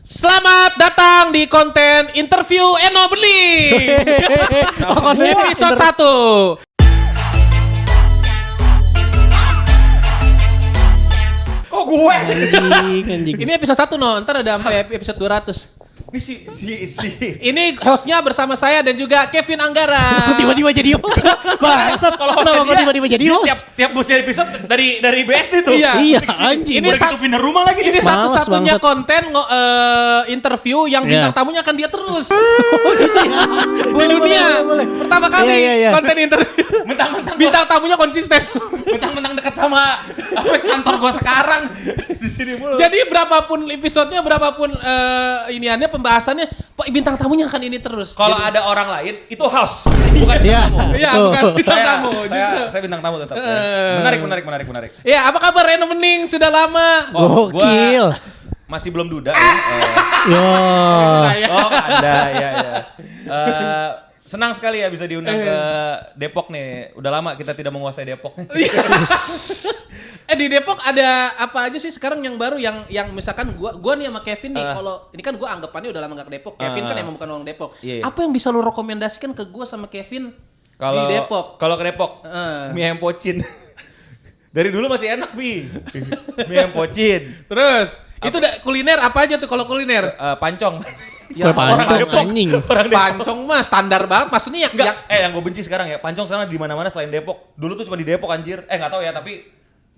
Selamat datang di konten interview Eno Bening. Episode 1. Kok gue? Anjing. Ini episode 1 no, ntar ada sampai episode 200. Ini si. Ini hostnya bersama saya dan juga Kevin Anggara. Kok tiba-tiba jadi host? Bangsat, Kalau kenapa hostnya kok tiba-tiba jadi host? Tiap musim episode dari BSD tuh. Iya. Anjing. Ini Udah gitu pindah rumah lagi. Ini Males satu-satunya bangsat. konten interview yang bintang Iya. tamunya akan dia terus. Oh gitu ya? Di dunia. Pertama kali Iya. konten interview. Mentang-mentang Bintang tamunya konsisten. mentang-mentang dekat sama kantor gue sekarang di sini mulu. Jadi berapapun episodenya, berapapun iniannya, pembahasannya, bintang tamunya akan ini terus. Kalau Jadi- ada orang lain itu host, bukan Iya. bintang tamu. Iya, Betul. bukan bintang tamu. Saya bintang tamu tetap. Menarik. Ya, apa kabar Reno Bening? Sudah lama. Gokil. Masih belum duda ya. Yo. Oh, ada ya. Senang sekali ya bisa diundang ke Depok nih. Udah lama kita tidak menguasai Depok nih. Di Depok ada apa aja sih sekarang yang baru yang misalkan gua nih sama Kevin nih, kalau ini kan gua anggapannya udah lama gak ke Depok. Kevin kan emang bukan orang Depok. Iya. Apa yang bisa lu rekomendasikan ke gua sama Kevin di Depok? Kalau ke Depok, mie ayam pocin. Dari dulu masih enak, Pi. Mie ayam pocin. Terus itu kuliner apa aja tuh kalau kuliner? Pancong. Kue pancong anjing. Orang Depok. Pancong mah standar banget. Maksudnya Enggak, yang gue benci sekarang ya, pancong sekarang di mana-mana selain Depok. Dulu tuh cuma di Depok anjir. Enggak tahu ya, tapi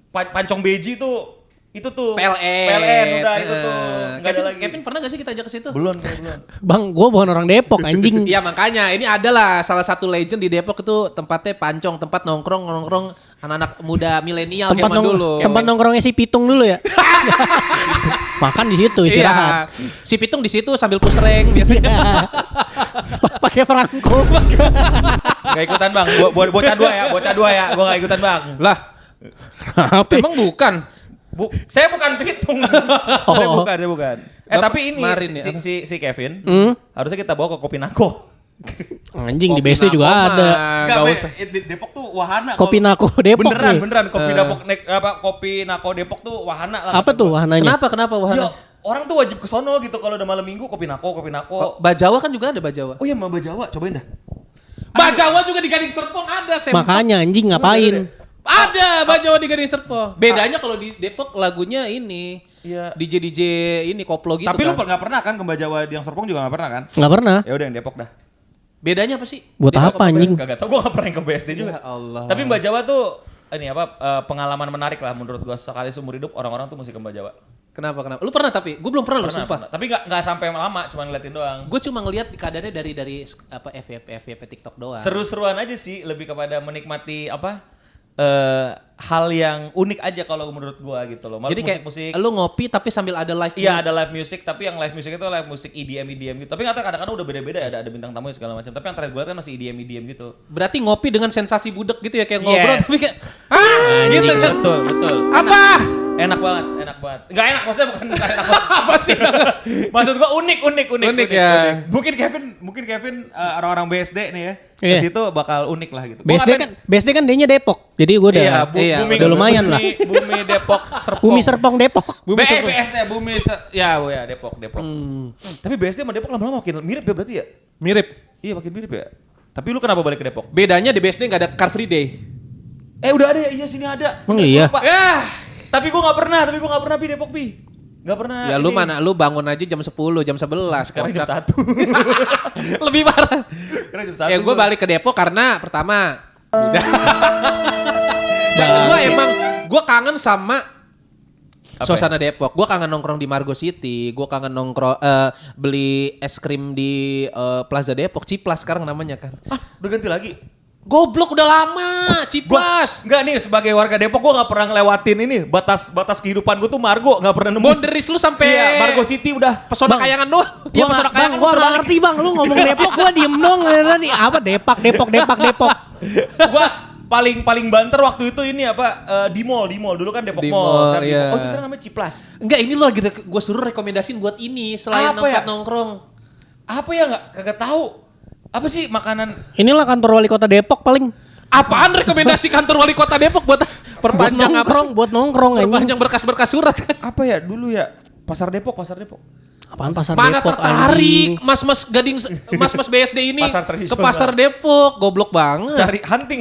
pancong beji tuh itu tuh PLN udah itu tuh. Enggak ada lagi. Kevin pernah gak sih kita ajak ke situ? Belum. Bang, gua bukan orang Depok anjing. Iya makanya ini adalah salah satu legend di Depok itu tempatnya pancong, tempat nongkrong anak-anak muda milenial Tempat zaman dulu. tempat nongkrongnya si Pitung dulu ya. Makan di situ istirahat. Iya. Si Pitung di situ sambil pusreng biasanya. Pakai perangko. Gak ikutan bang, bocah dua ya, gue gak ikutan bang. Lah, Apa? emang bukan. Saya bukan Pitung. Saya bukan. Tapi ini Kemarin ya, si Kevin, Hmm? harusnya kita bawa ke Kopinako. Anjing di Kopi BSD juga Nako ada. mah, Enggak, nggak Be, usah. di Depok tuh wahana. Kopi Kalau- Nako Depok nih. Beneran Kopi Nako Depok tuh wahana lah. Apa tuh wahananya? Kenapa Yo, wahana? orang tuh wajib ke sono gitu kalau udah malam minggu Kopi Nako. Bajawa kan juga ada Bajawa. Oh iya, Maba Jawa, cobain dah. Bajawa juga di Gading Serpong ada, Sem. Makanya anjing ngapain? Ada Bajawa di Gading Serpong. Bedanya kalau di Depok lagunya ini. Iya. DJ ini koplo gitu Tapi kan. lu nggak pernah kan ke Maba Jawa yang Serpong juga nggak pernah kan? Nggak pernah. Ya udah yang Depok dah. Bedanya apa sih? Buat apa anjing? Gak tau, gue gak pernah ke BSD juga. Ya Allah. Tapi Mbak Jawa tuh ini apa pengalaman menarik lah menurut gue, sekali seumur hidup orang-orang tuh mesti ke Mbak Jawa. Kenapa? Lu pernah tapi? Gue belum pernah loh, sumpah. Pernah. Tapi gak sampai lama, cuma ngeliatin doang. Gue cuma ngelihat kadarnya dari apa FYP TikTok doang. Seru-seruan aja sih, lebih kepada menikmati apa hal yang unik aja kalau menurut gue gitu loh. Jadi kayak musik-musik. lu ngopi tapi sambil ada live Iya music. ada live music, tapi yang live music itu live musik EDM gitu. Tapi nggak tahu kadang-kadang udah beda-beda ya, ada bintang tamu segala macam. Tapi yang terakhir gue lihat kan masih EDM gitu. Berarti ngopi dengan sensasi budek gitu ya, kayak ngobrol Yes. tapi kayak gitu kan. Betul. Apa? Enak banget. Enggak enak, maksudnya bukan enak banget. Apa sih? Maksud gua unik Ya. Mungkin Kevin orang-orang BSD nih ya. Iya. Ke situ bakal unik lah gitu. BSD kan dia-nya Depok. Jadi gue udah iya, udah lumayan lah. Bumi Depok Serpong. Bumi Serpong Depok. BSD ya Depok. Tapi BSD sama Depok lama-lama makin mirip ya berarti ya? Mirip. Iya makin mirip ya. Tapi lu kenapa balik ke Depok? Bedanya di BSD nggak ada Car Free Day. Udah ada ya, iya sini ada. Emang iya? Lupa. Tapi gua nggak pernah Pi Depok Pi. Nggak pernah. Ya lu ini. mana? Lu bangun aja jam 10, jam 11. Sekarang jam kocak. 1. Lebih parah. Sekarang jam 1. Ya gue balik ke Depok karena pertama. Yang Bang. kedua emang gue kangen sama Apa suasana Depok. Gue kangen nongkrong di Margo City. Gue kangen nongkrong beli es krim di Plaza Depok. Ciplas sekarang namanya kan. Udah ganti lagi. Goblok udah lama, Ciplas. Enggak nih sebagai warga Depok gue nggak pernah ngelewatin ini batas kehidupan gue tuh Margo, nggak pernah nembus. Boundaries lu sampai Iya, Margo City udah. Pesona Bang. Kayangan doang. Gua nggak, bang, gua nggak ngerti bang. Lu ngomong Depok, gua diem dong. Nih apa Depok. Gua paling banter waktu itu ini apa di mall dulu kan Depok Di Mall, mall, sekarang di iya. mall. Oh itu sekarang namanya Ciplas. Enggak, ini lu lagi gue suruh rekomendasiin buat ini selain Apa ya? nongkrong. Apa ya kagak tahu. Apa sih makanan? Inilah kantor wali kota Depok paling. Apaan rekomendasi kantor wali kota Depok buat perpanjang apa? Buat nongkrong anjing. Perpanjang berkas-berkas surat kan. Apa ya dulu ya? Pasar Depok. Apaan pasar Mana Depok tertarik anjing? mas-mas Gading, mas-mas BSD ini Pasar ke tradisional. pasar Depok, goblok banget. Cari hunting.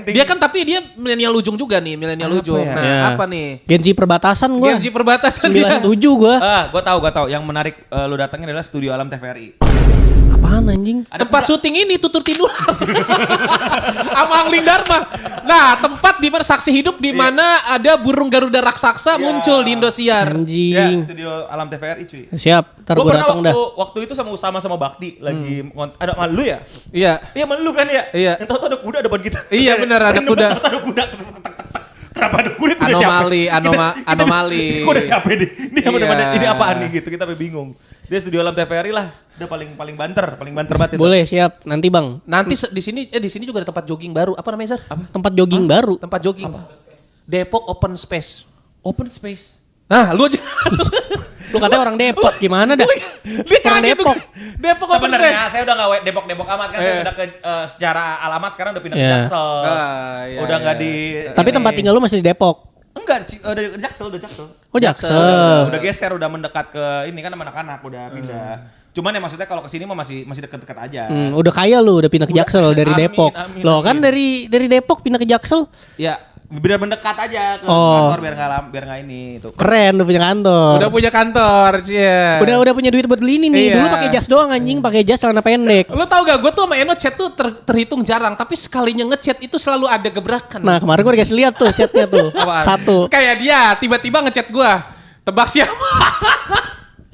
Dia kan tapi dia milenial ujung juga nih, milenial Apa ujung. ya? Nah, Ya. apa nih? Gen Z perbatasan gua. Gen Z perbatasan dia. 97 gua. Gue tahu. Yang menarik lu datangin adalah Studio Alam TVRI. Apaan anjing? Tempat syuting ini tutur tidur. Sama Angling Dharma. Nah, tempat di mana saksi hidup di mana ada burung Garuda raksasa muncul di Indosiar. Ya, Anjing. Studio Alam TVRI cuy. Siap, ntar Gue gua pernah datang dah. waktu itu sama Usama sama Bakti lagi ada malu ya? Iya. Iya malu kan ya? Iya. Yang tahu ada kuda depan kita. Iya, benar, ada kuda. Ada kuda. Kenapa ada kuda? Kuda siapa? Anomali. Kuda siapa ini? Ini apa Iya. depannya? Ini apaan nih gitu? Kita sampai bingung. Dia Studio Alam TVRI lah. Udah paling banter banget itu. Boleh, siap. Nanti, Bang. Nanti di sini juga ada tempat jogging baru. Apa namanya, Zar? Tempat jogging baru. Tempat jogging. Depok Open Space. Open space. Nah, lu aja. Lu katanya orang Depok, gimana dah? Dia Orang kaget Depok. tuh. Depok Open Space. Sebenarnya saya udah nggak Depok amat kan. Saya sudah ke secara alamat sekarang udah pindah ke Iya. Jaksel. Iya, Udah nggak iya. di. Tapi tempat tinggal lu masih di Depok. Enggak, udah Jaksel. Oh, Jaksel. Udah geser, udah mendekat ke ini kan sama anak-anak udah pindah. Cuman ya maksudnya kalau kesini mah masih deket-deket aja. Udah kaya lu, udah pindah ke Jaksel dari Amin, Depok. amin, Loh kan amin. dari Depok pindah ke Jaksel. Ya, biar mendekat aja ke Oh. kantor biar nggak ini itu. Keren, udah punya kantor. Udah punya kantor, cie. Udah punya duit buat beli ini nih. Iya. Dulu pakai jas doang anjing, pakai jas celana pendek. Lo tau gak, gue tuh sama Eno chat tuh terhitung jarang, tapi sekalinya ngechat itu selalu ada gebrakan. Nah, kemarin gue dikasih lihat tuh chatnya tuh. Apaan? Satu. Kayak dia tiba-tiba ngechat gue, tebak siapa?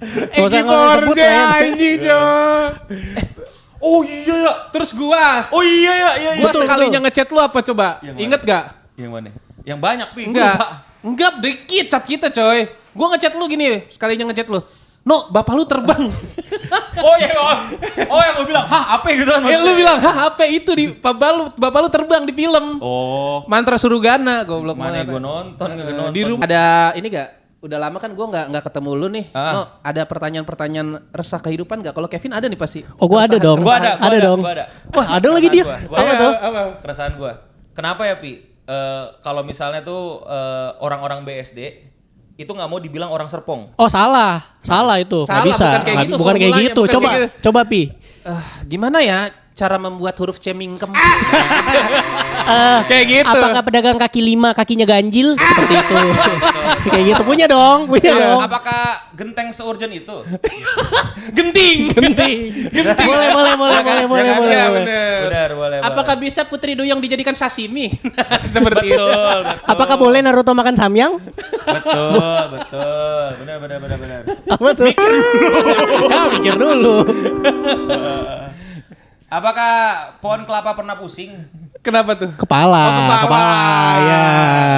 Nggak usah sebut lah ya. anjing coy. Oh iya ya. Terus gua Iya. Gua sekalinya ngechat lu apa coba? Yang Ingat gak? Yang mana? Yang banyak pi. Enggak dikit chat kita coy. Gua ngechat lu gini, sekalinya ngechat lu. No, bapak lu terbang. Oh iya. Oh yang lu bilang, "Hah, apa gitu kan?" Lu bilang, "Hah, apa itu di bapak lu terbang di film." Oh. Mantra Surugana, goblok Mana banget. gua nonton, nggak nonton. Di rumah ada ini gak? Udah lama kan gue nggak ketemu lu nih. Ah. No, ada pertanyaan-pertanyaan resah kehidupan nggak? Kalau Kevin ada nih pasti. Oh, gue ada dong. Gua ada dong. gua ada. Wah, ada lagi dia. Gua Apa ada. tuh? Keresahan gua. Kenapa ya, Pi? Kalau misalnya tuh orang-orang BSD itu nggak mau dibilang orang Serpong. Oh, salah itu. Nggak Salah, bisa. bukan kayak gitu Bukan kayak formulanya, gitu. bukan Coba, kayak gitu. coba Pi. Gimana ya cara membuat huruf C mingkem? Kayak gitu. Apakah pedagang kaki 5 kakinya ganjil? Seperti itu. Kayak gitu punya dong. Apakah genteng seurgent itu? Genting. Boleh. Iya, bener. Benar, boleh. Apakah bisa Putri Duyung dijadikan sashimi? Seperti itu. betul. Apakah boleh Naruto makan samyang? Betul. Benar. Apa tuh? Mikir dulu. Apakah pohon kelapa pernah pusing? Kenapa tuh? Kepala.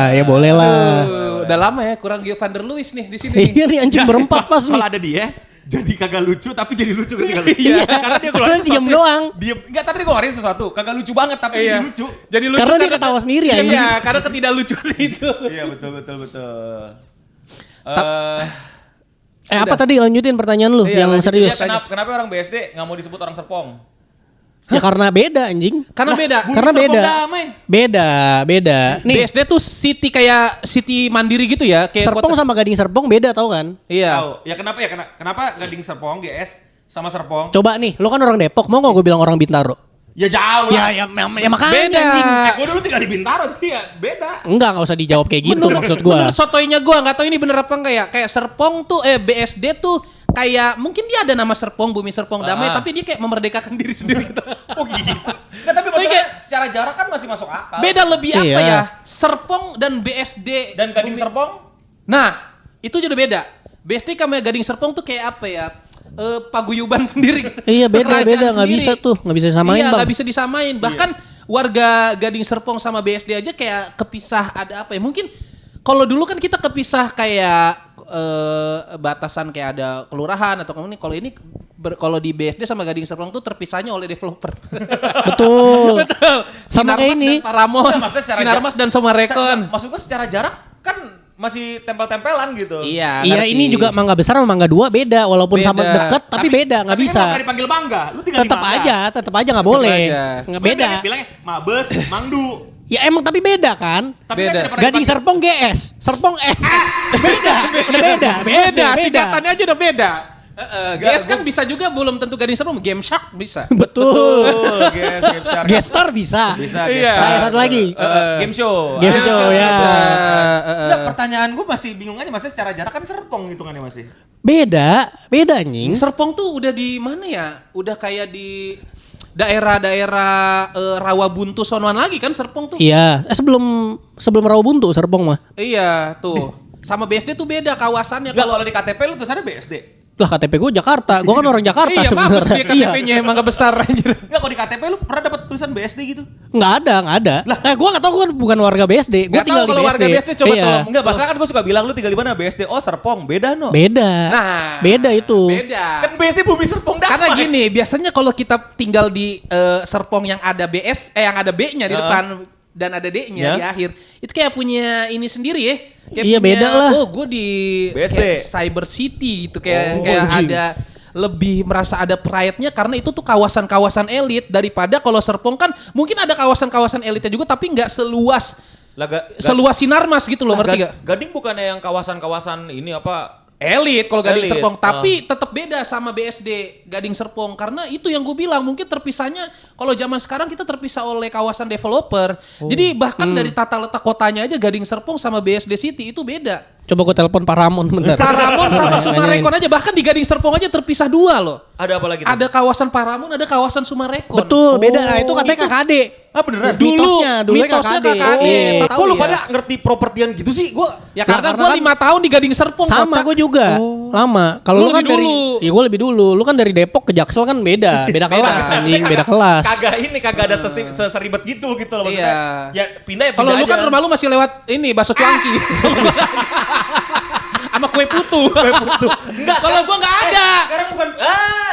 Ya boleh lah. Udah lama ya kurang Gio van der Luis nih di sini. Iya nih anjing berempat pas nih. Kalau ada dia, jadi kagak lucu tapi jadi lucu ketika lu. Iya. Karena dia Karena keluarin diem sesuatu. doang. Diem. Enggak, tadi dia ngeluarin sesuatu. Kagak lucu banget tapi Iya. jadi lucu. Jadi lucu Karena dia ketawa sendiri, anjing. Iya, karena ketidaklucuan itu. Iya, betul. Apa tadi lanjutin pertanyaan lu Iya, yang lanjutin. serius? Ya, kenapa orang BSD nggak mau disebut orang Serpong? Ya karena beda anjing. Karena beda. Karena Serpong beda. damai. Beda. Nih, BSD tuh city kayak city mandiri gitu ya, kayak Serpong kota- sama Gading Serpong beda tau kan? Iya. Tahu. Ya kenapa Gading Serpong GS sama Serpong? Coba nih, lu kan orang Depok, mau gak gue bilang orang Bintaro? Ya jauh lah. Ya makanya Beda. anjing. Gue dulu tinggal di Bintaro tapi ya beda. Enggak usah dijawab kayak gitu maksud gue. Menurut sotoinya gue nggak tahu ini bener apa enggak ya. Kayak Serpong tuh BSD tuh kayak mungkin dia ada nama Serpong, Bumi Serpong Damai, tapi dia kayak memerdekakan diri sendiri gitu. Oh gitu. Nah, tapi maksudnya secara jarak kan masih masuk akal. Beda lebih apa Iya. ya? Serpong dan BSD Dan Gading Bumi- Serpong? Nah, itu jadi beda. BSD sama Gading Serpong tuh kayak apa ya? Paguyuban sendiri. Iya beda Kerajaan nggak sendiri. bisa tuh, nggak bisa disamain Iya, bang. nggak bisa disamain. Bahkan warga Gading Serpong sama BSD aja kayak kepisah ada apa ya? Mungkin kalau dulu kan kita kepisah kayak batasan kayak ada kelurahan atau kemudian kalau ini kalau di BSD sama Gading Serpong tuh terpisahnya oleh developer. Betul. Betul. Sama kayak ini. Dan Paramount, Enggak, maksudnya secara Sinarmas dan Somarekon. Maksud gue secara jarak kan masih tempel-tempelan gitu. Iya, Iya ngerti. ini juga Mangga Besar sama Mangga 2 beda walaupun Beda. sama deket tapi beda nggak bisa. Tapi kan dipanggil Mangga. Lu tinggal Tetap aja nggak boleh. aja. Nggak Gue beda. bilangnya Mabes, Mangdu. Ya emang tapi beda kan. Tapi Beda. kan tidak pernah Gading dipanggil- Serpong GS, Serpong S. Beda, udah beda. Beda, singkatannya aja udah beda. GS kan bisa juga, belum tentu Gading Serpong, Game Shark bisa. Betul. Game Shark. Gestar bisa. Bisa, Iya. Nah, satu lagi. Game show. Game show ya. Enggak, pertanyaan gue masih bingung aja, maksudnya secara jarak kan Serpong hitungannya masih. Beda anjing. Serpong tuh udah di mana ya? Udah kayak di daerah-daerah Rawabuntu sonoan lagi kan Serpong tuh. Iya, sebelum Rawabuntu Serpong mah. Iya, tuh. Sama BSD tuh beda kawasannya. Enggak, kalau di KTP lu tulisannya BSD. Lah KTP gue Jakarta, gue kan orang Jakarta Iya, bagus dia sebenarnya. KTP-nya emang gak besar anjir. Enggak, kalau di KTP lu pernah dapat tulisan BSD gitu? Nggak ada. Lah, gue nggak tahu, gue kan bukan warga BSD. Gue Nggak tinggal tahu di kalau BSD. warga BSD, coba Iya. tolong. Enggak, masalah kan gue suka bilang lu tinggal di mana BSD. Oh, Serpong, beda no. Beda. Nah, Beda itu. Beda. Kan BSD Bumi Serpong damai. Karena gini, biasanya kalau kita tinggal di Serpong yang ada yang ada B-nya di depan dan ada D-nya Ya. di akhir, itu kayak punya ini sendiri ya. Kayak Iya, punya, beda lah. Oh, gue di BSD. kayak Cyber City gitu, kayak anjing. ada lebih merasa ada pride-nya karena itu tuh kawasan-kawasan elit daripada kalau Serpong kan mungkin ada kawasan-kawasan elitnya juga tapi nggak seluas seluas Sinarmas gitu loh, ngerti gak? Gading bukannya yang kawasan-kawasan ini apa? Elit kalau Gading Elit. Serpong, tapi tetap beda sama BSD Gading Serpong karena itu yang gue bilang mungkin terpisahnya kalau zaman sekarang kita terpisah oleh kawasan developer. Jadi bahkan dari tata letak kotanya aja Gading Serpong sama BSD City itu beda. Coba gue telepon Pak Ramon bentar. Paramon sama Sumarekon aja bahkan di Gading Serpong aja terpisah dua loh. Ada apa lagi tuh? Ada kawasan Paramon, ada kawasan Sumarekon. Betul, beda. Nah, itu katanya Itu- KKD. Ah beneran? Dulu mitosnya KKD. Iya. Tahu Kok lu ya? pada ngerti propertian gitu sih? Gua Ya Nah, karena karena gue kan 5 tahun di Gading Serpong. Sama kocak. gue juga. Lama. Kalau Lu lu kan lebih dari dulu. Iya, gue lebih dulu. Lu kan dari Depok ke Jaksel kan beda kelas anjing, beda kelas. kagak ada seribet gitu loh maksudnya. Iya. Ya pindah ya pindah Kalau lu aja. kan rumah lu masih lewat ini bakso cuanki. Sama kue putu. Enggak, Kalau gua nggak ada. Sekarang bukan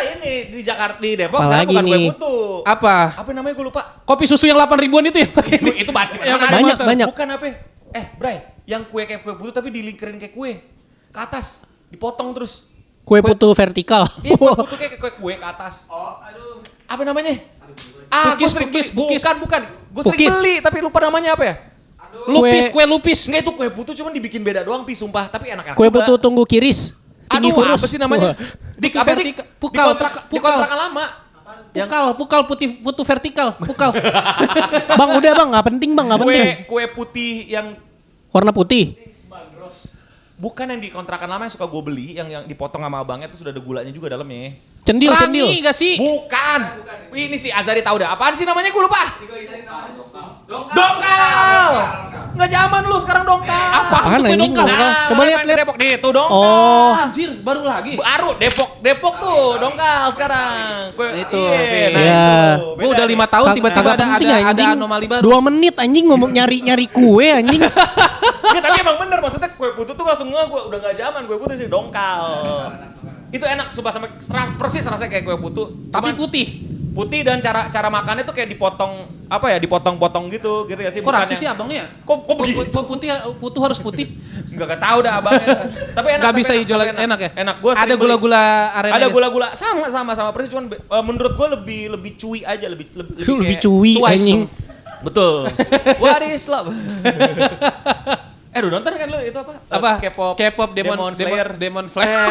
ini di Jakarta di Depok Apalagi sekarang bukan kue nih? putu. Apa? Apa namanya gue lupa. Kopi susu yang 8 ribuan itu ya pakai Itu banyak. Yang ada Banyak, motor. banyak. Bukan apa? Bray, yang kue kayak kue putu tapi dilingkarin kayak kue ke atas, dipotong terus. Kue putu vertikal. Iya, kue putu kayak kue ke atas. Oh, aduh. Apa namanya? Bukis, gua sering bukis, beli. bukis. Bukan. Gue sering Bukis. beli tapi lupa namanya apa ya? Lupis, kue lupis. Enggak, itu kue putu cuman dibikin beda doang sumpah, tapi enak-enak. Kue juga. putu tunggu kiris. Tinggi Aduh, kurus. apa sih namanya? Di Putu apa dik? vertikal. Pukal. Di kontrakan lama. Pukal putih putu vertikal. Pukal. Bang, udah bang, nggak penting bang, nggak penting. Kue putih yang Warna putih. bukan yang di kontrakan lama yang suka gue beli, yang dipotong sama abangnya tuh sudah ada gulanya juga dalamnya. Cendil, Rangi cendil. gak sih? Bukan. Ini si Azari tahu dah. Apaan sih namanya gue lupa. Dongkal. Nggak zaman lu sekarang dongkal. Apaan tuh kue anjing? dongkal? Dongkal? Coba lihat, Di lihat. Depok di itu dong. Oh, Anjir, baru lagi. Baru Depok tuh dongkal sekarang. Itu, Iya, oke. nah Iya. itu. Gue udah 5 tahun tiba-tiba Kagak penting, ada anjing. anomali baru. 2 menit anjing ngomong nyari kue anjing. Ya, tapi emang bener maksudnya kue putu tuh langsung gue udah gak zaman kue putu sih dongkal. Itu enak sumpah sama persis rasanya kayak kue putu. Tapi Cuman putih. dan cara makannya tuh kayak dipotong dipotong-potong gitu ya sih. Kok bukan rasis sih yang- abangnya? Kok begitu? Kok putih putu harus putih? Enggak tahu dah abangnya. Tapi enak. Nggak tapi bisa hijau lagi, enak ya? Enak. Gua Ada sering beli. gula-gula aren. Ada gula-gula sama persis cuman menurut gua lebih cuy aja lebih Lebih kayak- cuy Twice anjing. dong. Betul. What is love? Udah nonton kan lu itu apa? Apa? K-pop Demon Slayer. Demon Slayer.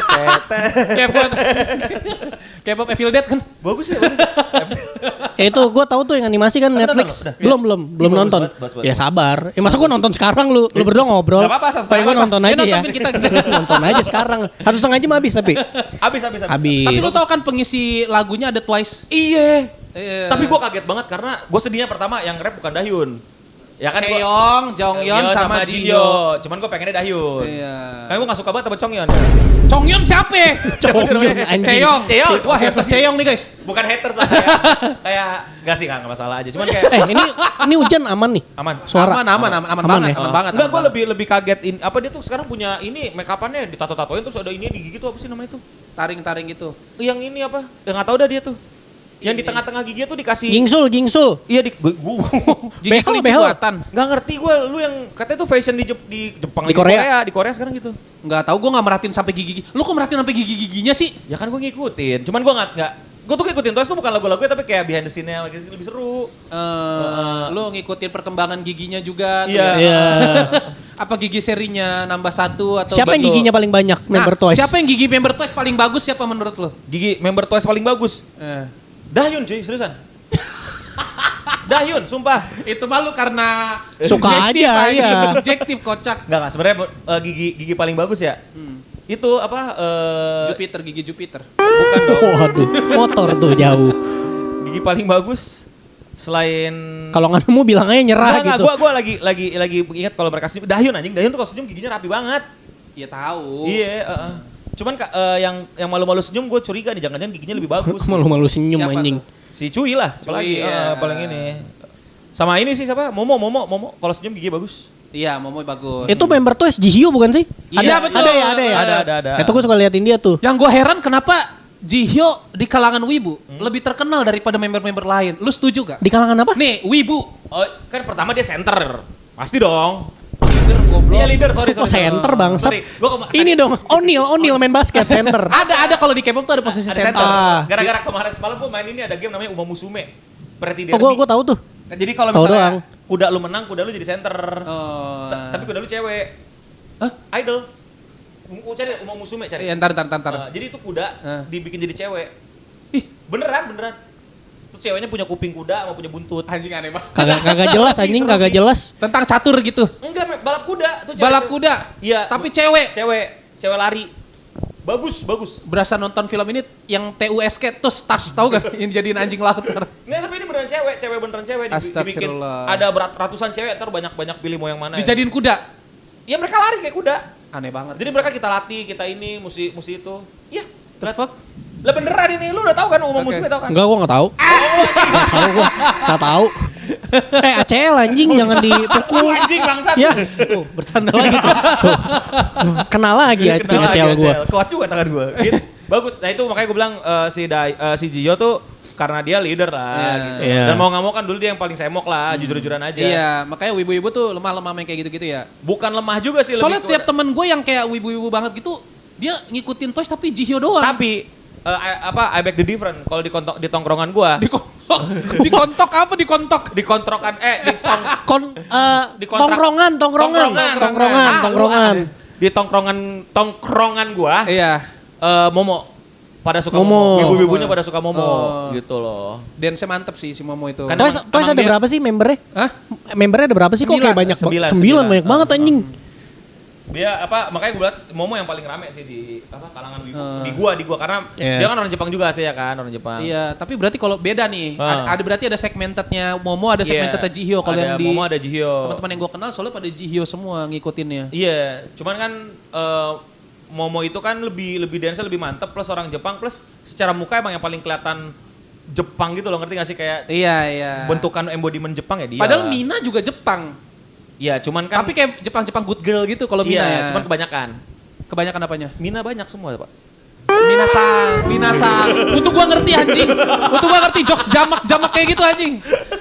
K-pop Evil Dead kan? Bagus ya, bagus. Itu gue tahu tuh yang animasi kan Netflix. udah. Belum Bagus nonton. banget. Ya sabar. Masa gue nonton sekarang lu berdua ngobrol. Gak apa-apa, Supaya gue nonton aja ya. nontonin kita. Nonton aja sekarang. 1,5 jam habis tapi. Habis. Habis. Tapi lu tau kan pengisi lagunya ada Twice. Iya. Iya. Tapi gua kaget banget karena gua sedihnya pertama yang rap bukan Dahyun. Ya kan gua Cheong, Jonghyun sama Jinyo. Cuman gua pengennya Dahyun. Iya. Karena gua gak suka banget sama Chonghyun. Chonghyun siapa? Chonghyun, anjing. Cheong. Wah, haters Cheong nih guys. Bukan haters lah kayak gak sih gak masalah aja. Cuman kayak Ini hujan aman nih. aman. Suara. Aman banget, ya? aman banget. Enggak, aman gue banget. lebih kaget apa dia tuh sekarang punya ini make upannya ditato-tatoin terus ada ini di gigi tuh apa sih namanya tuh? Taring-taring gitu. Yang ini apa? Yang nggak tahu dah dia tuh. Yang di Ini. tengah-tengah giginya tuh dikasih Gingsul. Iya gua Gigi Behel, kelinci behel. buatan. nggak ngerti gue lu yang katanya tuh fashion di Jepang Di lagi Korea. di Korea sekarang gitu. Nggak tahu, gue nggak merhatiin sampai gigi. Lu kok merhatiin sampai gigi-giginya sih? Ya kan gue ngikutin, cuman gue nggak gue tuh ngikutin Toys tuh bukan lagu-lagunya tapi kayak behind the scene-nya lebih seru. Lu ngikutin perkembangan giginya juga. tuh Iya. ya. Iya. Apa gigi serinya nambah 1 atau Siapa yang giginya paling banyak member Twice? Siapa yang gigi member Twice paling bagus siapa menurut lo? Gigi member Twice paling bagus. Dahyun cuy, seriusan. Dahyun, sumpah. Itu malu karena Suka subjektif, aja, anjing. iya. Subjektif kocak. Enggak sebenarnya gigi paling bagus ya. Itu apa? Gigi Jupiter. Bukan dong. Waduh, motor tuh jauh. Gigi paling bagus selain Kalau nggak nemu bilang aja nyerah Enggak, gitu. gua lagi ingat kalau mereka senyum. Dahyun anjing, Dahyun tuh kalau senyum giginya rapi banget. Ya tahu. Iya, cuman yang malu-malu senyum gue curiga nih, jangan-jangan giginya lebih bagus. Malu-malu senyum Siapa anjing. tuh? Si Cuy lah, Cuy, apalagi ya. paling ini. Sama ini sih siapa? Momo kalau senyum gigi bagus. Iya, Momo bagus. Itu member Twice Jihyo bukan sih? Iya, betul. Ada ya. Ada. Itu gue suka liatin dia tuh. Yang gue heran kenapa Jihyo di kalangan wibu lebih terkenal daripada member-member lain. Lu setuju gak? Di kalangan apa? Nih, wibu. Oh, kan pertama dia center. Pasti dong. Leader goblok. Iya leader, sorry. Oh, center bangsat. Sorry, gua Ini dong, O'Neal main basket center. Ada kalau di K-pop tuh ada posisi ada center. center. Ah. Gara-gara kemarin semalam gue main ini ada game namanya Uma Musume. Pretty Oh, Derby. gue tahu tuh. Nah, jadi kalau Tahu misalnya doang. kuda lu menang, kuda lu jadi center. Oh. Tapi kuda lu cewek. Hah? Idol. Cari Uma Musume cari. Iya, ntar. Jadi itu kuda dibikin jadi cewek. Ih, Beneran. Tuh ceweknya punya kuping kuda sama punya buntut. anjing aneh banget. Kagak jelas anjing, Seru kagak sih. jelas. Tentang catur gitu. Enggak, balap kuda. Tuh cewek, Balap kuda. Iya. Tapi cewek. Cewek lari. Bagus. Berasa nonton film ini yang TUSK terus tas tahu gak yang jadiin anjing lauter. Nggak, tapi ini beneran cewek beneran cewek dibikin. Astagfirullah. Ada ratusan cewek, ntar banyak pilih mau yang mana. Dijadiin kuda. Ya mereka lari kayak kuda. Aneh banget. Jadi mereka kita latih, kita ini, musi itu. Iya. The fuck? Lah beneran ini, lu udah tahu kan Uma Oke. Musume tahu kan? Enggak, gue nggak tahu. Nggak tahu gue, nggak tahu. ACL anjing jangan dipukul. Anjing bangsat. Ya, tuh bertanda lagi tuh. Tuh. Kena lagi ya Kenal lagi ACL gue. ACL. Kuat juga tangan gue. Gitu. Bagus. Nah itu makanya gue bilang si Jihyo tuh karena dia leader lah Iya. gitu. Iya. Dan mau nggak mau kan dulu dia yang paling semok lah, jujur-jujuran aja. Iya, makanya wibu-wibu tuh lemah-lemah main kayak gitu-gitu ya. Bukan lemah juga sih. Soalnya lebih tiap temen gue yang kayak wibu-wibu banget gitu, dia ngikutin Twice tapi Jihyo doang. Tapi I beg the different. Kalau di tongkrongan gue, Dikontok apa dikontok? di kontrokan Tongkrongan. di tongkrongan gue, Iya. Momo pada suka Momo. Momo. Ibu-ibunya pada suka Momo Oh. gitu loh. Dance mantep sih si Momo itu. Kan Twice emang ada dia- berapa sih membernya? Hah? Membernya ada berapa sih? Kok kayak banyak? Sembilan banyak banget anjing. Dia makanya gue bilang Momo yang paling rame sih di kalangan wibu. Di gua karena Iya. dia kan orang Jepang juga asli ya kan, orang Jepang. Iya, tapi berarti kalau beda nih, ada berarti ada segmentednya Momo, ada Iya. segmentednya Jihyo. Kalau Ada yang di Momo, ada Jihyo. teman-teman yang gue kenal soalnya pada Jihyo semua ngikutinnya. Iya, cuman kan Momo itu kan lebih dance lebih mantep plus orang Jepang plus secara muka emang yang paling kelihatan Jepang gitu loh, ngerti gak sih kayak Iya. bentukan embodiment Jepang ya dia. Padahal lah. Mina juga Jepang. Iya, cuman kan Tapi kayak Jepang good girl gitu kalau Mina iya, ya. cuman kebanyakan. Kebanyakan apanya? Mina banyak semua, Pak. Minasang. Untuk gua ngerti anjing. Untuk gua ngerti jokes jamak kayak gitu anjing.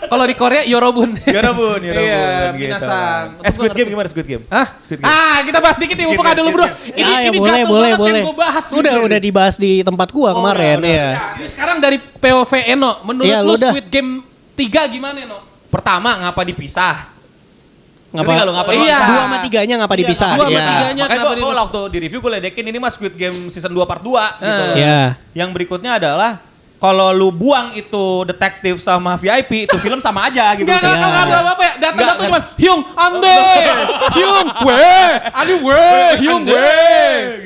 Kalau di Korea Yorobun. Yorobun Iya, gitu. Minasang. Squid Game gimana Squid Game? Hah? Squid Game. Kita bahas dikit nih, Squid mumpung Game, ada lu bro. Squid Ya, Ini boleh. gatel banget yang gua bahas. Udah dibahas di tempat gua kemarin udah. ya. Ini sekarang dari POV Eno. Menurut Iya, lu lu dah. Squid Game 3 gimana Eno? Pertama ngapa dipisah? Ngapa? Ngerti nggak lu, ngapa Iya. dipisah? 2 sama 3-nya ngapa dipisah? dua sama Iya. tiganya. Makanya kenapa gue waktu di review gue ledekin ini mah Squid Game season 2 part 2 gitu. Iya. Yang berikutnya adalah kalau lu buang itu detektif sama VIP itu film sama aja gitu. Enggak Iya. apa-apa ya. Datang Nggak. cuman Hyung, ande. Hyung, Hyung,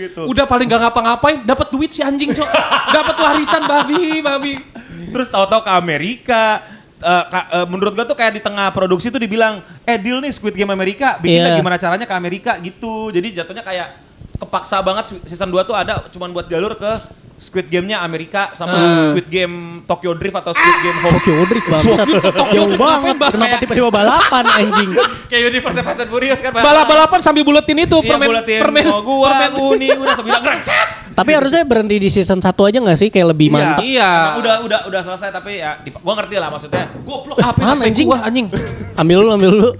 Gitu. Udah paling gak ngapa-ngapain, dapat duit si anjing, Cok. Dapat warisan babi. Terus tahu-tahu ke Amerika. Menurut gue tuh kayak di tengah produksi tuh dibilang, deal nih Squid Game Amerika, bikinnya Iya. gimana caranya ke Amerika gitu. Jadi jatuhnya kayak kepaksa banget season 2 tuh ada cuman buat jalur ke Squid Game-nya Amerika sama Squid Game Tokyo Drift atau Squid Game Hoax. Tokyo Drift bangsat. Jauh banget. Kenapa tiba-tiba balapan anjing? Kayak Universe Fast and Furious kan. Balap-balapan sambil buletin itu Iya, buletin mau gua kuning udah sebilang keren. Tapi harusnya berhenti di season 1 aja gak sih? Kayak lebih mantap. Iya. Emang udah selesai tapi ya gua ngerti lah maksudnya. Goblok HP Apaan, anjing? gua anjing. Ambil dulu.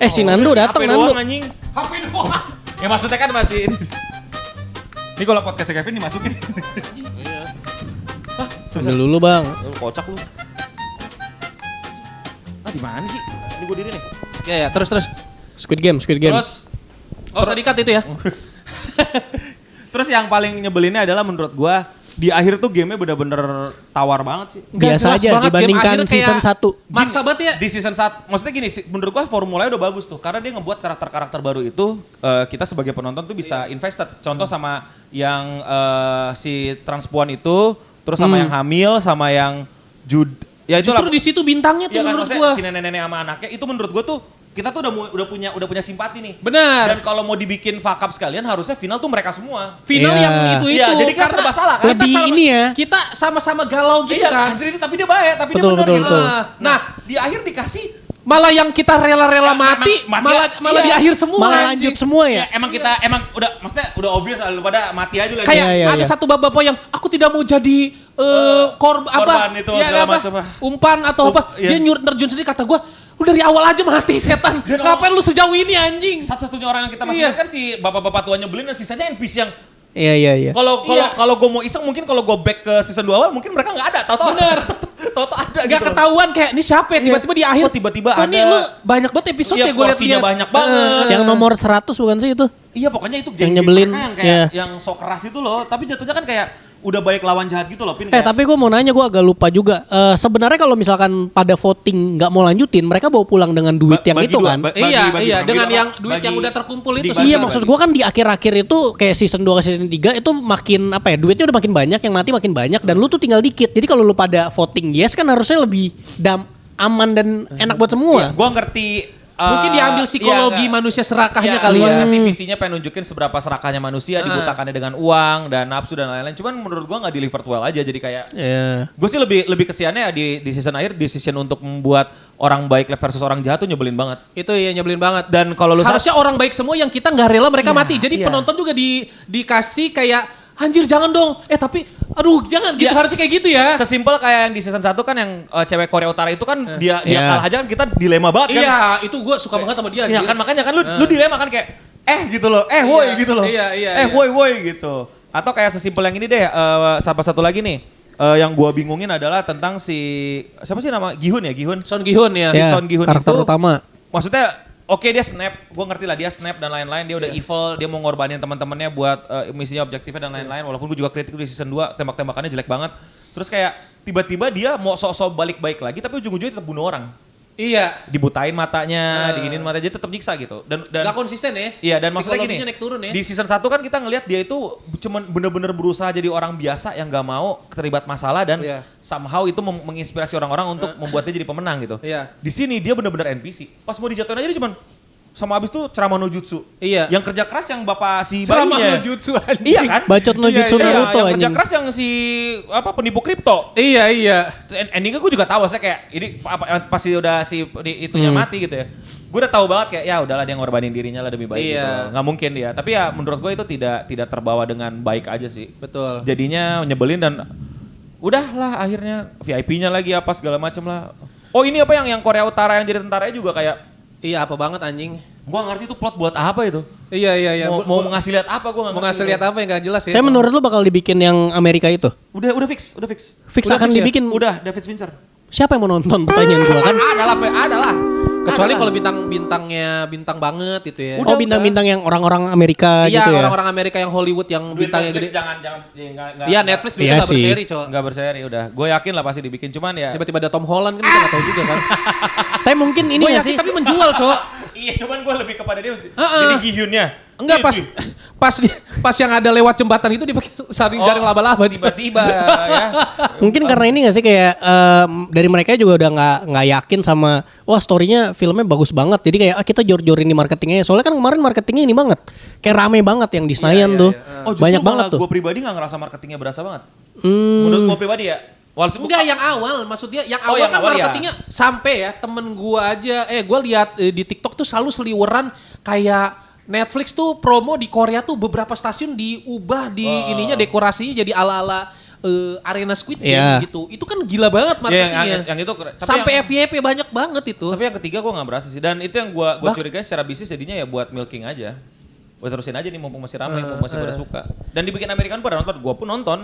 Si Nando datang, HP Nando. doang, anjing. HP doang. Ya maksudnya kan masih ini kalau podcast Kevin dimasukin. Ambil dulu, Bang. Lu kocak lu. Di mana sih? Ini gua diri nih. Ya, terus. Squid Game. Terus Sadikat itu ya. terus yang paling nyebelinnya adalah menurut gua di akhir tuh gamenya bener-bener tawar banget sih. Nggak Biasa jelas aja banget, dibandingkan game akhir kayak season 1. Maksa banget ya. Di season 1, maksudnya gini, menurut gua formulanya udah bagus tuh. Karena dia ngebuat karakter-karakter baru itu, kita sebagai penonton tuh bisa invested. Contoh sama yang si transpuan itu, terus sama yang hamil, sama yang ya itu Justru di situ bintangnya tuh kan, menurut maksudnya gua. si nenek-nenek sama anaknya, itu menurut gua tuh kita tuh udah punya simpati nih. Benar. Dan kalau mau dibikin fuck up sekalian harusnya final tuh mereka semua. Final Iya. yang itu. Iya, jadi kan serba salah kan. Lebih ini ya. Kita sama-sama galau gitu Iya, kan. anjir ini tapi dia baik, tapi Betul, dia benar betul, gitu. betul. Nah, di akhir dikasih Malah yang kita rela-rela Ya, mati, malah iya. di akhir semua. Malah anjing. lanjut semua ya. emang kita udah maksudnya udah obvious lu pada mati aja lah. Kayak Iya, ada iya. satu bapak yang aku tidak mau jadi korban itu segala macam. umpan atau apa. Iya. Dia nerjun sendiri kata gua, lu dari awal aja mati setan. Dan Ngapain lu sejauh ini anjing? Satu-satunya orang yang kita masih Iya. lihat kan si bapak-bapak tua nyebelin dan sisanya NPC yang Iya. kalau gue mau iseng mungkin kalau gue back ke season 2 awal mungkin mereka nggak ada. Tahu-tahu Bener. Tahu-tahu ada Gak gitu. ketahuan kayak ini siapa ya tiba-tiba di akhir. Kok tiba-tiba Kok ini ada. lu banyak banget episode Iya, ya gue porsinya lihat banyak banget. Yang nomor 100 bukan sih itu? Iya pokoknya itu Yang geng-geng nyebelin, mereka yang kayak iya. yang sok keras itu loh. Tapi jatuhnya kan kayak udah baik lawan jahat gitu loh Pin. Tapi gue mau nanya, gue agak lupa juga. Sebenarnya kalau misalkan pada voting nggak mau lanjutin, mereka bawa pulang dengan duit yang itu kan? Iya, dengan yang duit yang udah terkumpul itu. Iya, maksud gue kan di akhir-akhir itu kayak season 2 ke season 3 itu makin apa ya, duitnya udah makin banyak, yang mati makin banyak dan lu tuh tinggal dikit. Jadi kalau lu pada voting yes kan harusnya lebih aman dan enak buat semua. Gue ngerti. Mungkin diambil psikologi iya, manusia serakahnya iya, kali ya. Ngerti visinya pengen nunjukin seberapa serakahnya manusia, dibutakannya dengan uang dan nafsu dan lain-lain. Cuman menurut gue nggak delivered well aja. Jadi kayak Iya. gue sih lebih kesiannya ya di season akhir, decision untuk membuat orang baik versus orang jahat tuh nyebelin banget. Itu ya nyebelin banget. Dan kalau lu harusnya orang baik semua yang kita nggak rela mereka Iya, mati. Jadi iya. penonton juga dikasih kayak anjir jangan dong. Tapi aduh jangan gitu, Ya, harusnya kayak gitu ya. sesimpel kayak yang di season 1 kan yang cewek Korea Utara itu kan dia Iya. kalah aja kan kita dilema banget kan. Iya, itu gue suka banget sama dia. Iya anjir. kan makanya kan lu dilema kan kayak gitu loh. Woi gitu loh. Iya. Woi gitu. Atau kayak sesimpel yang ini deh sama satu lagi nih. Yang gua bingungin adalah tentang si siapa sih nama Gihun ya, Gihun. Son Gi-hun ya. Si Iya, Son Gi-hun karakter itu, utama. Maksudnya oke dia snap, gue ngerti lah dia snap dan lain-lain, dia udah evil, dia mau ngorbanin teman-temannya buat misinya objektifnya dan lain-lain. Walaupun gue juga kritik di season 2, tembak-tembakannya jelek banget. Terus kayak tiba-tiba dia mau sok-sok balik baik lagi, tapi ujung-ujungnya tetap bunuh orang. Iya. Dibutain matanya, diginin matanya, dia tetap nyiksa gitu. Dan Gak konsisten ya. iya dan maksudnya gini, Psikologinya naik turun ya. di season 1 kan kita ngelihat dia itu cuman bener-bener berusaha jadi orang biasa yang gak mau terlibat masalah dan Iya. somehow itu menginspirasi orang-orang untuk membuat dia jadi pemenang gitu. Iya. Di sini dia bener-bener NPC. Pas mau dijatuhin aja dia cuman sama abis tuh ceramah no jutsu. Iya. Yang kerja keras yang bapak si Ceramah bayinya. no jutsu anjing. Iya kan? Bacot no jutsu Iya, Naruto yang kerja anjing. keras yang si penipu kripto. Iya. Endingnya gue juga tahu, saya kayak ini pasti udah si itunya mati gitu ya. Gue udah tahu banget kayak ya udahlah dia ngorbanin dirinya lah demi baik Iya. gitu. Nggak mungkin dia. Tapi ya menurut gue itu tidak terbawa dengan baik aja sih. Betul. Jadinya nyebelin dan udahlah akhirnya VIP-nya lagi apa segala macem lah. Oh ini apa yang Korea Utara yang jadi tentaranya juga kayak Iya apa banget anjing. gua nggak ngerti itu plot buat apa itu. Iya. Mau ngasih lihat apa gua nggak Mau ngerti. ngasih lihat apa yang gak jelas ya. Tapi menurut lu bakal dibikin yang Amerika itu? Udah fix. Fix Udah akan fix ya? dibikin. Udah David Fincher. Siapa yang mau nonton, pertanyaan gua kan? Adalah. Kecuali kalau bintang-bintangnya bintang banget itu ya. Udah, Bintang-bintang yang orang-orang Amerika Iya, gitu ya? orang-orang Amerika yang Hollywood yang bintangnya Netflix gede. jangan ya, nggak- Iya, Netflix Iya bisa gak sih. berseri, cowok. nggak berseri udah. Gue yakin lah pasti dibikin cuman ya. Tiba-tiba ada Tom Holland kan kita gak tahu juga kan. Tapi mungkin ini Gue gak yakin sih? tapi menjual, cowok. Iya, cuman gue lebih kepada dia. Heeh. Jadi Gi-hyunnya. Enggak pas yang ada lewat jembatan itu dipakai saring jaring laba-laba. Tiba-tiba ya. Mungkin karena ini gak sih kayak dari mereka juga udah nggak yakin sama wah storynya filmnya bagus banget jadi kayak kita jor-jorin di marketingnya soalnya kan kemarin marketingnya ini banget kayak rame banget yang di Senayan tuh banyak banget tuh. Gue pribadi nggak ngerasa marketingnya berasa banget. Menurut gue pribadi ya. Enggak yang awal, maksudnya yang awal yang kan awal ya. marketingnya sampai ya temen gua aja, gua lihat di TikTok tuh selalu seliweran kayak Netflix tuh promo di Korea tuh beberapa stasiun diubah di ininya dekorasinya jadi ala-ala arena Squid Game Iya. gitu. Itu kan gila banget marketingnya. yang itu keren. Tapi Sampai yang- FYP banyak banget itu. Tapi yang ketiga gue nggak berasa sih. Dan itu yang gue curigai secara bisnis jadinya ya buat milking aja. Gue terusin aja nih mumpung masih ramai, mumpung masih pada suka. Dan dibikin Amerikan pada nonton, gue pun nonton.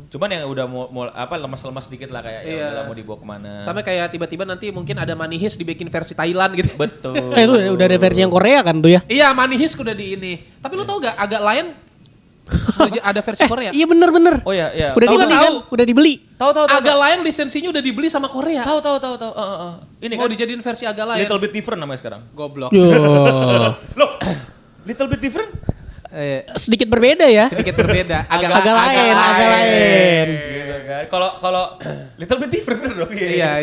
Cuman yang udah mau lemas-lemas dikit lah kayak ya udah mau dibawa kemana. Sampai kayak tiba-tiba nanti mungkin ada Money Heist dibikin versi Thailand gitu. Betul. Itu udah ada versi yang Korea kan tuh ya? Iya, Money Heist udah di ini. Tapi lu tau gak agak lain ada versi Korea. Iya bener. Oh iya. Udah Tahu, dibeli tahu. kan? Udah dibeli. Tahu. Agak lain lisensinya udah dibeli sama Korea. Tahu. Ini Mau kan dijadiin versi agak lain. Little Bit Different namanya sekarang. Goblok. Yo. Loh, Little Bit Different? Sedikit berbeda ya. Sedikit berbeda. Agak lain. Gitu kan. Kalau Little Bit Different dong. Iya.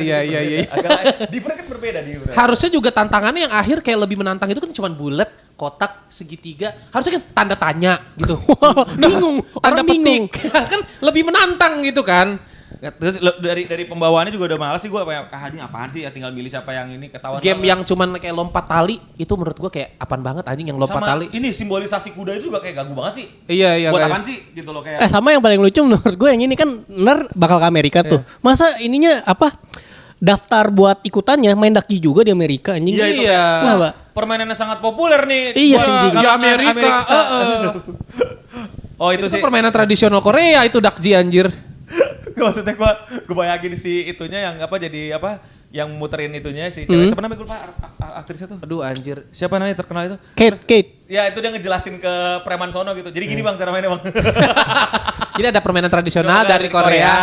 Agak lain. Different kan berbeda di. Harusnya juga tantangannya yang akhir kayak lebih menantang itu kan cuma bulat, kotak, segitiga. Harusnya kan tanda tanya gitu. Bingung. Tanda Orang bingung. petik. Kan lebih menantang gitu kan. Terus dari pembawaannya juga udah malas sih gue kayak ini apaan sih ya tinggal milih siapa yang ini ketahuan. Game yang cuman kayak lompat tali itu menurut gua kayak apaan banget anjing yang lompat sama tali. ini simbolisasi kuda itu juga kayak ganggu banget sih. Iya. Buat kayak- apaan sih gitu loh kayak. Sama yang paling lucu menurut gue yang ini kan ntar bakal ke Amerika tuh. Masa ininya apa? Daftar buat ikutannya main daki juga di Amerika anjing. Iya, itu Iya. Kenapa? Permainannya sangat populer nih. Iya, buat anjing. Di kalangan Amerika. Oh itu, Itu sih. kan permainan tradisional Korea itu dakji anjir. Maksudnya gue bayangin si itunya yang apa jadi apa yang muterin itunya si cewek siapa namanya gue lupa aktrisnya tuh. Aduh anjir. Siapa namanya terkenal itu? Kate. Ya itu dia ngejelasin ke preman sono gitu. Jadi gini bang cara mainnya bang. Jadi ada permainan tradisional Coba dari Korea.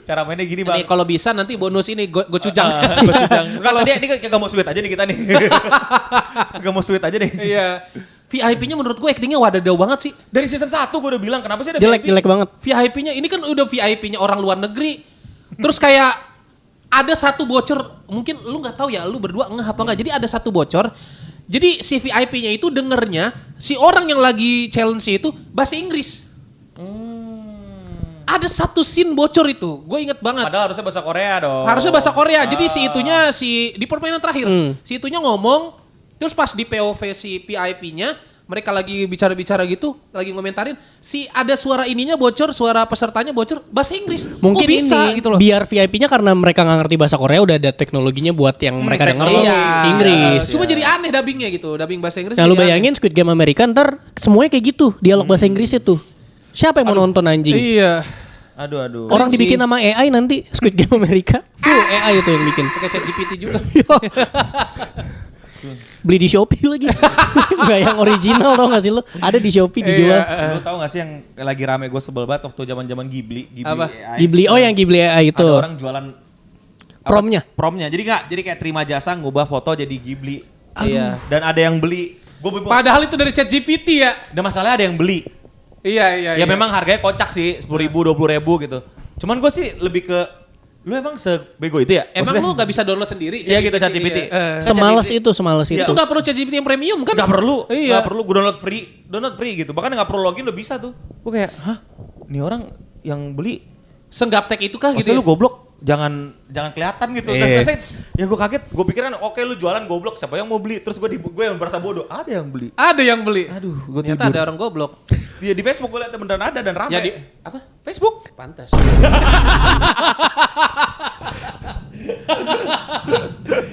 Cara mainnya gini bang. Nih kalau bisa nanti bonus ini gue cujang. Gue cujang. Kalau dia kayak gak mau sweet aja nih kita nih. Gak mau sweet aja nih. Iya. VIP-nya menurut gue actingnya wadadau banget sih. Dari season 1 gue udah bilang kenapa sih ada Jelek banget. VIP-nya ini kan udah VIP-nya orang luar negeri. Terus kayak ada satu bocor, mungkin lu nggak tahu ya, lu berdua ngeh apa nggak. Jadi ada satu bocor. Jadi si VIP-nya itu dengernya si orang yang lagi challenge itu bahasa Inggris. Ada satu scene bocor itu, gue inget banget. Padahal harusnya bahasa Korea dong. Harusnya bahasa Korea. Jadi si itunya di permainan terakhir, si itunya ngomong, terus pas di POV si VIP-nya, mereka lagi bicara-bicara gitu, lagi ngomentarin, si ada suara ininya bocor, suara pesertanya bocor bahasa Inggris. Mungkin Kok bisa ini gitu loh. biar VIP-nya karena mereka nggak ngerti bahasa Korea udah ada teknologinya buat yang mereka denger teknologi. Inggris. Cuma jadi aneh dubbingnya gitu, dubbing bahasa Inggris. Nah lu jadi bayangin Squid Game Amerika ntar semuanya kayak gitu dialog bahasa Inggris itu. Siapa yang mau nonton aneh. anjing? Iya. Aduh. Orang Keren dibikin sih. sama AI nanti Squid Game Amerika. Full AI itu yang bikin. Pakai ChatGPT juga. Beli di Shopee lagi. Gak yang original tau gak sih lu? Ada di Shopee dijual. Lu tau gak sih yang lagi rame gue sebel banget waktu zaman Ghibli Apa? AI. Ghibli, oh yang Ghibli AI itu. Ada orang jualan apa, Promnya? Promnya. Jadi kayak terima jasa ngubah foto jadi Ghibli. Iya. Dan ada yang beli. Padahal itu dari ChatGPT ya. Dan masalahnya ada yang beli. Iya. Ya memang harganya kocak sih, 10.000, 20.000 gitu. Cuman gue sih lebih ke, lu emang sebego itu ya? Emang Maksudnya, lu gak bisa download sendiri? Iya gitu ChatGPT. Iya. Semales itu. Itu gak perlu ChatGPT yang premium kan? Gak perlu, Iya. gak perlu gue download free gitu. Bahkan gak perlu login udah bisa tuh. Gue kayak, hah? Ini orang yang beli, Senggaptek itu kah gitu maksudnya ya? lu goblok, jangan kelihatan gitu. Dan Iya. saya, ya gue kaget, gue pikir kan, oke lu jualan goblok, siapa yang mau beli? Terus gue yang merasa bodoh, ada yang beli. Ada yang beli. Aduh, gue Ternyata tidur. ada orang goblok. Iya di Facebook gue liat beneran ada dan rame. Ya di apa? Facebook. Pantas.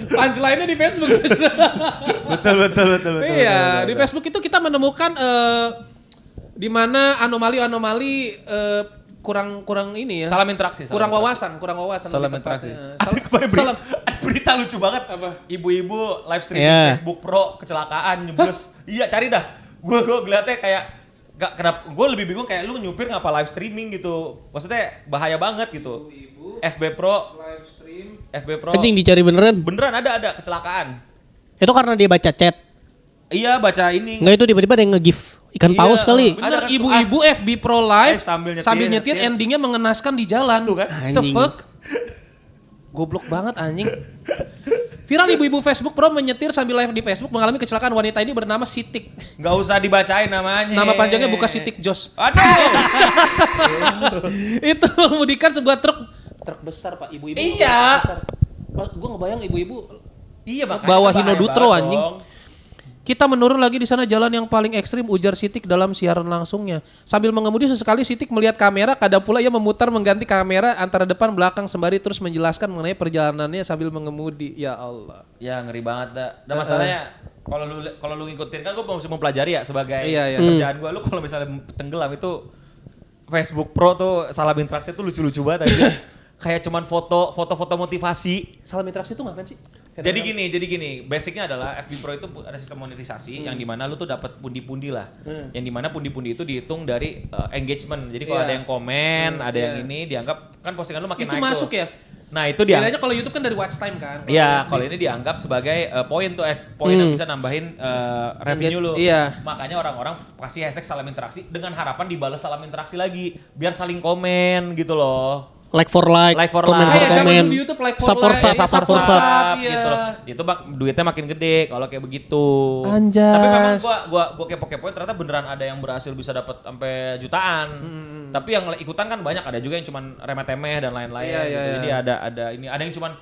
Punchline-nya di Facebook. Betul. Iya, di Facebook itu kita menemukan di mana anomali-anomali kurang ini ya. Salam interaksi. Kurang wawasan. Salam lebih interaksi. tepatnya. Ada kemarin Salam. ada berita lucu banget. Apa? Ibu-ibu live streaming Iya. Facebook Pro kecelakaan nyebus. Iya cari dah. Gue ngeliatnya kayak kenapa gue lebih bingung kayak lu nyupir ngapa live streaming gitu. Maksudnya bahaya banget gitu. Ibu FB Pro, live stream. FB Pro. Anjing dicari beneran. Beneran ada kecelakaan. Itu karena dia baca chat. Iya baca ini. Enggak itu tiba-tiba ada yang nge-give ikan Iya, paus kali. Bener, Ada kan- ibu-ibu FB Pro Live sambil sambil nyetir, nyetir endingnya mengenaskan di jalan. Tuh kan? The Anjing. fuck? Goblok banget anjing. Viral ibu-ibu Facebook Pro menyetir sambil live di Facebook mengalami kecelakaan. Wanita ini bernama Sitik. Nggak usah dibacain namanya. Nama panjangnya bukan Sitik Jos. Aduh. Itu mengemudikan sebuah truk besar Pak, ibu-ibu. Iya. Gue ngebayang ibu-ibu Iya makanya Bawa bahaya Hinodutro, banget anjing. dong. Kita menurun lagi di sana jalan yang paling ekstrim, ujar Sitik dalam siaran langsungnya. Sambil mengemudi sesekali Sitik melihat kamera, kadang pula ia memutar mengganti kamera antara depan belakang sembari terus menjelaskan mengenai perjalanannya sambil mengemudi. Ya Allah. Ya ngeri banget dah. Dan masalahnya kalau lu ngikutin kan gue mesti mempelajari ya sebagai Iya. kerjaan gue. Lu kalau misalnya tenggelam itu Facebook Pro tuh salam interaksi tuh lucu-lucu banget aja. Kayak cuman foto-foto motivasi. Salam interaksi itu ngapain sih? Jadi gini, basicnya adalah FB Pro itu ada sistem monetisasi yang dimana lu tuh dapat pundi-pundi lah. Yang dimana pundi-pundi itu dihitung dari engagement. Jadi kalau ada yang komen, ada yang ini dianggap kan postingan lu makin Itu naik masuk tuh. ya? Nah itu dia. Bedanya kalau YouTube kan dari watch time kan? Iya, kalau ini dianggap sebagai poin tuh, poin yang bisa nambahin revenue lu. Iya. Makanya orang-orang kasih hashtag salam interaksi dengan harapan dibalas salam interaksi lagi, biar saling komen gitu loh. Like for like, comment for Kayak zaman comment, dulu di YouTube, like for sub for like, sub, iya, sub for sub. iya. gitu loh. Itu duitnya makin gede kalau kayak begitu. Anjas. Tapi memang gua kepo-kepoin ternyata beneran ada yang berhasil bisa dapat sampai jutaan. Tapi yang ikutan kan banyak, ada juga yang cuman remeh-temeh dan lain-lain. Iya, gitu. iya. Jadi ada yang cuman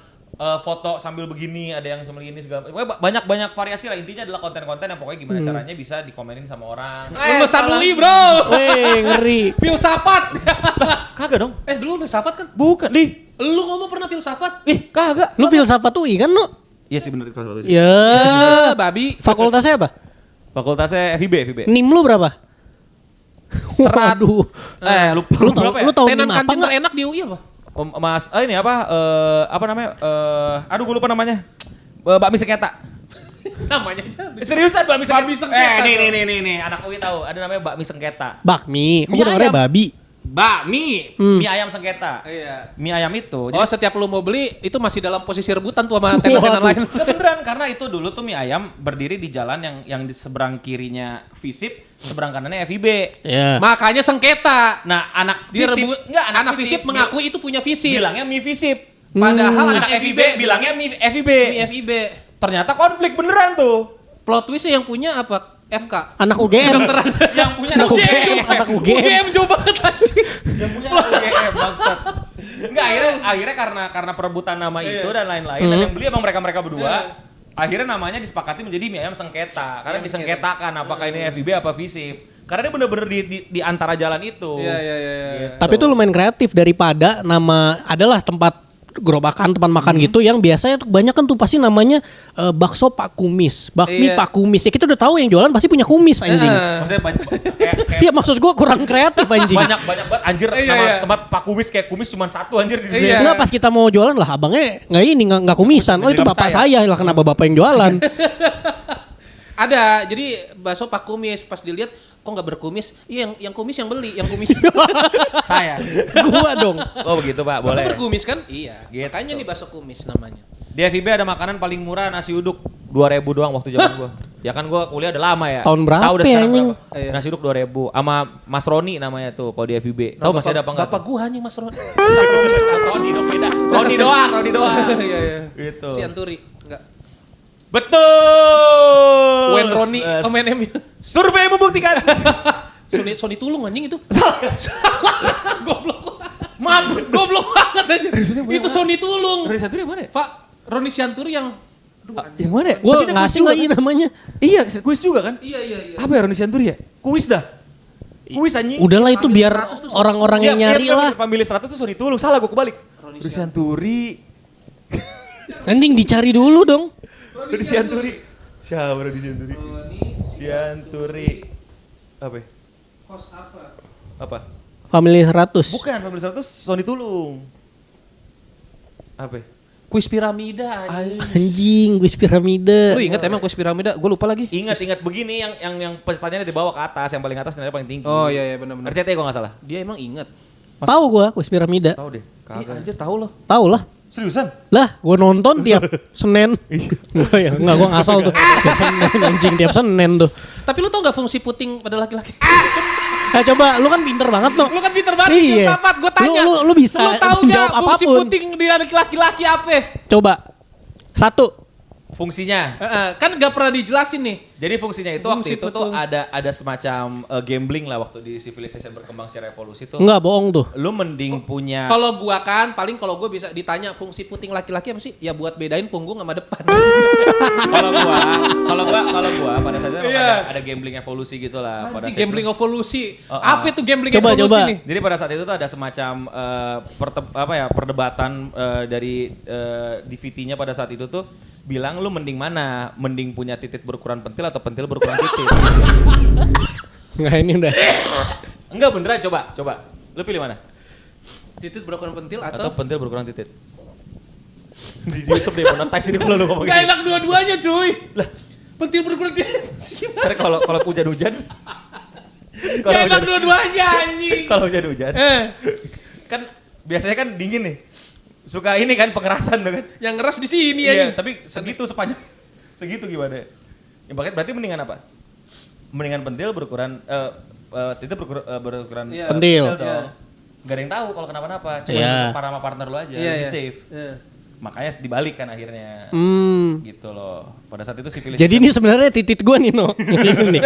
foto sambil begini, ada yang sambil ini segala. Pokoknya banyak variasi lah. Intinya adalah konten-konten yang pokoknya gimana caranya bisa dikomenin sama orang. Lulusan UI bro. Ngeri. Filsafat. Kagak dong. Dulu filsafat kan? Bukan, Di. Lu ngomong pernah filsafat? Kagak. Lu filsafat UI kan lu? Iya sih bener itu. Ya. Babi. Fakultasnya apa? Fakultasnya FIB. NIM lu berapa? Waduh. Lupa. Lu tahu berapa ya? lu tahu Tenan NIM apa kantin enggak? terenak di UI apa? Mas, ini apa namanya? Aduh gue lupa namanya. Bakmi Sengketa. Namanya aja. Seriusan Bakmi Sengketa? Bakmi Sengketa, Nih, anak UI tahu. Ada namanya Bakmi Sengketa. Bakmi. Mie Aku dengarnya ayam. babi. Bakmi, mie ayam sengketa. Iya. Mie ayam itu. Oh, setiap lu mau beli itu masih dalam posisi rebutan tuh sama tenan-tenan lain. Ya beneran karena itu dulu tuh mie ayam berdiri di jalan yang di seberang kirinya Visip, seberang kanannya FIB. Ya. Makanya sengketa. Nah, anak Dia Visip, anak Visip mengakui itu punya Visip. bilangnya mie Visip. Padahal Anak FIB bilangnya mie FIB. Mie FIB. Ternyata konflik beneran tuh. Plot twistnya yang punya apa? FK. Anak UGM. Yang punya Anak UGM. Anak UGM. UGM jauh banget anjing. Yang punya anak UGM bangsat. Enggak, akhirnya karena perebutan nama itu dan lain-lain dan yang beli emang mereka berdua. Akhirnya namanya disepakati menjadi mie ayam sengketa karena disengketakan apakah ini FIB apa Visip. Karena dia bener-bener di antara jalan itu. Iya. Gitu. Tapi itu lumayan kreatif daripada nama adalah tempat gerobakan tempat makan gitu yang biasanya tuh banyak kan tuh pasti namanya bakso Pak Kumis, bakmi Iya. Pak Kumis. Ya kita udah tahu yang jualan pasti punya kumis anjing. Maksudnya kayak Iya maksud gua kurang kreatif anjing. banyak banget anjir Iya, nama iya. tempat Pak Kumis kayak kumis cuma satu anjir di Iya. dunia. Enggak pas kita mau jualan lah abangnya nggak kumisan. Oh itu Nggak bapak percaya. saya lah kenapa bapak yang jualan. Ada, jadi bakso Pak Kumis pas dilihat kok nggak berkumis? Iya, yang kumis yang beli, yang kumis. Saya. Gua dong. Oh begitu Pak, Bapak boleh. berkumis kan? Iya. Gitu. Makanya nih bakso kumis namanya. Di FIB ada makanan paling murah nasi uduk 2.000 doang waktu zaman gua. Ya kan gua kuliah udah lama ya. Tahun berapa Tahu udah ya, sekarang anjing? berapa. Iya. Nasi uduk 2.000 sama Mas Roni namanya tuh kalau di FIB. Tahu masih ada apa enggak? Bapak gua anjing Mas Roni. Roni dong beda. Roni doang. Iya. Gitu. Si Anturi. Enggak. Betul. Wen Roni, Omen M. Survei membuktikan. Sony Tulung anjing itu. Salah. Goblok. Maaf, goblok banget anjing. Itu Sony Tulung. Roni Santuri yang mana ya? Pak, Roni Sianturi yang Yang mana ya? Gua Tapi dia kuis ngasih juga lagi kan? namanya. Iya, kuis juga kan? Iya. Apa ya Roni Santuri ya? Kuis dah. Kuis anjing. Udahlah itu biar orang-orang yang nyari lah. Family 100 tuh Sony Tulung. Salah gua kebalik. Roni Santuri. Anjing dicari dulu dong. Roni Santuri. Siapa Roni Santuri? Santuri. Apa? ya? Host apa? Apa? Family 100. Bukan, Family 100 Sony Tulung. Apa? ya? Kuis piramida anjing. Anjing, kuis piramida. Lu ingat emang kuis piramida? Gue lupa lagi. Ingat begini yang pertanyaannya di bawah ke atas, yang paling atas nilai paling tinggi. Oh iya benar-benar. RCT kalau nggak salah. Dia emang ingat. Tahu gua kuis piramida. Tahu deh. Iya anjir tahu loh. Tahu lah. Seriusan? Lah, gua nonton tiap Senin. Enggak ya, enggak gua ngasal tuh. Tiap Senin anjing, tiap Senin tuh. Tapi lu tau gak fungsi puting pada laki-laki? Coba lu kan pinter banget tuh. Lu kan pinter banget Iya. filsafat, gue tanya. Lu bisa Lu tahu menjawab gak fungsi apapun. puting di laki-laki apa? Coba. 1. Fungsinya. Kan nggak pernah dijelasin nih. Jadi fungsinya itu Fungsi waktu itu tuh putung. ada semacam gambling lah waktu di Civilization berkembang secara evolusi tuh. Enggak bohong tuh. Lu mending punya Kalau gua kan paling kalau gua bisa ditanya fungsi puting laki-laki apa sih? Ya buat bedain punggung sama depan. kalau gua pada saat itu memang Iya. ada gambling evolusi gitu lah pada Anjing, saat gambling itu. evolusi. Apa itu gambling Coba, evolusi coba. nih? Jadi pada saat itu tuh ada semacam perdebatan dari DVT-nya pada saat itu tuh bilang lu mending mana? Mending punya titik berukuran pentil atau pentil berukuran titik? Enggak ini udah. Enggak beneran coba. Lu pilih mana? Titit berukuran pentil Atau atau pentil berukuran titik? Di YouTube deh monetize ini kalau lu ngomong Gak gitu. enak dua-duanya cuy. Lah, pentil berukuran titit. Ntar kalau hujan-hujan. Gak enak dua-duanya anjing. Kalau hujan-hujan. Kan biasanya kan dingin nih. Suka ini kan pengerasan tuh kan. Yang ngeras di sini Iya, anjing. tapi sepanjang segitu gimana? Ya berarti mendingan apa? Mendingan pentil berukuran titik berukuran Iya. Pentil. dong. Iya. Gak ada yang tahu kalau kenapa-napa. Cuma Iya. sama partner lu aja, Iya, lebih iya. safe. Iya. Makanya dibalik kan akhirnya. Gitu loh. Pada saat itu Civilization. Jadi ini sebenarnya titit gua nih no. Ini nih.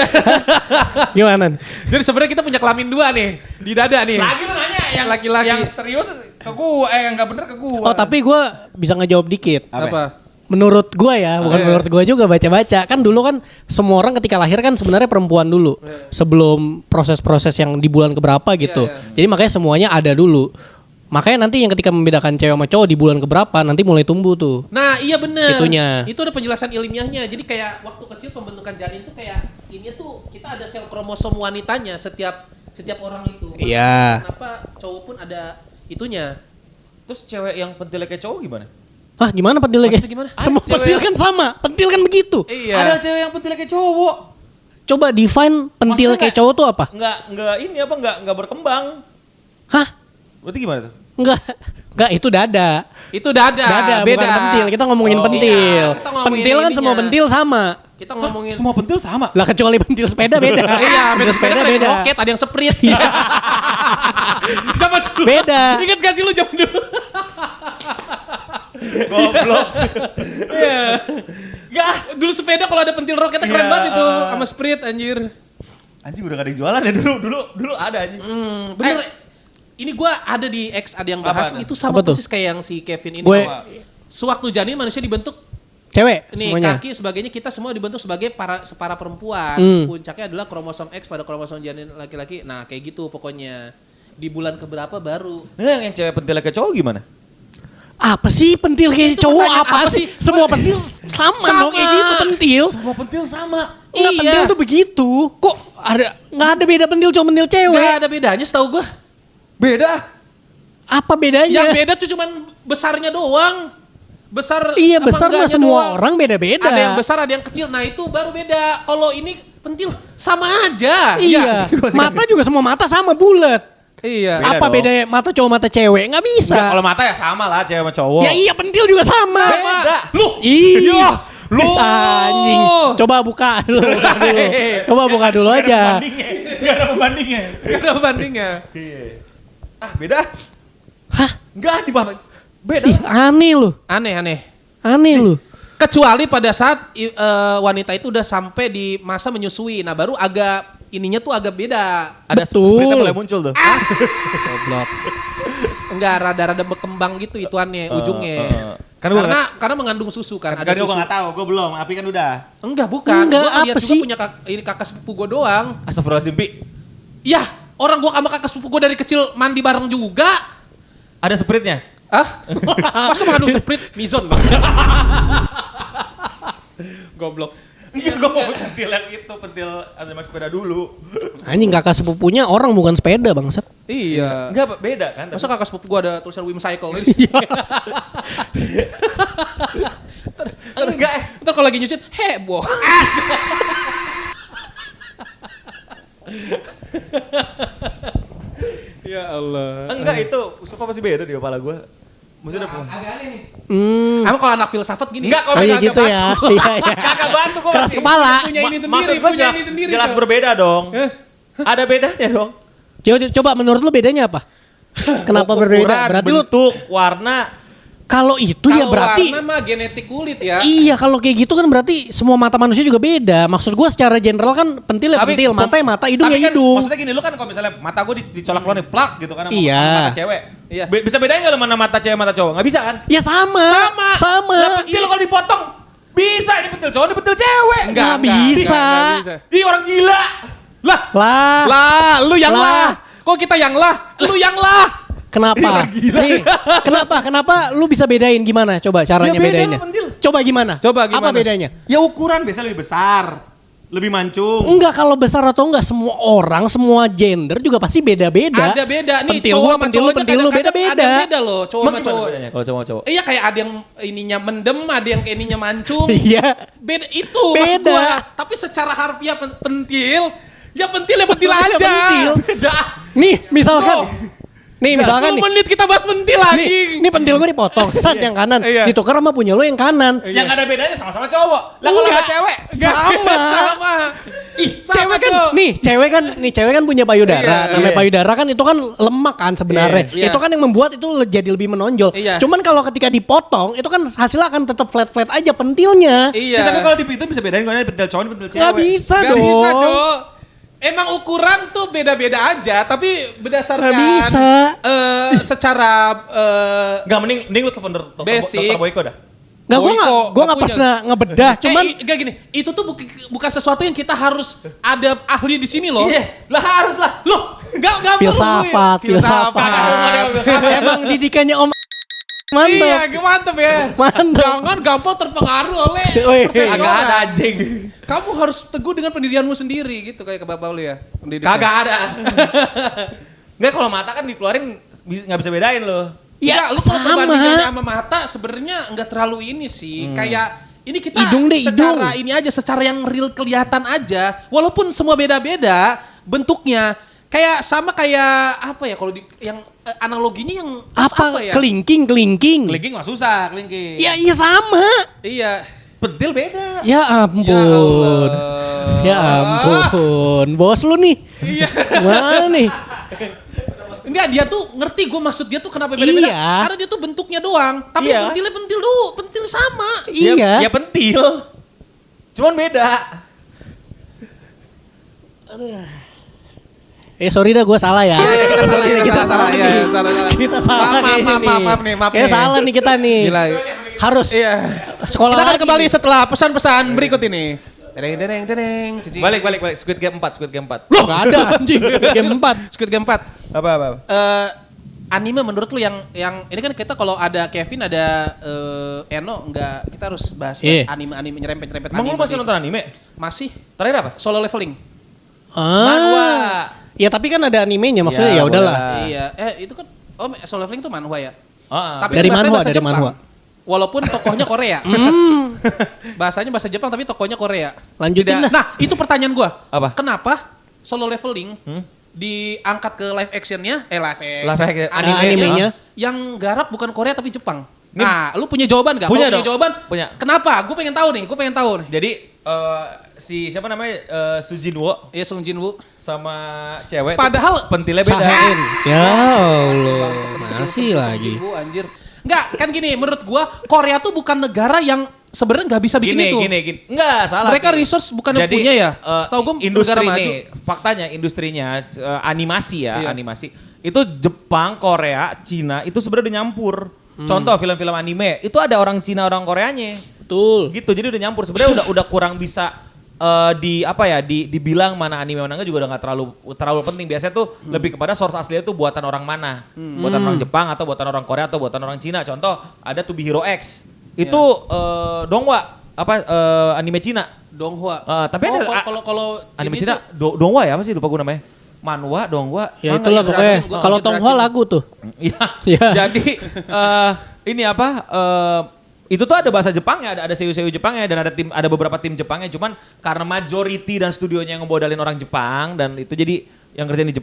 Gimana? Jadi sebenarnya kita punya kelamin dua nih di dada nih. Lagi lu nanya yang laki-laki. yang serius ke gua, yang enggak bener ke gua. Oh tapi gua bisa ngejawab dikit. Apa? Menurut gua ya, bukan iya. menurut gua juga baca-baca. Kan dulu kan semua orang ketika lahir kan sebenarnya perempuan dulu. Sebelum proses-proses yang di bulan keberapa gitu. Iya. Jadi makanya semuanya ada dulu. Makanya nanti yang ketika membedakan cewek sama cowok di bulan keberapa nanti mulai tumbuh tuh. Nah iya bener. Itunya. Itu ada penjelasan ilmiahnya. Jadi kayak waktu kecil pembentukan janin tuh kayak ini tuh kita ada sel kromosom wanitanya setiap orang itu. Makanya Iya. Kenapa cowok pun ada itunya. Terus cewek yang pentilnya kayak cowok gimana? Ah gimana pentilnya? Maksudnya gimana? Semua Ada cewek pentil yang- kan sama. Pentil kan begitu. Iya. Ada cewek yang pentilnya kayak cowok. Coba define pentil Maksudnya kayak cowok tuh apa? Enggak ini apa enggak berkembang. Hah? Berarti gimana tuh? Enggak itu dada. Itu dada, beda. Bukan pentil. Kita ngomongin Oh, pentil. iya, kita ngomongin Pentil kan ininya. semua pentil sama. Kita ngomongin Semua pentil sama. Lah kecuali pentil sepeda beda. Iya, pentil sepeda ada yang beda. roket, ada yang sprint. Zaman dulu. Beda. Ingat gak sih lu zaman dulu? Goblok. Iya. Ya, dulu sepeda kalau ada pentil roketnya keren Iya. banget itu sama sprint anjir. Anjing udah gak ada yang jualan ya dulu ada anjing. Bener. Ini gua ada di X ada yang bahas Apaan? itu sama Apa tuh? persis kayak yang si Kevin ini. Gue- Bahwa Sewaktu janin manusia dibentuk Cewek nih semuanya. kaki sebagainya kita semua dibentuk sebagai separa perempuan. Puncaknya adalah kromosom X pada kromosom janin laki-laki. Nah, kayak gitu pokoknya. Di bulan keberapa baru. Nah, yang cewek pentilnya kayak cowok gimana? Apa sih pentil kayak Itu cowok pertanyaan apa apa sih? sih? Semua pentil sama dong kayak gitu pentil. Semua pentil sama. Enggak Iya. pentil tuh begitu. Kok nggak ada beda pentil cowok pentil cewek? Gak ada bedanya setahu gua. Beda. Apa bedanya? Yang beda tuh cuman besarnya doang. Besar Iya apa besar mah enggaknya semua doang. orang beda-beda. Ada yang besar, ada yang kecil. Nah, itu baru beda. Kalau ini pentil sama aja. Iya. Mata juga semua mata sama bulat. Iya. Beda Apa dong. bedanya mata cowok mata cewek? Nggak bisa. Enggak, kalau mata ya sama lah cewek sama cowok. Ya iya pentil juga sama. Beda. Iya. Lu. Anjing. Coba buka dulu. Coba buka dulu aja. Gak ada pembandingnya. Gak ada bandingnya. Iya. Ah, beda. Hah? Enggak dibanding. Beda. Ih, aneh lu. Aneh. Aneh lu. Kecuali pada saat wanita itu udah sampai di masa menyusui. Nah, baru agak ininya tuh agak beda. Ada Betul. sprintnya mulai muncul tuh. Goblok. Enggak rada-rada berkembang gitu ituannya ujungnya. Kan gua Karena mengandung susu kan, Kan ada gue susu. gak tahu, gue belum. Api kan udah. Enggak, bukan. Enggak, Gua lihat apa juga sih? punya ini kakak sepupu gue doang. Astagfirullahaladzim, Pi. Yah, orang gua sama kakak sepupu gue dari kecil mandi bareng juga. Ada sprintnya? Hah? Masa mengandung sprint? Mizon bang. Goblok. Enggak, gue mau pentil yang itu. Pentil sama sepeda dulu. Anjing kakak sepupunya orang bukan sepeda bangsat. Iya. Enggak, beda kan? Masa kakak sepupu gue ada tulisan Wimcycle? Enggak. Ntar kalau lagi nyusin, heboh. Ya Allah. Enggak, itu suka masih beda di kepala gue. Maksudnya apa? Agak aneh nih. Hmm. Emang kalau anak filsafat gini. Enggak, Oh iya gitu ya. Iya iya. Kagak bantu kok. Keras kepala. Punya ini sendiri, Maksud gue punya jelas, ini sendiri. jelas kok. berbeda dong. Eh? Ada bedanya dong. Coba menurut lu bedanya apa? Kenapa berbeda? Ukuran, Berarti lu bentuk, warna. Kalau itu ya Kalau berarti warna mah genetik kulit ya. iya, kalau kayak gitu kan berarti semua mata manusia juga beda. Maksud gue secara general kan pentil ya Tapi pentil, mata ya mata, hidung tapi ya kan, hidung. Maksudnya gini, lu kan kalau misalnya mata gue dicolok keluar nih, plak gitu kan sama Iya. mata cewek. Iya. Bisa bedain gak lu mana mata cewek mata cowok? Gak bisa kan? Ya sama. Sama. Lah pentil kalau dipotong bisa, ini pentil cowok, ini pentil cewek. Nggak bisa. Ih orang gila. Lah, Lah. lu yang Lah. lah. Kok kita yang lah? Lu yang lah. Kenapa? Nih, kenapa lu bisa bedain gimana? Coba caranya Ya beda bedainnya. lah, pentil. Coba gimana? Coba Apa gimana? bedanya? Ya ukuran biasa lebih besar, lebih mancung. Enggak, kalau besar atau enggak semua orang, semua gender juga pasti beda-beda. Ada beda nih, Pentil cowok gua, sama pentil lu, cowok aja pentil lu kadang-kadang beda-beda. Ada beda loh, cowok sama cowok. Kalau cowok. Iya kayak ada yang ininya mendem, ada yang ininya mancung. Iya. Beda itu maksud Beda. gua. Tapi secara harfiah pentil, ya pentil aja. Pentil. Beda. Nih, misalkan. Nih, misalkan 10 nih. menit kita bahas pentil lagi. Nih pentil gue dipotong, set yang kanan, Iya. ditukar sama punya lo yang kanan. Yang gak ada bedanya sama-sama cowok. Lah kalau Enggak. sama cewek. Sama. Sama. Cewek kan, Cok. cewek kan punya payudara. Iya. Namanya Iya. payudara kan itu kan lemak kan sebenarnya. Iya. Itu kan yang membuat itu jadi lebih menonjol. Iya. Cuman kalau ketika dipotong, itu kan hasilnya akan tetap flat-flat aja pentilnya. Iya. Ya, tapi kalau di pintu bisa bedain kalau ini pentil cowok, ini pentil cewek. Nggak bisa Gak dong. bisa, Cok. Emang ukuran tuh beda-beda aja, tapi berdasarkan Nggak bisa. Secara Enggak, mending lu telepon dokter Basic. Boyko dah. Nggak, gue Boyko, nggak punya. pernah ngebedah. Cuman gak gini, itu tuh bukan sesuatu yang kita harus ada ahli di sini loh. Lah harus lah. Loh, gak filsafat. Emang didikannya Om Iya, mantap. mantep ya. Mantap. Jangan gampang terpengaruh oleh Wih, persesuaian. Kagak ada anjing. Kamu harus teguh dengan pendirianmu sendiri gitu kayak ke bapak lu ya. Pendirian. Kagak ada. Enggak, kalau mata kan dikeluarin nggak bisa bedain lo. Ya, Lu kalau sama. perbandingannya sama mata sebenarnya nggak terlalu ini sih. Kayak ini kita Hidung deh, secara hidung. ini aja, secara yang real kelihatan aja. Walaupun semua beda-beda bentuknya. Kayak sama kayak apa ya kalau di yang analoginya yang Apa, ya? kelingking. Kelingking mah susah, kelingking. Ya iya sama. Iya. Pentil beda. Ya ampun. Ya ampun. Bos lu nih. Iya. Mana nih? Enggak, dia tuh ngerti gue maksud dia tuh kenapa beda-beda. Iya. Karena dia tuh bentuknya doang. Tapi Iya. pentilnya pentil dulu, pentil sama. Iya. Ya pentil. Cuman beda. Sorry dah gue salah ya. Kita salah, Sorry, kita salah, nih. iya, salah. Kita salah Maaf, kayaknya maaf nih, maaf Kayak nih. salah nih kita nih. Gila. Harus Iya. sekolah Kita akan lagi kembali nih. setelah pesan-pesan berikut ini. Dereng. Cici. Balik. Squid Game 4. Loh, gak ada anjing. Game 4. Squid Game 4. Apa? Anime menurut lu yang ini kan kita kalau ada Kevin ada Eno enggak kita harus bahas Iya. anime nyerempet Emang anime. lu masih nonton anime? Masih Terakhir apa? Solo Leveling. Manhwa. Ya tapi kan ada animenya maksudnya ya udahlah. boleh. Iya, itu kan Solo Leveling itu manhwa ya. Tapi Dari bahasanya manhwa, bahasa dari Jepang. manhwa. Walaupun tokohnya Korea. Bahasanya bahasa Jepang tapi tokohnya Korea. Lanjutin Tidak. dah. Nah, itu pertanyaan gua. Apa? Kenapa Solo Leveling diangkat ke live actionnya, Live action, animenya. yang garap bukan Korea tapi Jepang. Nah, lu punya jawaban gak? Punya Kalau dong. jawaban? Punya. Kenapa? Gue pengen tahu nih. Jadi si siapa namanya Sujinwo Iya, Sung Jin Woo. sama cewek Padahal- tuh pentilnya beda. Cahain. Ya Allah. Masih lagi. Sung Jin Woo, anjir. Enggak, kan gini, menurut gua Korea tuh bukan negara yang sebenarnya nggak bisa bikin itu. Gini. Enggak, salah. Mereka Pi. resource bukan yang Jadi, punya ya? Setahu gua industri negara maju. nih, faktanya industrinya animasi ya, Iya. animasi. Itu Jepang, Korea, Cina itu sebenarnya udah nyampur. Contoh film-film anime, itu ada orang Cina, orang Koreanya. Betul. Gitu. Jadi udah nyampur. Sebenarnya udah kurang bisa dibilang mana anime mana enggak juga udah nggak terlalu penting. Biasanya tuh lebih kepada source aslinya tuh buatan orang mana. Buatan orang Jepang atau buatan orang Korea atau buatan orang Cina. Contoh ada To Be Hero X. Itu Donghua anime Cina. Donghua. Tapi ada kalau anime ini Cina tuh- Donghua ya apa sih lupa gue namanya. Manhwa, Donghua. Ya Manga itulah ya, pokoknya. Dracin, gua Kalau ngerti Tonghua Dracin. lagu tuh. Iya. Iya. Jadi ini apa? Itu tuh ada bahasa Jepangnya, ada seiyu-seiyu Jepangnya dan ada beberapa tim Jepangnya. Cuman karena majority dan studionya yang ngebodalin orang Jepang dan itu jadi yang kerjaan di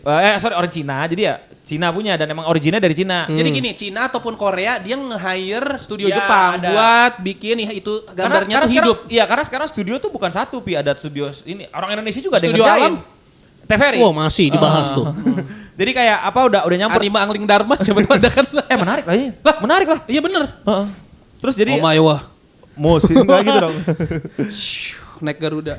orang Cina. Jadi ya Cina punya dan emang originnya dari Cina. Jadi gini, Cina ataupun Korea dia nge-hire studio Ya, Jepang ada. buat bikin itu gambarnya tuh sekarang, hidup. Iya, karena sekarang studio tuh bukan satu, Pi. Ada studio ini. Orang Indonesia juga ada yang Studio ngerjain. Alam? TVRI. Wah masih dibahas tuh. Jadi kayak apa udah nyamper. Anime Angling Dharma siapa tahu ada kan. Menarik lah ya. Menarik lah. Iya bener. Heeh. Terus jadi Oh my wah. musim enggak gitu dong. Naik Garuda.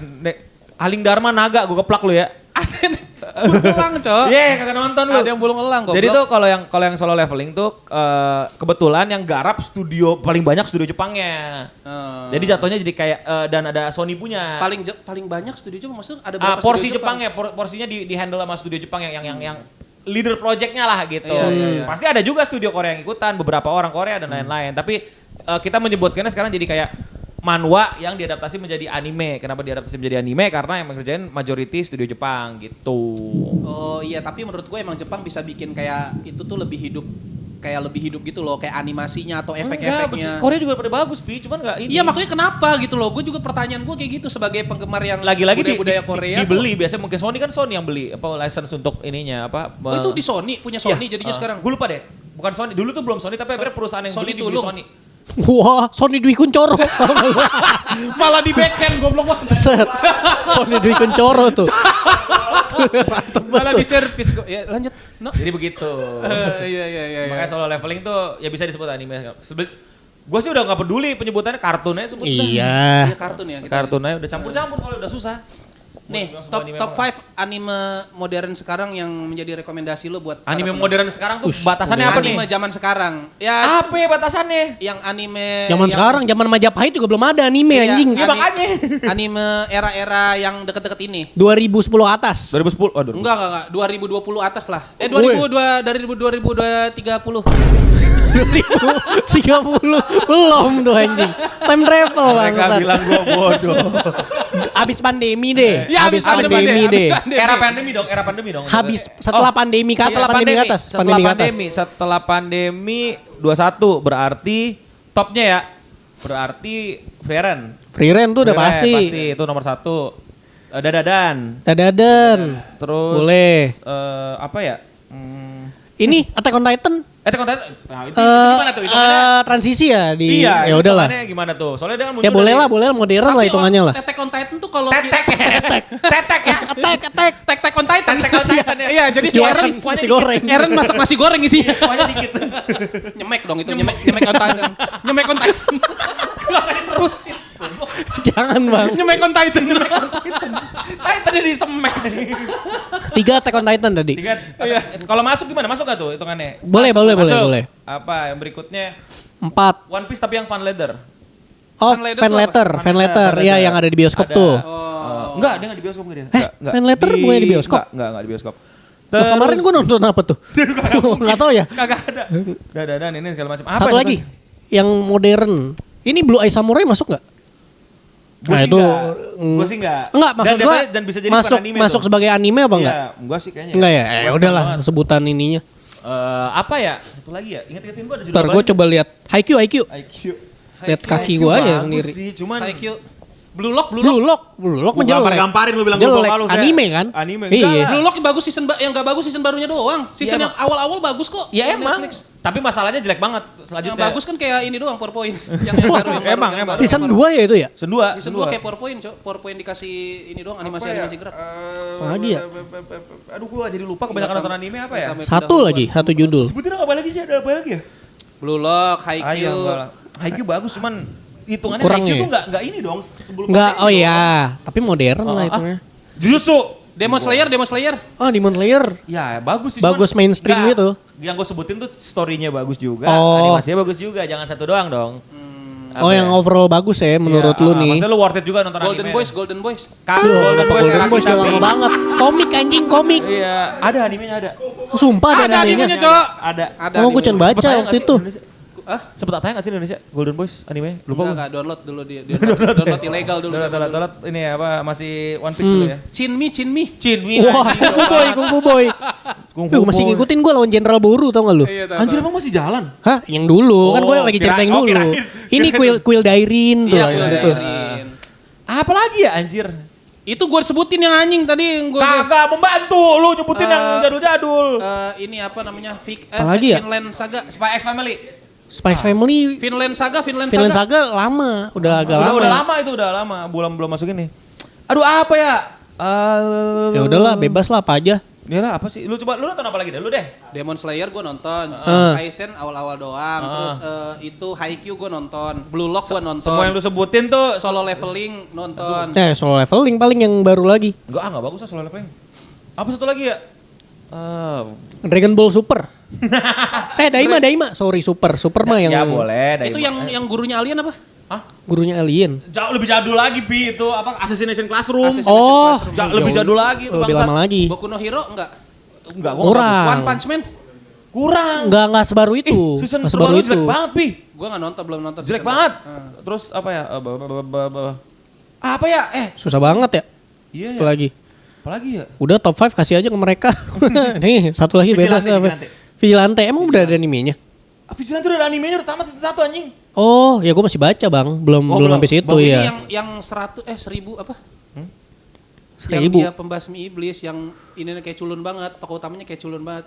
Aling Dharma naga gue keplak lu ya. Ada yang bulung elang, Cok. Iya, kagak nonton lu. Ada yang bulung elang kok. Jadi tuh kalau yang solo leveling tuh kebetulan yang garap studio paling banyak studio Jepangnya. Jadi jatuhnya jadi kayak dan ada Sony punya. paling banyak studio Jepang maksudnya ada berapa Porsi studio Jepangnya, porsinya di handle sama studio Jepang yang leader projectnya lah gitu. Iya. Pasti ada juga studio Korea yang ikutan, beberapa orang Korea dan lain-lain. Tapi kita menyebutkannya sekarang jadi kayak manhwa yang diadaptasi menjadi anime. Kenapa diadaptasi menjadi anime? Karena yang mengerjain majority studio Jepang gitu. Oh iya, tapi menurut gue emang Jepang bisa bikin kayak itu tuh lebih hidup gitu loh, kayak animasinya atau efek-efeknya. Korea juga pada bagus, Pi, cuman enggak ini. Iya makanya kenapa gitu loh, gue juga pertanyaan gue kayak gitu sebagai penggemar yang Lagi-lagi budaya Korea. dibeli, biasanya mungkin Sony kan Sony yang beli apa license untuk ininya apa. Oh itu di Sony, punya Sony jadinya sekarang. Gue lupa deh. Bukan Sony, dulu tuh belum Sony tapi akhirnya perusahaan yang Sony beli dibeli Tulung. Sony. Wah, Sony Dwi Kuncoro. Malah di backhand goblok banget. Set. Sony Dwi Kuncoro tuh. Malah di servis kok. Ya lanjut. No. Jadi begitu. Iya. Makanya solo leveling tuh ya bisa disebut anime. Gue sih udah gak peduli penyebutannya kartunnya sebut dah. Iya. Iya kartun ya kita. Kartunnya udah campur-campur soalnya udah susah. Nih, Buat bilang sebuah top 5 anime modern sekarang yang menjadi rekomendasi lo buat para anime penonton. modern sekarang tuh batasannya apa nih? Anime zaman sekarang. Ya Apa ya batasannya? yang anime Zaman yang- sekarang, zaman Majapahit juga belum ada anime Iya, anjing. Iya, makanya. Anime era-era yang deket-deket ini. 2010 atas. 2010. Aduh. Enggak. 2020 atas lah. Woi. 2030. 2030 belum tuh anjing. Time travel Mereka bangsat. bilang gua bodoh. Abis pandemi deh. Ya, Habis abis pandemi deh. Era pandemi dong. Habis setelah pandemi ke atas, Setelah pandemi ke atas, pandemi ke atas. Setelah pandemi 21 berarti topnya ya. Berarti Frieren. Frieren tuh udah Frieren, pasti. Pasti itu nomor 1. Dadadan. Dadadan. Terus Boleh. Apa ya? Ini Attack on Titan. Konten. Nah, itu gimana tuh? Hitungannya? Transisi ya di Iya, ya udahlah. hitungannya gimana tuh? Soalnya dia kan muncul Ya boleh dari- lah, boleh lah modern lah hitungannya lah. Attack on Titan tuh kalau Tetek ya. Tetek ya. Attack on Titan. Attack on Titan ya. Iya, jadi si Jualan Eren nasi goreng. Eren masak nasi goreng isinya. Semuanya dikit. Nyemek dong itu, nyemek on Titan. Nyemek on Titan. Gak usah diterusin. Jangan bang. Nyemek on Titan. Titan di semek. 3 Attack on Titan tadi. Tiga. Kalau masuk gimana? Masuk gak tuh hitungannya? Boleh, Masuk, boleh, masuk. boleh. Apa yang berikutnya? 4. One Piece tapi yang fan leather. Oh, Fan letter fan tuh apa? letter, fan letter. Iya yang ada di bioskop Ada. tuh. Enggak, dia enggak di bioskop dia. fan letter bukannya di bioskop? Enggak di bioskop. Lah, kemarin gue nonton apa tuh? Nggak tahu ya. Kagak ada. Dan ini segala macam. Apa Satu itu? lagi yang modern. Ini Blue Eye Samurai masuk nggak? Gua sih Gue sih enggak. Enggak, maksud Dan gua dia- dan bisa jadi masuk bukan anime masuk tuh. sebagai anime apa enggak? Iya, enggak sih kayaknya. Enggak ya? Western Udahlah banget. sebutan ininya. Apa ya? Satu lagi ya. Ingat-ingatin gue ada judul Ntar apa gue sih? coba lihat Haikyuu. IQ. Lihat kaki IQ gue aja bagus sendiri. sih, cuman IQ. Blue Lock. Blue Lock Gua menjelek. gampar-gamparin lu bilang gua Jelek. kalau saya- Anime kan? Anime, Iya. enggak. Blue Lock yang bagus yang gak bagus season barunya doang. Season Iya, yang awal-awal bagus kok. Ya Yang emang. Netflix. Tapi masalahnya jelek banget Yang selanjutnya. bagus kan kayak ini doang PowerPoint. yang baru yang Emang, baru, emang. yang Season baru. 2 ya itu ya? Season 2. Season 2 kayak PowerPoint, Cok. PowerPoint dikasih ini doang animasi gerak. Apa lagi ya? Aduh gua jadi lupa kebanyakan nonton anime apa ya? Satu lagi, satu judul. Sebutin apa lagi sih? Ada apa lagi ya? Blue Lock, Haikyuu. Haikyuu bagus cuman hitungannya Kurang Haikyuu ya? tuh enggak ini dong sebelum Enggak, pandemi oh dong. iya, tapi modern lah itu. Jujutsu. Demon Slayer. Oh, Demon Slayer. Ya bagus sih. Bagus cuman mainstream enggak. gitu. Yang gue sebutin tuh story-nya bagus juga, Oh. animasinya bagus juga, jangan satu doang dong. Apa Oh, ya? yang overall bagus ya menurut Iya, lu nih. Maksudnya lu worth it juga nonton Golden anime. Boys. Kan, Aduh, Golden kenapa Boys, Golden kaki Boys udah tapi- lama banget. Komik anjing, komik. Iya, ada animenya ada. Oh, sumpah ada Ada animenya, animenya. Cok. Ada. Ada Oh, gue animenya. cuman baca Sempet tayang waktu nggak sih itu. di Indonesia? Sempet tayang nggak sih di Indonesia Golden Boys anime? Lupa gue. Enggak, download dulu dia. Download ilegal dulu. Download ini ya apa masih One Piece dulu ya. Chinmi. Chinmi. Wah, Kung Fu Boy. Gue masih ngikutin gue lawan Jenderal Boru tau gak lu? Iya, tahu. Anjir emang masih jalan? Hah? Yang dulu, kan gue Oh, lagi cerita yang kirain- dulu. kirain. Ini Quill Dairin tuh. Iya, yang Quill itu. Dairin. Apa lagi ya anjir? Itu gue sebutin yang anjing tadi yang gue Kagak membantu lu nyebutin yang jadul-jadul. ini apa namanya? Apalagi ya? Finland Saga. Spy X Family. Spice Family, Finland Saga. Finland Saga lama, udah agak lama. Udah lama itu, udah lama. Belum masuk ini. Aduh apa ya? Ya udahlah, bebas lah apa aja. Yalah apa sih? Lu nonton apa lagi deh? Lu deh. Demon Slayer gue nonton, Kaisen awal-awal doang, terus itu Haikyuu gue nonton, Blue Lock gue nonton, Semua yang lu sebutin tuh Solo Leveling nonton. Solo Leveling paling yang baru lagi. enggak bagus lah Solo Leveling. Apa satu lagi ya? Dragon Ball Super. Daima. Sorry, Super mah yang Ya boleh. Itu yang gurunya alien apa? Hah? gurunya alien. Jauh lebih jadul lagi Pi itu apa Assassination Classroom. Oh, Lebih jadul lagi itu lebih bangsat. lama lagi. Boku no Hero enggak? Enggak, Kurang. One Punch Man? Kurang. Enggak sebaru itu. Season Nggak sebaru terbaru itu. jelek banget Pi. Gue nggak nonton, belum nonton. Jelek season banget. satu. Terus apa ya? Apa ya? Susah banget ya. Iya Itu ya. lagi. Apalagi ya? Udah top 5 kasih aja ke mereka. Nih, satu lagi beda Vigilante, apa? Vigilante. Emang udah ada animenya? Vigilante udah ada animenya udah tamat season 1 anjing. Oh, ya gue masih baca, Bang. Belum belum. sampai situ Ini ya. yang 1000 apa? 1000. Yang dia pembasmi iblis yang ini kayak culun banget, tokoh utamanya kayak culun banget.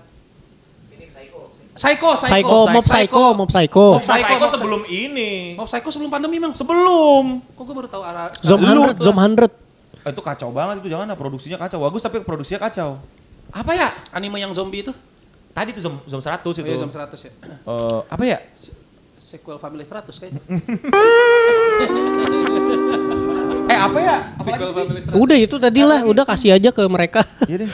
Psycho. Mob Psycho. Psycho sebelum ini. Mob Psycho sebelum pandemi emang. Sebelum. Kok gue baru tahu arah. Zom 100. Itu kacau banget itu jangan produksinya kacau. Bagus tapi produksinya kacau. Apa ya? Anime yang zombie itu? Tadi tuh Zom 100 itu. Oh iya, Zom 100 ya. Apa ya? Sequel Family 100 kayaknya. Apa ya? Sequel Family 100. Udah itu tadi lah, udah kasih aja ke mereka. Iya deh.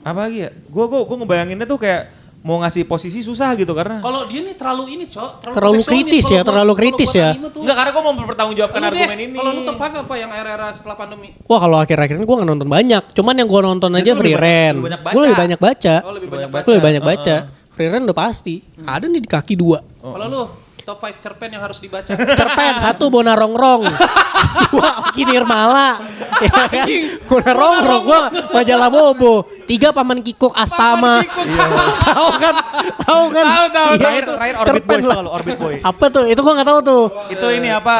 Apa lagi ya? Gua ngebayanginnya tuh kayak mau ngasih posisi susah gitu karena Kalau dia nih terlalu ini, Cok. Terlalu kritis ya, terlalu kritis ya. enggak karena gua mau mempertanggungjawabkan argumen ini. Kalau lu top 5 apa yang era-era setelah pandemi? Wah, kalau akhir-akhir ini gue nggak nonton banyak. Cuman yang gue nonton aja lu Free lebih Ren. banyak baca. Gue lebih banyak baca. Oh, lebih banyak baca. Gue lebih banyak baca. Free Ren udah pasti. Ada nih di kaki 2. Kalau lu top 5 cerpen yang harus dibaca. Cerpen 1 Bona Rongrong. 2 Ki Nirmala. Ya kan? Bona Rongrong gue majalah Bobo. 3 Paman Kikuk Astama. Tahu kan? Tahu. Terakhir Orbit Boy lah. kalau Orbit Boy. Apa tuh? Itu gue nggak tahu tuh. Itu ini apa?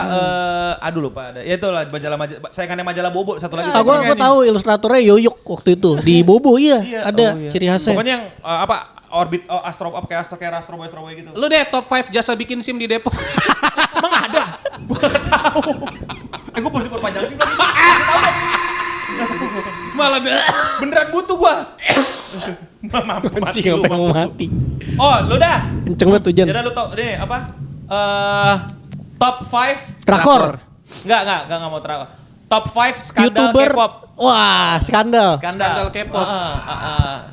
Aduh lupa ada. Ya itulah majalah sayangannya majalah Bobo satu lagi. Gue tahu ilustratornya Yoyuk waktu itu di Bobo iya. Ada ciri khasnya. Pokoknya yang apa? Orbit Astro Up kayak Astro Boy gitu. Lu deh top 5 jasa bikin SIM di Depok. Emang ada? Gua nggak tahu. Gue pasti perpanjang sih tadi. Malah Beneran butuh gua. Mampu mati Anjing lu. sampai mau mati. Oh, lu dah. Kenceng banget hujan. Jadi lu tau nih apa? Top 5 Drakor. Enggak mau drakor. Top 5 skandal YouTuber. K-pop. Wah, skandal. Skandal K-pop.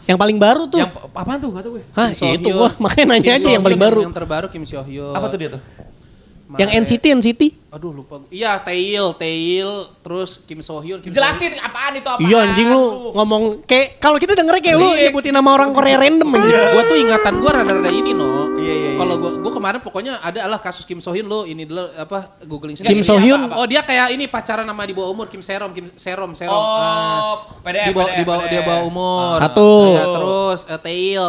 Yang paling baru tuh. Yang apaan tuh? Gak tau gue. Hah, Kim itu So-hyun. gua makanya nanya Kim aja yang paling So-hyun, baru. Yang terbaru Kim So Hyun. Apa tuh dia tuh? Yang NCT. Aduh lupa. Iya, Tail, terus Kim So Hyun. Jelasin apaan itu apaan. Iya anjing lu ngomong kayak kalau kita dengernya kayak lu nyebutin nama orang Korea random aja. Gua tuh ingatan gua rada-rada ini no. Iya. Kalau gua kemarin pokoknya ada kasus Kim So Hyun lo ini dulu apa googling Kim So Hyun. Oh dia kayak ini pacaran sama di bawah umur Kim Serom. Oh, PDF. Dia bawa umur. Satu. Ya, terus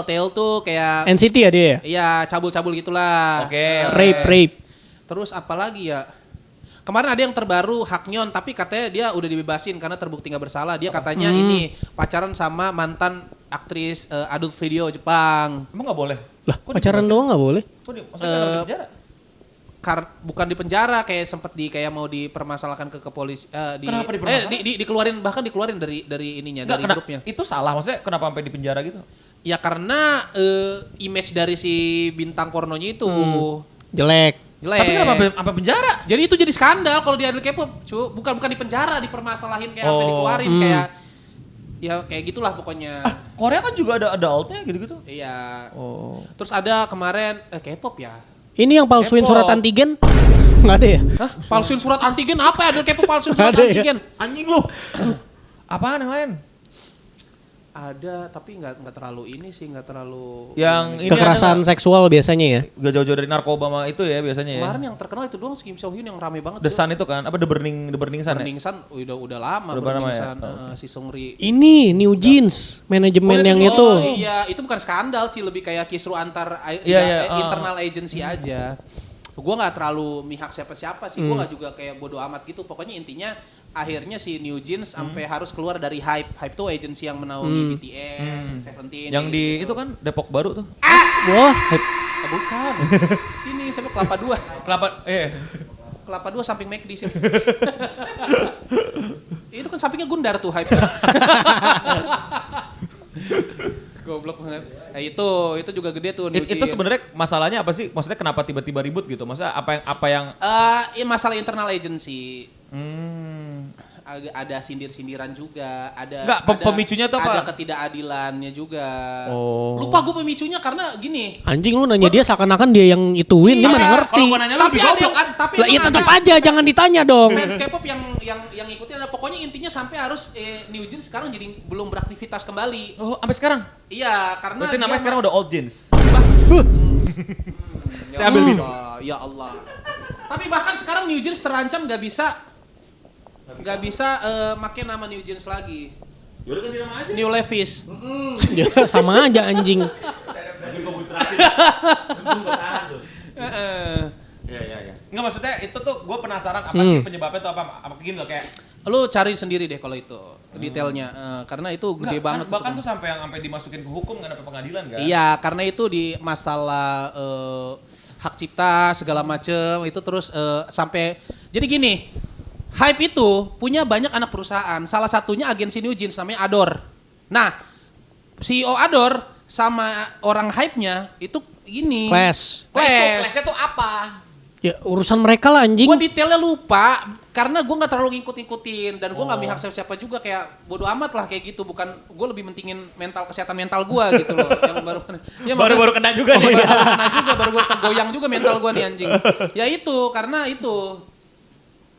Tail tuh kayak NCT ya dia ya? iya cabul-cabul gitulah. Oke. Rape. Terus apa lagi ya? Kemarin ada yang terbaru Haknyeon tapi katanya dia udah dibebasin karena terbukti nggak bersalah. Dia katanya ini pacaran sama mantan aktris adult video Jepang. Emang gak boleh? Lah, pacaran doang enggak boleh? Maksudnya di penjara? Bukan di penjara kayak sempet kayak mau dipermasalahkan ke polisi Kenapa dipermasalahkan? dikeluarin dari ininya Enggak, dari grupnya. itu salah maksudnya kenapa sampai di penjara gitu? Ya karena image dari si bintang pornonya itu Jelek. Tapi kenapa sampai penjara? Jadi itu jadi skandal kalau di idol K-pop, bukan di penjara, dipermasalahin kayak sampai dikeluarin kayak ya kayak gitulah pokoknya. Korea kan juga ada adultnya gitu-gitu. Iya. Oh. Terus ada kemarin K-pop ya. Ini yang palsuin Kepo. surat antigen? Enggak ada ya? Hah? Palsuin surat antigen apa ya? Idol K-pop palsuin surat Ada ya? antigen? Anjing lu. Apaan yang lain? Ada tapi nggak terlalu ini sih, nggak terlalu Yang ini Kekerasan seksual biasanya ya? gak jauh-jauh dari narkoba sama itu ya biasanya ya. Kemarin yang terkenal itu doang Kim So Hyun yang rame banget. The Sun itu kan apa The Burning Sun ya? Burning Sun udah lama Udah Burning lama ya? Sun si Seungri. Ini New Jeans, manajemen yang itu. Iya, itu bukan skandal sih, lebih kayak kisru antar Iya, internal agency aja. Gua nggak terlalu mihak siapa-siapa sih, gua nggak juga kayak bodo amat gitu. Pokoknya intinya akhirnya si New Jeans sampai harus keluar dari Hype. Hype tuh agensi yang menaungi BTS, Seventeen. Yang di itu kan Depok Baru tuh. Wah, Bukan. Sini siapa Kelapa 2. Kelapa 2 samping McD sini. Itu kan sampingnya Gundar tuh Hype. Goblok banget. Nah, itu juga gede tuh New Itu sebenarnya masalahnya apa sih? Maksudnya kenapa tiba-tiba ribut gitu? Maksudnya apa yang Ya masalah internal agency. Ada sindir-sindiran juga, Enggak, pemicunya tuh apa? Ada ketidakadilannya juga. Oh. Lupa gue pemicunya karena gini. Anjing lu nanya dia seakan-akan dia yang ituin, dia Iya, mana ngerti. Kalau gua nanya lu Tapi lebih ada goblok. kan, tapi Lah iya emang tetap ada aja jangan ditanya dong. fans K-pop yang ngikutin ada pokoknya intinya sampai harus New Jeans sekarang jadi belum beraktivitas kembali. Oh, sampai sekarang? Iya, karena Berarti namanya dia sekarang udah old jeans. Ya Saya ambil minum. Allah, ya Allah. Tapi bahkan sekarang New Jeans terancam nggak bisa make nama New Jeans lagi. Yaudah ganti nama aja. New Levi's. Ya, sama aja anjing. Iya. Enggak maksudnya itu tuh gue penasaran apa sih penyebabnya tuh apa gini loh kayak Lu cari sendiri deh kalau itu detailnya. Karena itu gede enggak, banget. bahkan tuh sampai dimasukin ke hukum nggak sampai pengadilan kan? Iya, karena itu di masalah hak cipta segala macem itu terus sampai jadi gini. Hype itu punya banyak anak perusahaan. Salah satunya agensi New Jeans namanya Adore. Nah, CEO Adore sama orang hype-nya itu gini. Clash. Nah, itu Clash. clash-nya tuh apa? Ya urusan mereka lah anjing. Gue detailnya lupa karena gue nggak terlalu ngikut-ngikutin dan gue nggak mihak siapa-siapa juga kayak bodo amat lah kayak gitu. Bukan gue lebih mentingin kesehatan mental gue gitu loh. Yang ya, Baru kena juga nih. baru kena juga, baru gue tergoyang juga mental gue nih anjing. Ya itu karena itu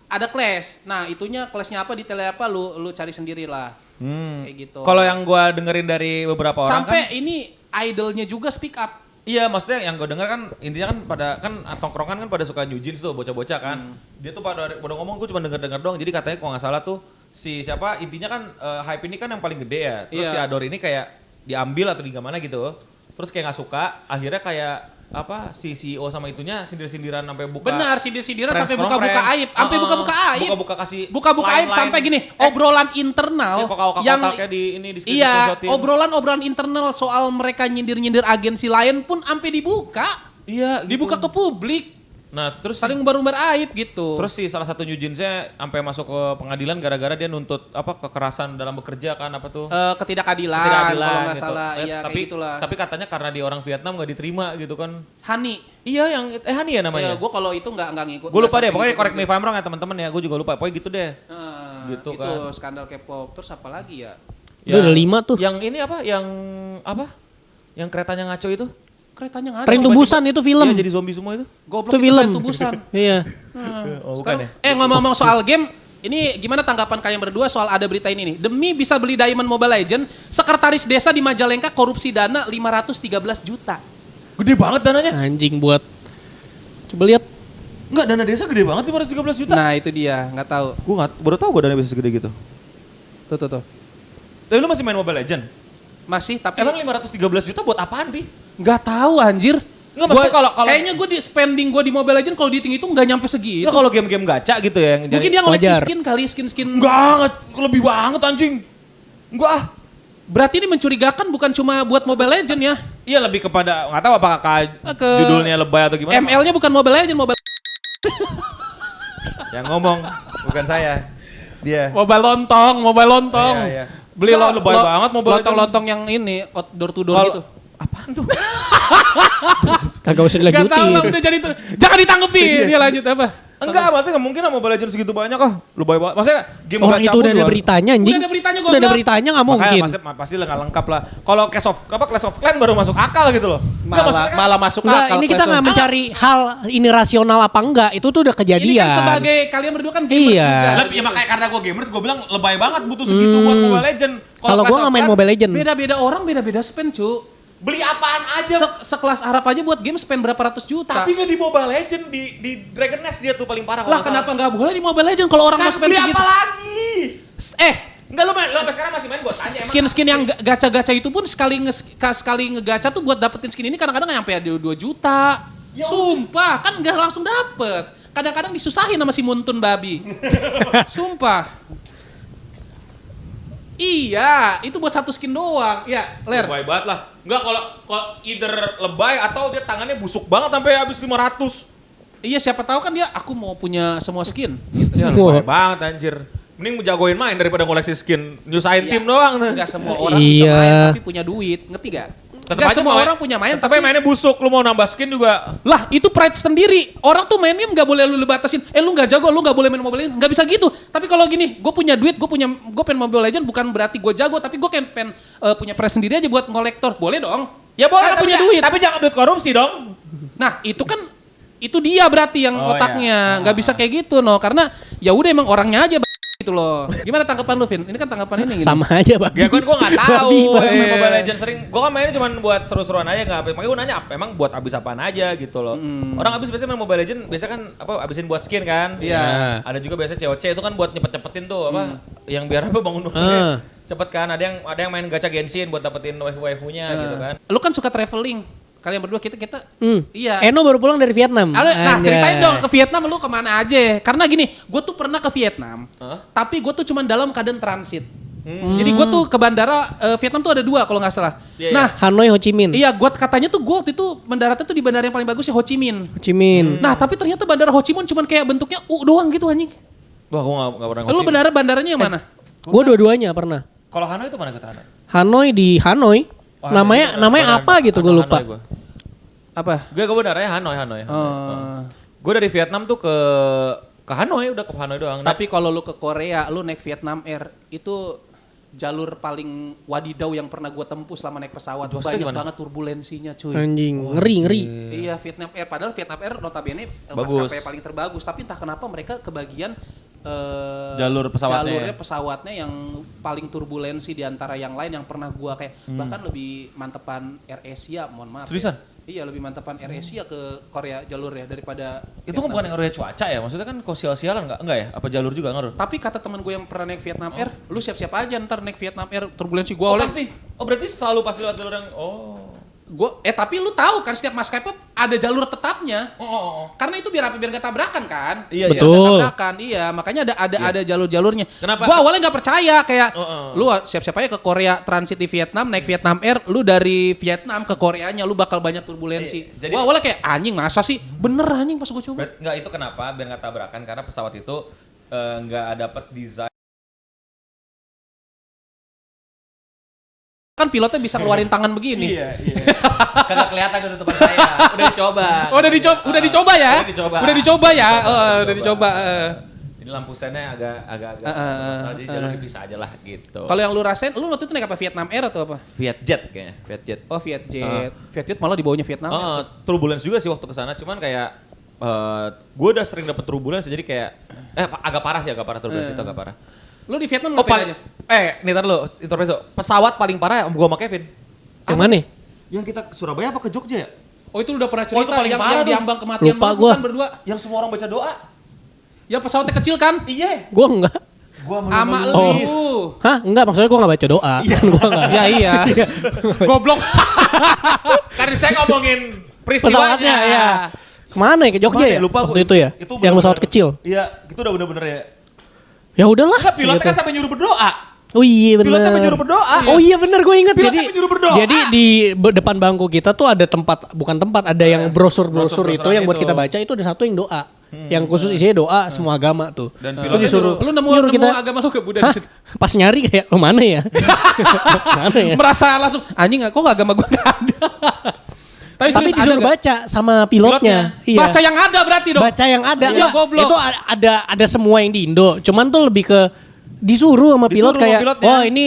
ada clash. Nah itunya clashnya apa, detailnya apa lu cari sendiri lah. Kayak gitu. Kalau yang gue dengerin dari beberapa orang sampai kan, ini idolnya juga speak up. iya maksudnya yang gue denger kan intinya kan pada kan tongkrongan kan pada suka New Jeans tuh bocah-bocah kan. Dia tuh pada ngomong gue cuma denger doang. Jadi katanya kalau nggak salah tuh si siapa intinya kan hype ini kan yang paling gede ya. Terus Iya. si Adore ini kayak diambil atau di mana gitu. Terus kayak nggak suka. Akhirnya kayak apa si CEO sama itunya sindir-sindiran sampai buka. Benar, sindir-sindiran press sampai buka-buka conference. aib, sampai buka-buka aib. Buka-buka kasih Buka-buka aib line-line. sampai gini, obrolan internal Ya, kok yang kayak di ini di iya, screenshot-in. obrolan internal soal mereka nyindir-nyindir agensi lain pun sampai dibuka. Iya, gitu. Dibuka ke publik. Nah, terus Saling umbar-umbar aib gitu. terus si salah satu New Jeans-nya sampai masuk ke pengadilan gara-gara dia nuntut apa kekerasan dalam bekerja kan apa tuh? ketidakadilan kalau nggak gitu. salah, iya tapi kayak gitulah. tapi katanya karena dia orang Vietnam nggak diterima gitu kan. Hani. Iya yang Hani ya Ya, namanya. gue kalau itu nggak ngikut. Gue lupa nggak deh, sampai pokoknya gitu correct me juga. if I'm wrong ya teman-teman ya, gue juga lupa. Pokoknya gitu deh. Gitu itu kan. skandal K-pop. Terus apa lagi ya? Udah ada 5 tuh. Yang ini apa? Yang apa? Yang keretanya ngaco itu? Keretanya nggak ada. Tren Tubusan itu film. Iya jadi zombie semua itu. Goblok Itu film. Tren Tubusan. Iya. Oh, Sekarang, bukan ya? ngomong-ngomong soal game, ini gimana tanggapan kalian berdua soal ada berita ini nih? Demi bisa beli Diamond Mobile Legend, sekretaris desa di Majalengka korupsi dana 513 juta. Gede banget dananya. Anjing buat. Coba lihat. Enggak, dana desa gede banget 513 juta. Nah itu dia, nggak tahu. Gue baru tahu gue dana bisa segede gitu. Tuh. Tapi lu masih main Mobile Legend? Masih, tapi Emang 513 juta buat apaan, Bi? nggak tahu anjir. Nggak, maksudnya kalau- Kayaknya gue di spending gue di Mobile Legend kalau dihitung nggak nyampe segitu. Ya kalau game-game gacha gitu ya. yang Mungkin jadi- dia ngoleksi Wajar. skin kali, skin. Enggak, lebih banget anjing. Enggak ah. Berarti ini mencurigakan bukan cuma buat Mobile Legend ya. Iya lebih kepada, nggak tahu apakah Ke- judulnya lebay atau gimana. ML-nya bukan Mobile Legend, Mobile Yang ngomong, bukan saya. Dia. Mobile lontong. Iya. Beli Enggak, lebay banget Mobile Legend. lontong-lontong yang ini door to door Kalau- gitu. Apaan tuh? Kagak usah Gak tau lah dilanjutin. udah jadi itu. Jangan ditanggepin. Dia lanjut apa? Enggak, maksudnya nggak mungkin lah Mobile Legends segitu banyak ah. Lebay banget. Maksudnya game Orang gacha itu pun udah ada juga- beritanya anjing. Udah ada beritanya, Udah ada goblok. beritanya nggak Makanya mungkin. pasti lah nggak lengkap lah. Kalau Clash of Clans baru masuk akal gitu loh. Nggak, maksudnya kan- Malah masuk Enggak, akal. ini kita nggak mencari hal ini rasional apa enggak. Itu tuh udah Ini kejadian. kan sebagai kalian berdua kan gamer Iya. juga. Lah, ya makanya karena gue gamers, gue bilang lebay banget butuh segitu buat Mobile Legend. Kalau Clash gua of nggak main Clans, Mobile Legend. Beda-beda orang, beda-beda spend cu. beli apaan aja. Sekelas Arab aja buat game spend berapa ratus juta. Tapi nggak di Mobile Legend, di Dragon Nest dia tuh paling parah. Lah kenapa nggak boleh di Mobile Legend kalau orang Kan mau spend beli segitu? apa lagi? Enggak Lu sampai sekarang masih main, gue tanya. emang skin-skin apa yang sih? gacha-gacha itu pun sekali ngegacha tuh buat dapetin skin ini kadang-kadang nggak nyampe ada 2 juta. Ya Sumpah, kan nggak langsung dapet. Kadang-kadang disusahin sama si Muntun babi. Sumpah. Iya, itu buat satu skin doang. Ya, Ler. Lebay banget lah. Enggak, kalau either lebay atau dia tangannya busuk banget sampai habis 500. Iya, siapa tahu kan dia aku mau punya semua skin. Ya Wah. lebay banget anjir. Mending jagoin main daripada ngoleksi skin. Nyusahin Iya. tim doang tuh. Enggak semua orang bisa Iya. main tapi punya duit, ngerti gak? Tetep Enggak aja semua main- orang punya main tapi mainnya busuk, lu mau nambah skin juga. lah itu pride sendiri. Orang tuh mainnya nggak boleh lu batasin. Lu nggak jago, lu nggak boleh main Mobile Legends. Nggak bisa gitu. Tapi kalau gini, gue punya duit, gue pengen Mobile Legends bukan berarti gue jago, tapi gue pengen punya pride sendiri aja buat ngolektor. Boleh dong. Ya boleh Kan tapi punya duit. Tapi jangan duit korupsi dong. Nah itu kan itu dia berarti yang Oh, otaknya nggak bisa kayak gitu no, karena ya udah emang orangnya aja gitu loh. Gimana tanggapan lu, Vin? Ini kan tanggapan ini. Gini. Sama aja Bang. Ya kan gue gak tahu. Babi, Main Mobile Legends sering. Gue kan mainnya cuma buat seru-seruan aja nggak. Makanya gue nanya emang buat abis apaan aja gitu loh. Orang abis biasanya main Mobile Legends biasanya kan abisin buat skin kan. Iya. Nah, ada juga biasanya COC itu kan buat nyepet-nyepetin tuh yang biar bangun-bangunnya cepet kan. Ada yang main gacha Genshin buat dapetin waifu-waifunya gitu kan. Lu kan suka traveling. Kalian berdua kita iya. Eno baru pulang dari Vietnam. Nah Anjay. ceritain dong ke Vietnam lu kemana aja. Karena gini, gue tuh pernah ke Vietnam, tapi gue tuh cuma dalam keadaan transit. Jadi gue tuh ke bandara Vietnam tuh ada 2 kalau nggak salah. Iya, Nah Hanoi, Ho Chi Minh. iya gue katanya tuh gue waktu itu mendaratnya tuh di bandara yang paling bagus ya Ho Chi Minh. Ho Chi Minh. Nah tapi ternyata bandara Ho Chi Minh cuman kayak bentuknya U doang gitu anjing. Wah gue gak pernah Lu bandaranya yang mana? Gue dua-duanya pernah. Kalau Hanoi itu mana kata Hanoi? Hanoi di Hanoi. Oh, namanya Hanoi, apa gitu gue lupa. Apa? Gue bandaranya Hanoi. Gue dari Vietnam tuh ke Hanoi, udah ke Hanoi doang. Tapi kalau lu ke Korea, lu naik Vietnam Air itu jalur paling wadidaw yang pernah gue tempuh selama naik pesawat. Maksudnya Banyak gimana? banget turbulensinya cuy. Anjing, ngeri. Iya Vietnam Air, padahal Vietnam Air notabene Bagus. maskapai paling terbagus, tapi entah kenapa mereka kebagian Jalur pesawatnya. jalurnya pesawatnya yang paling turbulensi di antara yang lain yang pernah gua kayak bahkan lebih mantepan Air Asia, mohon maaf. Seriusan? Iya, lebih mantepan Air Asia ke Korea jalurnya daripada Itu kan bukan yang ngaruhnya cuaca ya? Maksudnya kan kok sial-sialan enggak ya? Apa jalur juga ngaruh? Tapi kata temen gue yang pernah naik Vietnam Air, lu siap-siap aja ntar naik Vietnam Air turbulensi gua oleh. Pasti. Oh berarti selalu pasti lewat jalur yang Tapi lu tahu kan setiap maskapai ada jalur tetapnya. Oh. Karena itu biar gak tabrakan kan? Iya, Betul. Biar nggak tabrakan, iya. Makanya ada jalur-jalurnya. Kenapa? Gua awalnya nggak percaya kayak Oh. lu siap-siap aja ke Korea transit di Vietnam, naik Vietnam Air, lu dari Vietnam ke Koreanya lu bakal banyak turbulensi. Iya, jadi- Gua awalnya kayak anjing masa sih? Bener anjing pas gua coba. Enggak, itu kenapa? Biar nggak tabrakan karena pesawat itu nggak dapet desain. Kan pilotnya bisa ngeluarin tangan begini. Iya. Kagak kelihatan ke tutupan saya. Udah dicoba. Oh, udah dicoba ya? Udah dicoba. Udah dicoba ya? Udah dicoba. Ini lampu sennya agak jadi jalur dipisah aja lah gitu. Kalau yang lu rasain, lu waktu itu naik apa? Vietnam Air atau apa? Vietjet kayaknya, Vietjet. Oh, Vietjet. Vietjet malah di bawahnya Vietnam. Turbulence juga sih waktu kesana, cuman kayak gue udah sering dapet turbulence jadi kayak agak parah turbulence itu agak parah. Lu di Vietnam Oh, ngapain aja? nih tar lu, intermezzo. Pesawat paling parah gua sama Kevin. Yang mana? Yang kita ke Surabaya apa ke Jogja ya? Oh, itu lu udah pernah Oh, cerita itu paling yang parah tuh. diambang kematian Lupa banget gua. kan berdua. Yang semua orang baca doa. Yang pesawatnya kecil kan? Iya. Gue enggak. Gua Sama Oh. lu. Hah? Enggak, maksudnya gue enggak baca doa. Kan gua enggak. Ya iya. Goblok. Kan saya ngomongin Pesawatnya ya. Kemana ya? Ke Jogja ya? Lupa Waktu gua. itu ya? Yang pesawat kecil. Iya, itu udah bener-bener ya. Ya udahlah. Enggak, pilotnya gitu. kan sampai nyuruh berdoa. Oh iya bener. Pilotnya sampai nyuruh berdoa. Oh iya bener gue inget. Pilotnya sampai nyuruh berdoa. Jadi di depan bangku kita tuh ada tempat, bukan tempat, ada yang brosur-brosur itu yang buat itu. kita baca, itu ada satu yang doa. Yang khusus isinya doa semua agama tuh. Dan Itu pilotnya disuruh. Lu nemu nyuruh agama lu ke Buddha Hah? di situ. Pas nyari kayak, lo mana ya? Mana ya? Merasa langsung anjing kok agama gua enggak ada. Tapi serius disuruh ada nggak? baca sama pilotnya. Iya. Baca yang ada berarti dong. Baca yang ada. Iya, Enggak, goblok. itu ada semua yang di Indo. Cuman tuh lebih ke disuruh sama pilot Disuruh sama kayak, pilotnya. wah ini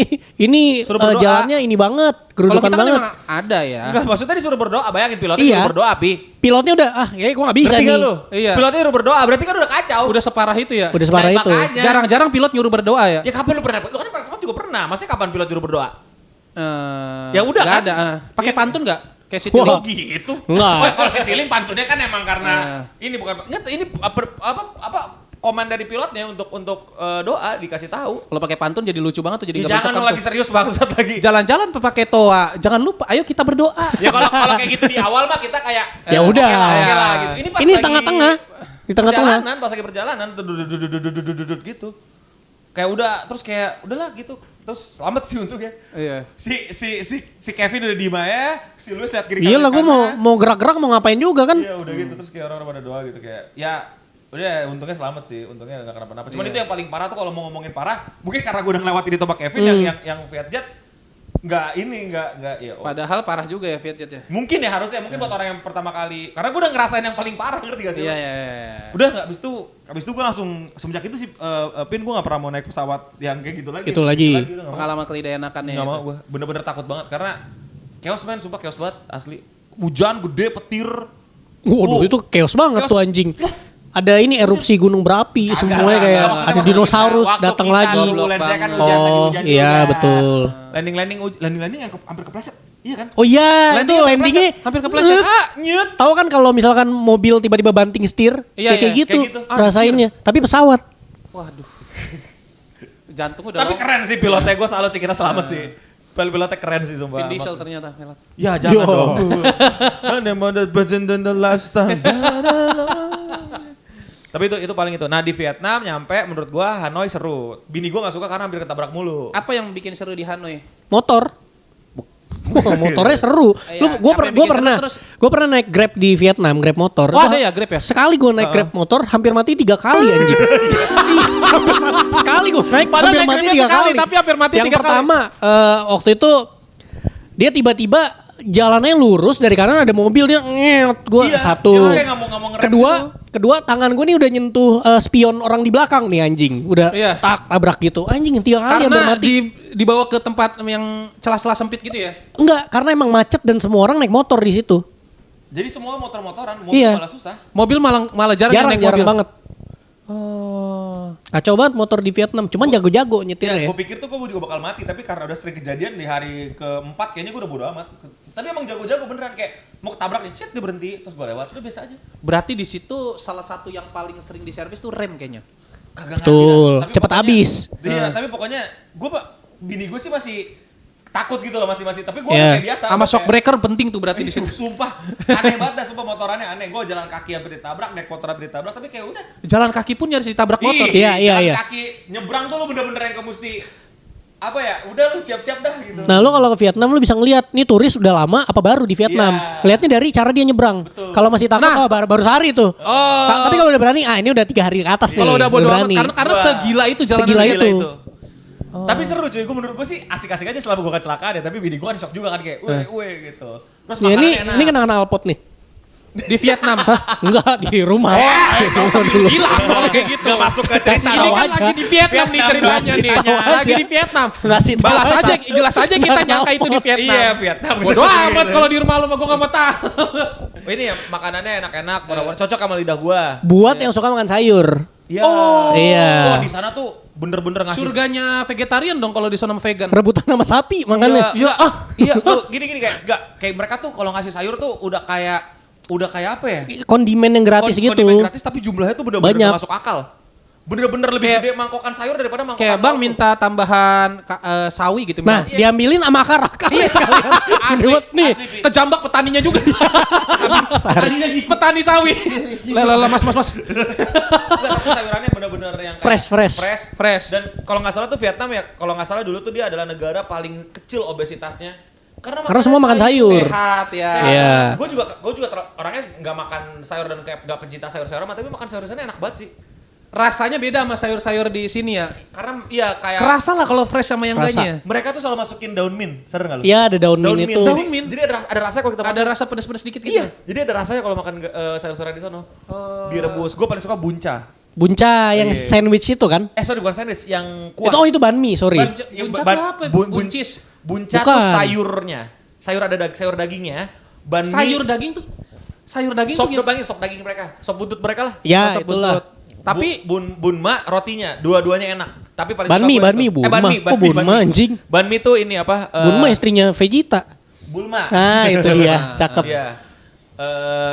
Suruh berdoa. jalannya ini banget, Kalau gerudukan kita kan banget. memang ada ya. Enggak, maksudnya disuruh berdoa. Bayangin pilotnya Iya. disuruh berdoa, Pi. Pilotnya udah, kayaknya gue gak bisa Ngerti nih. nggak lu? Iya. Pilotnya nyuruh berdoa, berarti kan udah kacau. Udah separah itu ya. Udah separah Nah, itu. makanya. Jarang-jarang pilot nyuruh berdoa ya. Ya kapan lu pernah? Lu kan pesawat juga pernah. Maksudnya kapan pilot nyuruh berdoa? Ya udah nggak kan? ada. Pakai Iya. pantun nggak? Kayak si Wah. Tilly. Oh gitu. Enggak. Oh, kalau Citiling pantunnya kan emang karena ini bukan ini apa komen dari pilotnya untuk doa dikasih tahu. Kalau pakai pantun jadi lucu banget tuh, jadi Ya, nggak jangan mencekam lu lagi tuh. serius bangsat lagi. Jalan-jalan pakai toa. Jangan lupa, ayo kita berdoa. Ya kalau kayak gitu di awal mah kita kayak Ya udah. oke lah gitu. Ini pas Ini lagi tengah-tengah. Di tengah-tengah. perjalanan, pas lagi perjalanan dudut gitu. Kayak udah terus kayak udahlah gitu. Terus selamat sih untuk ya. Iya. Si Kevin udah diem aja, si Luis lihat kiri Iya lah, gue kanan. mau gerak-gerak mau ngapain juga kan. Iya udah gitu terus kayak orang pada doa gitu kayak ya Udah, untungnya selamat sih, untungnya nggak kenapa-napa. Cuman itu yang paling parah tuh kalau mau ngomongin parah, mungkin karena gue udah ngelewatin di Toba Kevin yang Vietjet nggak ya. Padahal parah juga ya Vietjet ya. Mungkin ya harusnya, mungkin buat orang yang pertama kali, karena gue udah ngerasain yang paling parah, ngerti gak sih? Iya. Udah nggak, abis itu gue langsung semenjak itu sih, Pin gue nggak pernah mau naik pesawat yang kayak gitu lagi. Itu lagi. udah nggak mau. Pengalaman kelidayanakannya. Nggak mau gue, bener-bener takut banget karena chaos man, sumpah chaos banget asli. Hujan gede, petir. Waduh, itu chaos banget Chaos. tuh anjing. Ada ini erupsi gunung berapi, semuanya kayak Maksudnya ada waktu dinosaurus kita datang lagi. turbulensinya kan hujan, lagi Oh, hujan iya juga. betul. Landing yang hampir kepleset. Iya kan? Oh iya, itu Landing landingnya hampir kepleset. Nyet. Tahu kan kalau misalkan mobil tiba-tiba banting setir, Iya, kayak iya, gitu, kayak gitu. rasainnya. Tapi pesawat. Waduh. Jantung udah. Tapi keren sih pilotnya, gue salut sih, kita selamat sih. Pilotnya keren sih sumpah. Vin Diesel ternyata. Pilot. Ya jangan Yo. dong. And the last time. Tapi itu paling itu. Nah di Vietnam nyampe menurut gua Hanoi seru. Bini gua gak suka karena hampir ketabrak mulu. Apa yang bikin seru di Hanoi? Motor. Wah, motornya seru. Iya, Gue apa yang bikin pernah, seru terus? gue pernah naik Grab di Vietnam, Grab motor. Oh, Wah, ada ya Grab ya? Sekali gue naik Grab motor, hampir mati 3 kali anjing. Sekali gue naik, Padahal hampir naik mati Grabnya 3 sekali, kali. tapi hampir mati Yang 3 kali. pertama, waktu itu dia tiba-tiba jalannya lurus dari kanan ada mobil dia ngeot gue Iya, satu. dia kayak nggak mau ngerem Kedua tangan gue nih udah nyentuh spion orang di belakang nih anjing. Udah Iya. tabrak gitu. Anjing 3 kali hampir Karena mati. dibawa ke tempat yang celah-celah sempit gitu ya? Enggak, karena emang macet dan semua orang naik motor di situ. Jadi semua motor-motoran, mobil Iya. malah susah. Mobil malah jarang yang naik Jarang mobil. banget. Oh. Kacau banget motor di Vietnam, cuman jago-jago nyetir ya. Gue pikir tuh gue juga bakal mati, tapi karena udah sering kejadian di hari keempat kayaknya gue udah bodo amat. Tapi emang jago-jago beneran kayak mau ketabrak nih, cet dia berhenti, terus gue lewat, udah biasa aja. Berarti di situ salah satu yang paling sering diservis tuh rem kayaknya. Kagak Betul, ngerti dah. Tapi cepet pokoknya- habis. Iya, tapi pokoknya gue bini gue sih masih takut gitu loh, masih tapi gue Iya. kayak biasa. Sama Gua shock kayak- breaker penting tuh berarti di situ. Sumpah, aneh banget dah, sumpah motorannya aneh. Gue jalan kaki hampir ditabrak, naik motor hampir ditabrak, tapi kayak udah. Jalan kaki pun nyaris ditabrak motor. Iya, iya, jalan iya. kaki nyebrang tuh lu bener-bener yang mesti apa ya? Udah lu siap-siap dah gitu. Nah lu kalau ke Vietnam lu bisa ngeliat nih turis udah lama apa baru di Vietnam. Iya. Lihatnya dari cara dia nyebrang. Betul. Kalau masih takut Nah. baru sehari tuh. Oh. Tapi kalau udah berani, ini udah 3 hari ke atas nih. Kalau udah bodo amat berani. karena Wah. segila itu jalan Segila itu. Tapi seru cuy, gue menurut gue sih asik-asik aja selama gue kecelakaan ya. Tapi bini gue kan shock juga kan kayak, weh gitu. Terus Ya, makanannya enak. ini kenangan Alpot nih. di Vietnam. Enggak di rumah. Nggak usah dulu. bilang kalau kayak gitu. Nggak masuk ke cerita. Ini Tahu kan aja. lagi di Vietnam nih ceritanya Ngasih nih. tahu Lagi aja. di Vietnam. Ngasih tahu Jelas aja. aja kita nyangka itu di Vietnam. Iya, Vietnam. Bodoh amat kalau di rumah lu mah gue gak mau tahu. Ini ya makanannya enak-enak, bener-bener cocok sama lidah gue. Buat yang suka makan sayur. Iya. Oh. Iya. Wah di sana tuh bener-bener ngasih. Surganya vegetarian dong kalau di sana vegan. Rebutan sama sapi makanya. Iya, iya, lu gini kayak mereka tuh kalau ngasih sayur tuh udah kayak apa ya? Kondimen yang gratis gitu. Kondimen gratis tapi jumlahnya tuh bener-bener Banyak. gak masuk akal. Bener-bener lebih Kayak- gede mangkokan sayur daripada mangkokan Kayak bang lauk. minta tambahan sawi gitu. Nah, misalnya. diambilin sama akar-akar sekalian. Asli, Ribet nih. asli, Pi. Kejambak petaninya juga. Petaninya gitu. Petani sawi. Lala mas. Enggak, tapi sayurannya bener-bener yang kayak Fresh. Dan kalau nggak salah tuh Vietnam ya, kalau nggak salah dulu tuh dia adalah negara paling kecil obesitasnya. Karena semua makan sayur. Sehat ya. Iya. Gue juga orangnya nggak makan sayur dan kayak nggak pencinta sayur-sayuran, tapi makan sayur-sayurnya enak banget sih. Rasanya beda sama sayur-sayur di sini ya. Karena iya kayak Kerasa lah kalau fresh sama yang Kerasa. enggaknya. mereka tuh selalu masukin daun mint, sadar nggak lu? Iya ada daun mint itu. Daun Jadi- mint. Jadi ada rasanya kalau kita Ada makan. rasa pedas-pedas dikit gitu. Iya, jadi ada rasanya kalau makan sayur-sayuran di sono. Direbus. Gue paling suka bunca. Bunca yang Iya. sandwich itu kan? Sorry bukan sandwich, yang kuah. Itu banh mi, sorry. Bunca tuh apa? Buncis. Bunca Bukan. tuh sayurnya. Sayur ada sayur dagingnya. Banh mi, Sayur daging tuh sop gimana? sop daging mereka. Sop buntut mereka lah. Ya, Sop itulah. buntut. Tapi bunma rotinya, dua-duanya enak. Tapi paling Banh suka mi, gua banh mi, itu. bunma. Banh mi, Kok banh mi, bunma, banh mi. anjing? Banh mi tuh ini apa? Bunma istrinya Vegeta. Bulma. Ah, itu dia, cakep. Iya.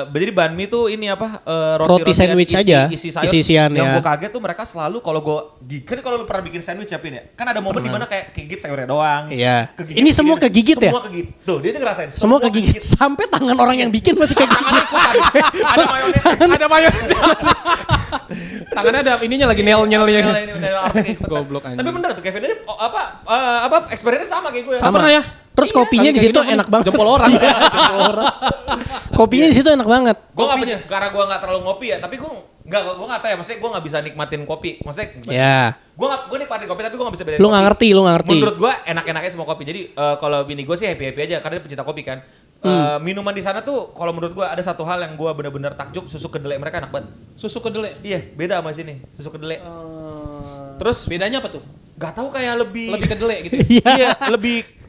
Jadi banh mi tuh ini apa? Roti sandwich aja, isi sayur. isi-isian Yang ya. gue kaget tuh mereka selalu kalau gue kan kalau lu pernah bikin sandwich ya Pin ya. Kan ada momen dimana kayak kegigit sayurnya doang. Iya. Kegigit, Ini semua kegigit ya? Semua kegigit. Tuh dia tuh ngerasain. Semua kegigit. Sampai tangan orang yang bikin masih kegigit. Ada mayones. ada mayones. Tangannya ada ininya lagi nail-nailnya. Ini bener arti kayak gitu. Goblok anjing. Tapi bener tuh Kevin aja apa experience sama kayak gue. Sama pernah ya? Terus kopinya di situ enak banget. Jempol orang. Jempol orang. Kopinya di situ enak banget. Gue nggak karena gue nggak terlalu ngopi ya, tapi gue nggak tahu ya, maksudnya gue nggak bisa nikmatin kopi, maksudnya Ya. gue nikmatin kopi tapi gue nggak bisa bedain Lu kopi. nggak ngerti. Menurut gue enak-enaknya semua kopi. Jadi kalau bini gue sih happy aja karena dia pecinta kopi kan. Minuman di sana tuh kalau menurut gue ada satu hal yang gue benar-benar takjub, susu kedelai mereka enak banget. Susu kedelai. Iya, beda sama sini susu kedelai. Terus bedanya apa tuh? gak tahu kayak lebih Kedelai gitu. Iya.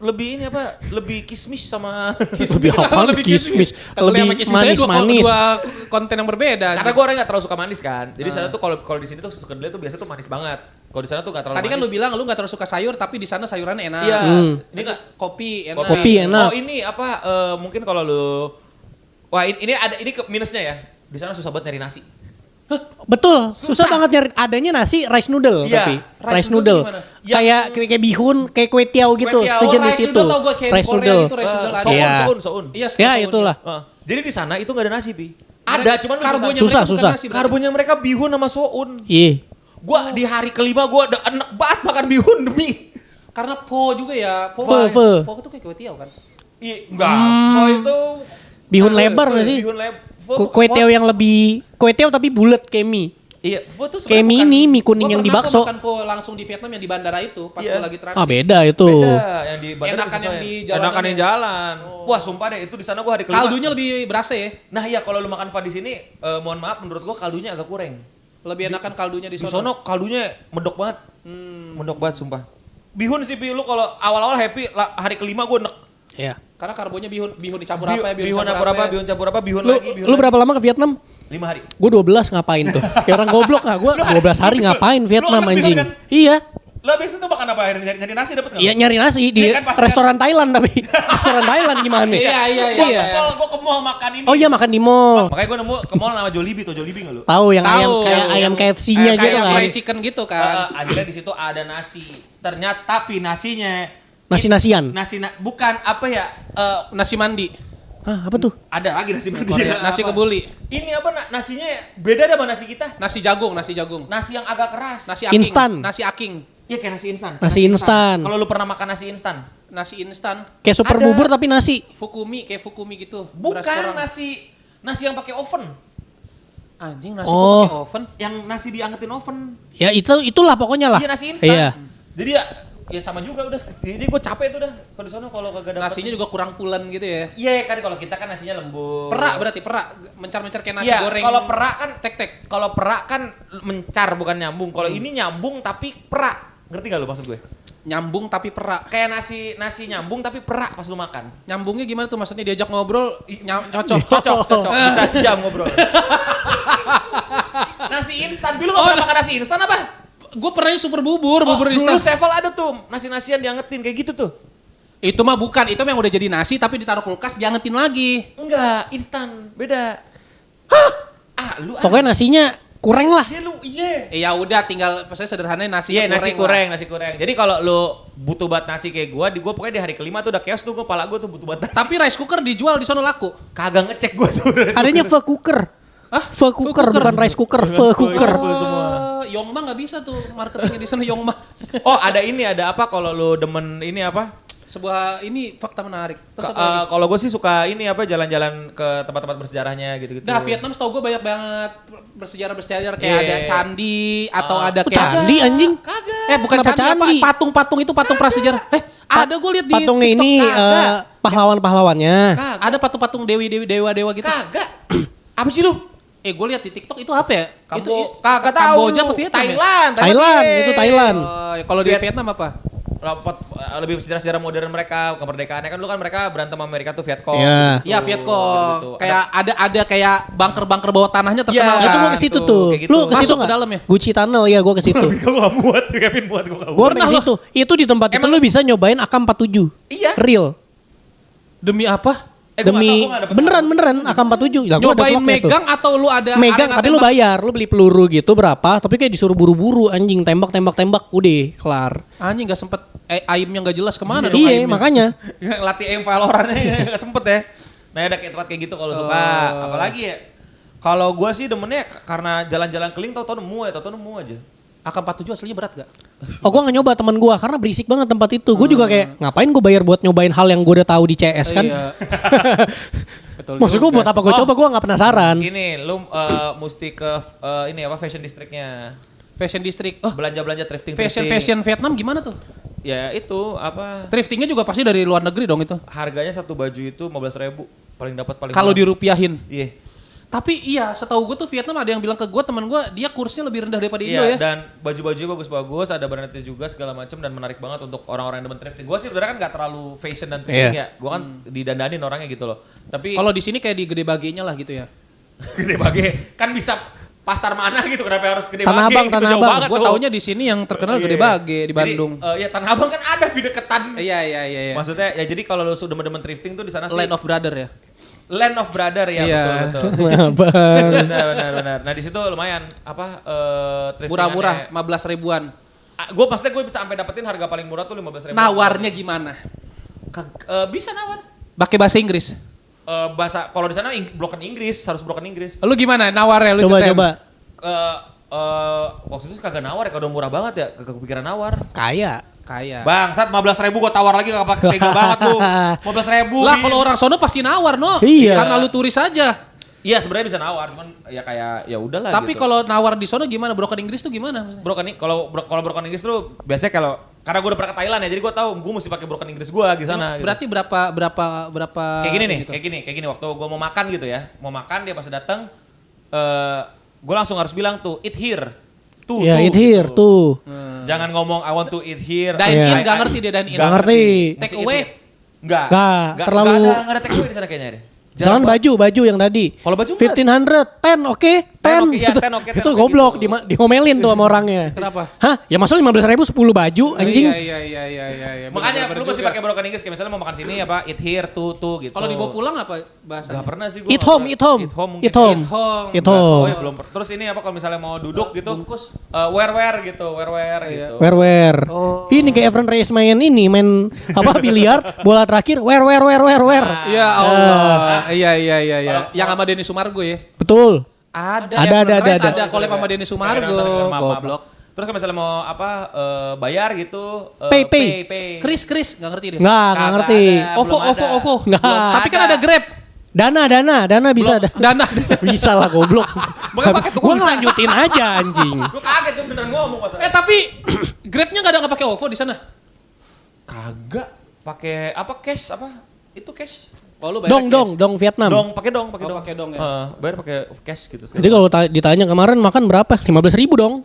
lebih ini apa? Lebih kismis sama Lebih apa? Lebih kismis. Kedelai sama Lebih kismis aja manis-manis. dua konten yang berbeda. karena gue orangnya gak terlalu suka manis kan. Jadi sana tuh kalau di sini tuh susu kedelai tuh biasanya tuh manis banget. Kalau di sana tuh gak terlalu Tadi manis. kan lu bilang lu gak terlalu suka sayur tapi di sana sayurannya enak. Iya. Ini gak kopi enak. Kopi enak. Oh ini apa? Mungkin kalau lu, wah ini ada ini minusnya ya. Di sana susah banget nyari nasi. Betul, susah banget nyari adanya nasi rice noodle Iya, tapi rice rice noodle noodle. gimana? Kayak bihun, kayak kue tiaw gitu, Kue tiaw. sejenis rice itu. noodle tau gua kayak di Rice Korea noodle. itu rice noodle ada. Iya. Soun. Iya, Ya setahun itulah. Jadi di sana itu gak ada nasi, Pi. Mereka- Ada, cuman lu karbonya Susah, mereka bukan susah. nasi, berarti. Karbonya mereka bihun sama soun. Iya. Gua di hari kelima gua udah enak banget makan bihun demi. Karena po juga ya. Po itu kayak kue tiaw kan. Iya, enggak. Po itu Bihun lebar nggak sih? Bihun lebar. Kue tiaw yang lebih kue tiaw tapi bulat kayak mie. Iya, po tuh Kayak mie ini, mie kuning yang di Gua bakso. makan po langsung di Vietnam yang di bandara itu pas Iya. gua lagi transit. Ah beda itu. beda yang di bandara Enakan yang disesuaiin. di jalanan Enakan yang ya? jalan. Wah, sumpah deh itu di sana gua hari kelima. Kaldunya lebih berasa ya. Nah, iya kalau lu makan fa di sini mohon maaf menurut gua kaldunya agak kurang. Lebih enakan kaldunya di Di sono. sono kaldunya medok banget. Medok banget sumpah. Bihun sih Pi, lu kalau awal-awal happy hari kelima gua nek. Iya. Karena karbonya bihun dicampur apa ya, Bihun campur apa, bihun campur apa, bihun Lu lagi, bihun lu lagi. berapa lama ke Vietnam? 5 hari. Gue 12 ngapain tuh? Kayak orang goblok gak? Gue 12 hari ngapain Vietnam anak anjing? Vietnam kan? Iya. Lo abis itu makan apa akhirnya? Nyari nasi dapet nggak? Iya nyari nasi di Iya kan, pasti restoran Thailand tapi restoran Thailand gimana? Iya. Gue ke mall makan ini. Oh iya makan di mall. Makanya gue nemu ke mall nama Jollibee tuh, Jollibee nggak lu? Tahu yang ayam Tahu, kayak yang- ayam KFC-nya gitu Kayak kan. fried chicken gitu kan. Akhirnya di situ ada nasi. Ternyata tapi nasinya Nasi-nasian. bukan apa ya? Nasi mandi. Hah, apa tuh? Ada lagi nasi mandi. Korea, nasi Apa? kebuli. Ini apa nasinya beda sama nasi kita. Nasi jagung. Nasi yang agak keras. Nasi aking. Instan. Nasi aking. Iya kayak nasi instan. Nasi instan. Kalau lu pernah makan nasi instan? Nasi instan. Kayak super Ada. bubur tapi nasi. Kayak fukumi gitu. Beras Bukan orang. nasi yang pakai oven. Anjing nasi Oh. kok pakai oven. Yang nasi diangetin oven. Ya itulah pokoknya lah. Iya nasi instan. Iya. Jadi ya sama juga udah. Jadi gue capek tuh dah kalau di sana kalau kagak dapet. Nasinya juga kurang pulen gitu ya. Iya kan kalau kita kan nasinya lembut. Perak berarti perak. Mencar-mencar kayak nasi Iya, goreng. kalau perak kan tek-tek. Kalau perak kan mencar bukan nyambung. Kalau ini nyambung tapi perak. Ngerti gak lu maksud gue? Nyambung tapi perak. Kayak nasi nyambung tapi perak pas lu makan. Nyambungnya gimana tuh? Maksudnya diajak ngobrol cocok. Cocok. Bisa sejam ngobrol. Nasi instan. Lu gak pernah makan nasi instan apa? Gue pernah super bubur Dulu instan. Sevel ada tuh nasi-nasian diangetin kayak gitu tuh. Itu mah bukan, itu yang udah jadi nasi tapi ditaruh kulkas diangetin lagi. Enggak, instan. Beda. Lu Pokoknya nasinya kurang lah. iya lu iya. Ya udah tinggal saya sederhananya nasi Iya nasi goreng. nasi goreng. Jadi kalau lu butuh banget nasi kayak gua pokoknya di hari kelima tuh udah chaos tuh kepala gua tuh butuh banget nasi. Tapi rice cooker dijual di sono laku. Kagak ngecek gua tuh. Adanya pho cooker. Hah? Pho cooker bukan rice cooker, pho cooker. semua. Yongma nggak bisa tuh marketingnya di sana Yongma. Oh ada apa kalau lu demen ini apa? Sebuah ini fakta menarik. Terus apa lagi? Kalau gue sih suka ini apa jalan-jalan ke tempat-tempat bersejarahnya gitu-gitu. Nah Vietnam setahu gue banyak banget bersejarah kayak Iya. ada candi atau ada Oh, kayak candi anjing. bukan Kenapa candi, candi? apa patung-patung itu patung prasejarah. Ada gue lihat di Patungnya TikTok. ini pahlawan-pahlawannya. Ada patung-patung dewa-dewa gitu. Kagak. Apa sih lu? Gue lihat di TikTok itu apa ya? Kagak tahu. Kamboja apa Vietnam? Thailand, itu Thailand. Oh, kalau di Vietnam apa? Rapat lebih sejarah-sejarah modern mereka kemerdekaannya kan lu kan mereka berantem sama Amerika tuh Vietcong. Iya. Iya Gitu. Vietcong. Gitu. Kayak ada kayak bunker-bunker bawah tanahnya terkenal. Iya, Itu kan? gua ke situ tuh, tuh. kayak gitu. Lu ke situ Masuk ke enggak? dalam ya? Gucci Tunnel ya, gua ke situ. Gue gak muat, Kevin muat gue gak Gua muat. ke situ. Itu di tempat itu lu bisa nyobain AK-47. Iya. Real. Demi apa? Gua nggak tahu, Demi gua nggak dapet beneran AK-47. Lah gua ada Nyobain vlognya tuh. megang atau lu ada Megang arena tapi lu tembak? bayar, lu beli peluru gitu berapa, tapi kayak disuruh buru-buru anjing tembak udah kelar. Anjing gak sempet aimnya gak jelas kemana dong Iya, aimnya? makanya. Ya, latih aim Valorant-nya gak sempet ya. Nah ada kayak tempat kayak gitu kalau suka. Apalagi ya. Kalau gue sih demennya karena jalan-jalan keliling tau-tau nemu aja. AK-47 aslinya berat gak? Oh gue gak nyoba teman gue karena berisik banget tempat itu. Gue juga kayak ngapain gue bayar buat nyobain hal yang gue udah tahu di CS kan. Iya. Betul Maksud gue buat apa gue coba, gue gak penasaran. Gini, lu mesti ke ini apa fashion districtnya. Fashion District. Oh, Belanja-belanja thrifting. fashion Vietnam gimana tuh? Ya itu apa? Thriftingnya juga pasti dari luar negeri dong itu. Harganya satu baju itu 15.000 paling dapat paling Kalau murah. dirupiahin. Iya. Tapi iya, setahu gue tuh Vietnam ada yang bilang ke gue, teman gue, dia kursnya lebih rendah daripada Indo Iya, ya. dan baju-bajunya bagus-bagus, ada brandnya juga segala macam dan menarik banget untuk orang-orang yang demen thrifting. Gue sih sebenarnya kan gak terlalu fashion dan thrifting ya. Gue kan didandanin orangnya gitu loh. Tapi Kalau di sini kayak di Gede Bagenya lah gitu ya. Gede Bage kan bisa pasar mana gitu, kenapa harus Gede Tanah Bage Abang, gitu, Tanah jauh Abang. banget Gue tuh. taunya di sini yang terkenal Gede Iya. Bage di Jadi, Bandung. ya Tanah Abang kan ada di deketan. Iya. Maksudnya ya jadi kalau lu sudah demen thrifting tuh di sana sih Land of Brother ya. Land of Brother ya, Iya. betul. Abang. benar. Nah di situ lumayan apa Murah-murah, 15 ribuan. Gue maksudnya gue bisa sampai dapetin harga paling murah tuh 15.000. Nawarnya gimana? Bisa nawar. Pakai bahasa Inggris. Bahasa kalau di sana broken Inggris, harus broken Inggris. Lu gimana nawarnya? Lu Coba Cetem? coba. Waktu itu kagak nawar ya, kalau udah murah banget ya, kagak kepikiran nawar. Kaya. Kayak. Bangsat 15.000 gue tawar lagi gak pakai tega banget lu. 15.000. Lah kalau orang sono pasti nawar no. Iya. Karena lu turis aja. Iya sebenarnya bisa nawar, cuman ya kayak ya udahlah. Tapi gitu. kalau nawar di sono gimana? Broken Inggris tuh gimana? maksudnya? kalau broken Inggris tuh biasanya kalau karena gue udah pernah ke Thailand ya, jadi gue tahu gue mesti pakai broken Inggris gue di sana. Gitu. Berarti berapa Kayak gini nih, gitu? kayak gini waktu gue mau makan gitu ya, mau makan dia pas datang, gue langsung harus bilang tuh eat here, tuh. Ya, tuh, it here gitu. tuh. Jangan ngomong I want to eat here. Dine Iya. in gak ngerti dia dine in. Gak ngerti. Take Mesti away. eat here. Enggak. Terlalu- Nggak ada take away di sana kayaknya deh. Jangan baju yang tadi. Kalau baju enggak. 1500, 10 oke, 10 oke, 10. iya, gitu. 10 oke, 10 Itu oke goblok, gitu. diomelin tuh sama orangnya. Kenapa? Hah? Ya maksudnya 15.000 10 baju anjing. Iya. Makanya Bener-bener lu mesti juga. pakai broken English, kayak misalnya mau makan sini apa eat here, tuh gitu. Kalau dibawa pulang apa bahasanya? Gak pernah sih gue. Eat home. Eat home mungkin. Eat home. Eat home. Eat Oh home. ya belum. Terus ini apa kalau misalnya mau duduk gitu? Bungkus. Where gitu, where Iya. gitu. Where. Oh. Ini kayak Evan Reyes main ini, apa biliar, bola terakhir, where. Ya Allah. Iya. Yang sama Denny Sumargo ya. Betul. Ada. Ada. Collab sama Denny Sumargo. Maaf. Goblok. Terus kalau misalnya mau apa bayar gitu, Pay. Chris nggak ngerti dia. Nggak Kagak ngerti. ada. OVO. Belum Nggak. Tapi kan ada Grab. Dana bisa. Dana. Bisa lah goblok. Makanya pakai tuh Gua bisa. ngelanjutin aja anjing. Lu kaget tuh beneran ngomong masa. Tapi Grabnya nggak ada pakai OVO di sana. Kagak. Pakai apa cash apa? Itu cash. Oh lu bayar cash. Dong Vietnam. Pakai dong. Oh, pakai dong ya. Bayar pakai cash gitu. Jadi kalau ditanya kemarin makan berapa? 15.000 dong.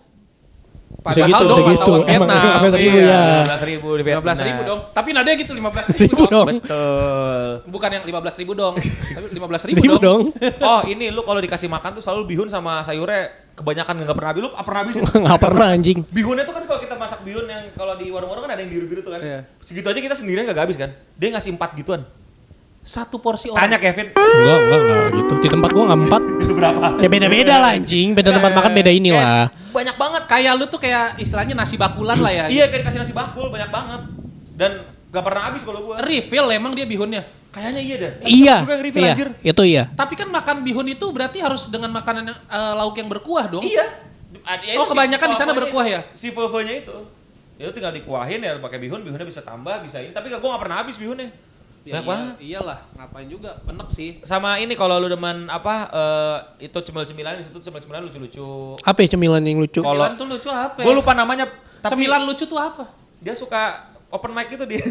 Bisa Padahal gitu, dong, bisa gitu. wartawan Vietnam. Emang 15.000 Iya. ya. 15.000 di Vietnam. 15.000 dong. Tapi nadanya gitu 15.000 Ribu dong. dong. Betul. Bukan yang 15.000 dong. Tapi 15.000 Ribu dong. Oh ini lu kalau dikasih makan tuh selalu bihun sama sayurnya kebanyakan nggak pernah habis. Lu pernah habisin? Nggak pernah anjing. Bihunnya tuh kan kalau kita masak bihun yang kalau di warung-warung kan ada yang biru-biru tuh kan. Iya. Segitu aja kita sendirian gak habis kan. Dia ngasih 4 gituan. Satu porsi orang. Tanya Kevin. Enggak gitu. Di tempat gua enggak 4. Itu berapa? Ya beda-beda lah anjing. Beda tempat makan beda inilah. Banyak banget. Kayak lu tuh kayak istilahnya nasi bakulan lah ya. Iya kayak dikasih nasi bakul banyak banget. Dan gak pernah habis kalau gua. Refill emang dia bihunnya. Kayaknya iya dah. Iya. Juga yang refill Iya. anjir. Itu iya. Tapi kan makan bihun itu berarti harus dengan makanan lauk yang berkuah dong. Iya. Oh, kebanyakan di sana berkuah ya? Si fava-nya itu. Ya lu tinggal dikuahin ya pakai bihun, bihunnya bisa tambah, bisa ini. Tapi gua gak pernah habis bihunnya. Ya, Banyak banget. iyalah, ngapain juga, enek sih. Sama ini kalau lu demen apa itu cemil-cemilan di situ cemil-cemilan lucu-lucu. Apa ya cemilan yang lucu? Kalau- Cemilan tuh lucu apa? Gue lupa namanya tapi Cemilan lucu tuh apa? dia suka open mic gitu dia.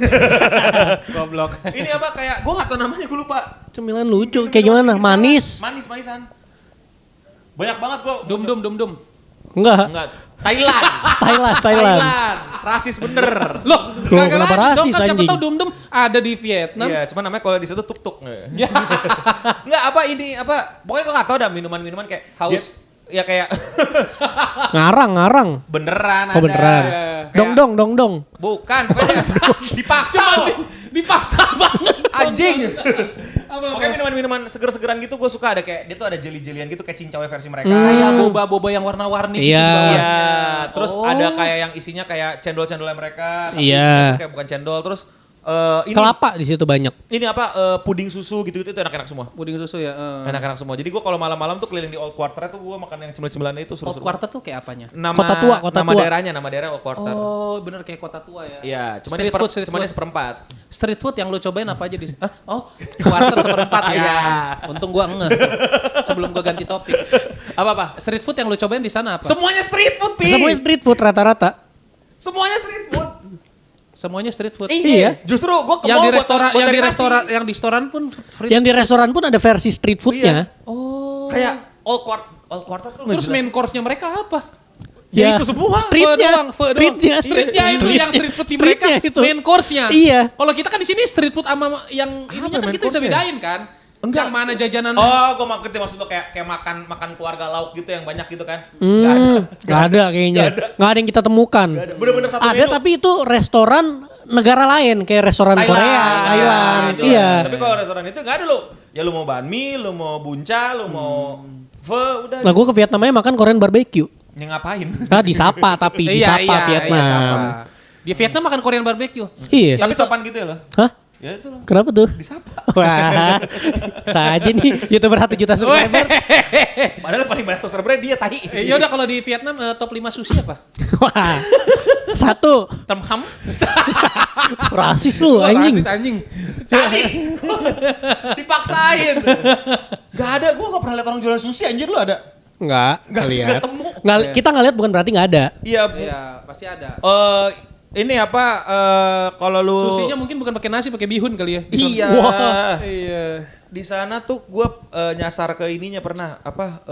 Goblok. Ini apa kayak gue nggak tahu namanya gue lupa. Cemilan lucu. Kayak gimana? Manis? Manisan. Banyak banget gue. Dum. Enggak. Enggak. Thailand. Thailand. Rasis bener. Loh, Loh, kagak kenapa rasis dong, rasis, kan siapa anjing? tahu dum ada di Vietnam. Iya, cuman namanya kalau di situ tuk-tuk. Ya. Enggak apa ini apa? Pokoknya gue nggak tahu dah minuman-minuman kayak Haus. Ya kayak Ngarang. beneran Oh beneran. Kayak- Dong. Bukan, pokoknya dipaksa. Dipaksa banget. Anjing. Apa? Pokoknya minuman-minuman seger-segeran gitu gue suka ada kayak dia tuh ada jelly-jelian gitu kayak cincau versi mereka. Kayak boba-boba yang warna-warni gitu Iya. di bawah. Iya, terus Oh. ada kayak yang isinya kayak cendol-cendolnya mereka. Tapi Iya. isinya tuh kayak bukan cendol. Terus ini Kelapa di situ banyak. ini apa puding susu gitu-gitu itu enak-enak semua. Puding susu ya. Enak-enak semua. Jadi gue kalau malam-malam tuh keliling di Old Quarter tuh gue makan yang cemilan-cemilannya itu Old seru-seru. Quarter tuh kayak apanya? Nama Kota nama tua. daerahnya, nama daerah Old Quarter. Oh, bener kayak kota tua ya. Iya, cuman Street food, street cuman food. seperempat. Street food yang lu cobain apa aja di quarter seperempat ya. Iya. Untung gua ngeh. Sebelum gua ganti topik. Apa? Street food yang lu cobain di sana apa? Semuanya street food, Pi. Semuanya street food rata-rata. Semuanya street food. Semuanya street food. Iya. Justru gue ke Yang mall di buat- restoran, buat yang di cari restoran, nasi. yang di restoran pun free. Yang di restoran pun ada versi street foodnya. Oh. Kayak Old Quarter tuh Terus main course-nya mereka apa? Ya, itu semua. Streetnya, Pho doang. streetnya, Streetnya itu yang street food di mereka Streetnya itu. main course-nya. Iya. Kalau kita kan di sini street food sama yang ininya kan main kita bisa course-nya? bedain kan. Enggak. Yang mana jajanan. Oh, gue maksud lo kayak makan keluarga lauk gitu yang banyak gitu kan? Nggak ada kayaknya. Nggak ada yang kita temukan. Bener-bener satu Ada menu. tapi itu restoran negara lain kayak restoran Korea, Thailand. gitu. Iya. Tapi kalau restoran itu nggak ada lo. Ya lu mau banh mi, lu mau bunca, lu mau pho, udah. Nah, gue ke Vietnam aja makan Korean barbecue. Ya ngapain? Nah, disapa tapi disapa Vietnam. sapa. Di Vietnam makan Korean barbecue. Iya. Tapi sopan gitu ya lo. Hah? Ya itu lo. Kenapa tuh? Disapa. Wah, saja nih YouTuber 1 juta subscribers. Padahal paling banyak subscriber dia tai. Ya udah kalau di Vietnam top 5 sushi apa? Wah, 1 Tom Ham. rasis lu anjing. Rasis, anjing. Dipaksain. Gak ada, gue gak pernah lihat orang jualan sushi anjir lu ada. Enggak, Nggak lihat. ketemu. Kita nggak lihat bukan berarti nggak ada. Iya, Iya, pasti ada. ini apa kalau lu Susinya mungkin bukan pakai nasi, pakai bihun kali ya. Iya. Wah. Iya. Di sana tuh gue nyasar ke ininya pernah apa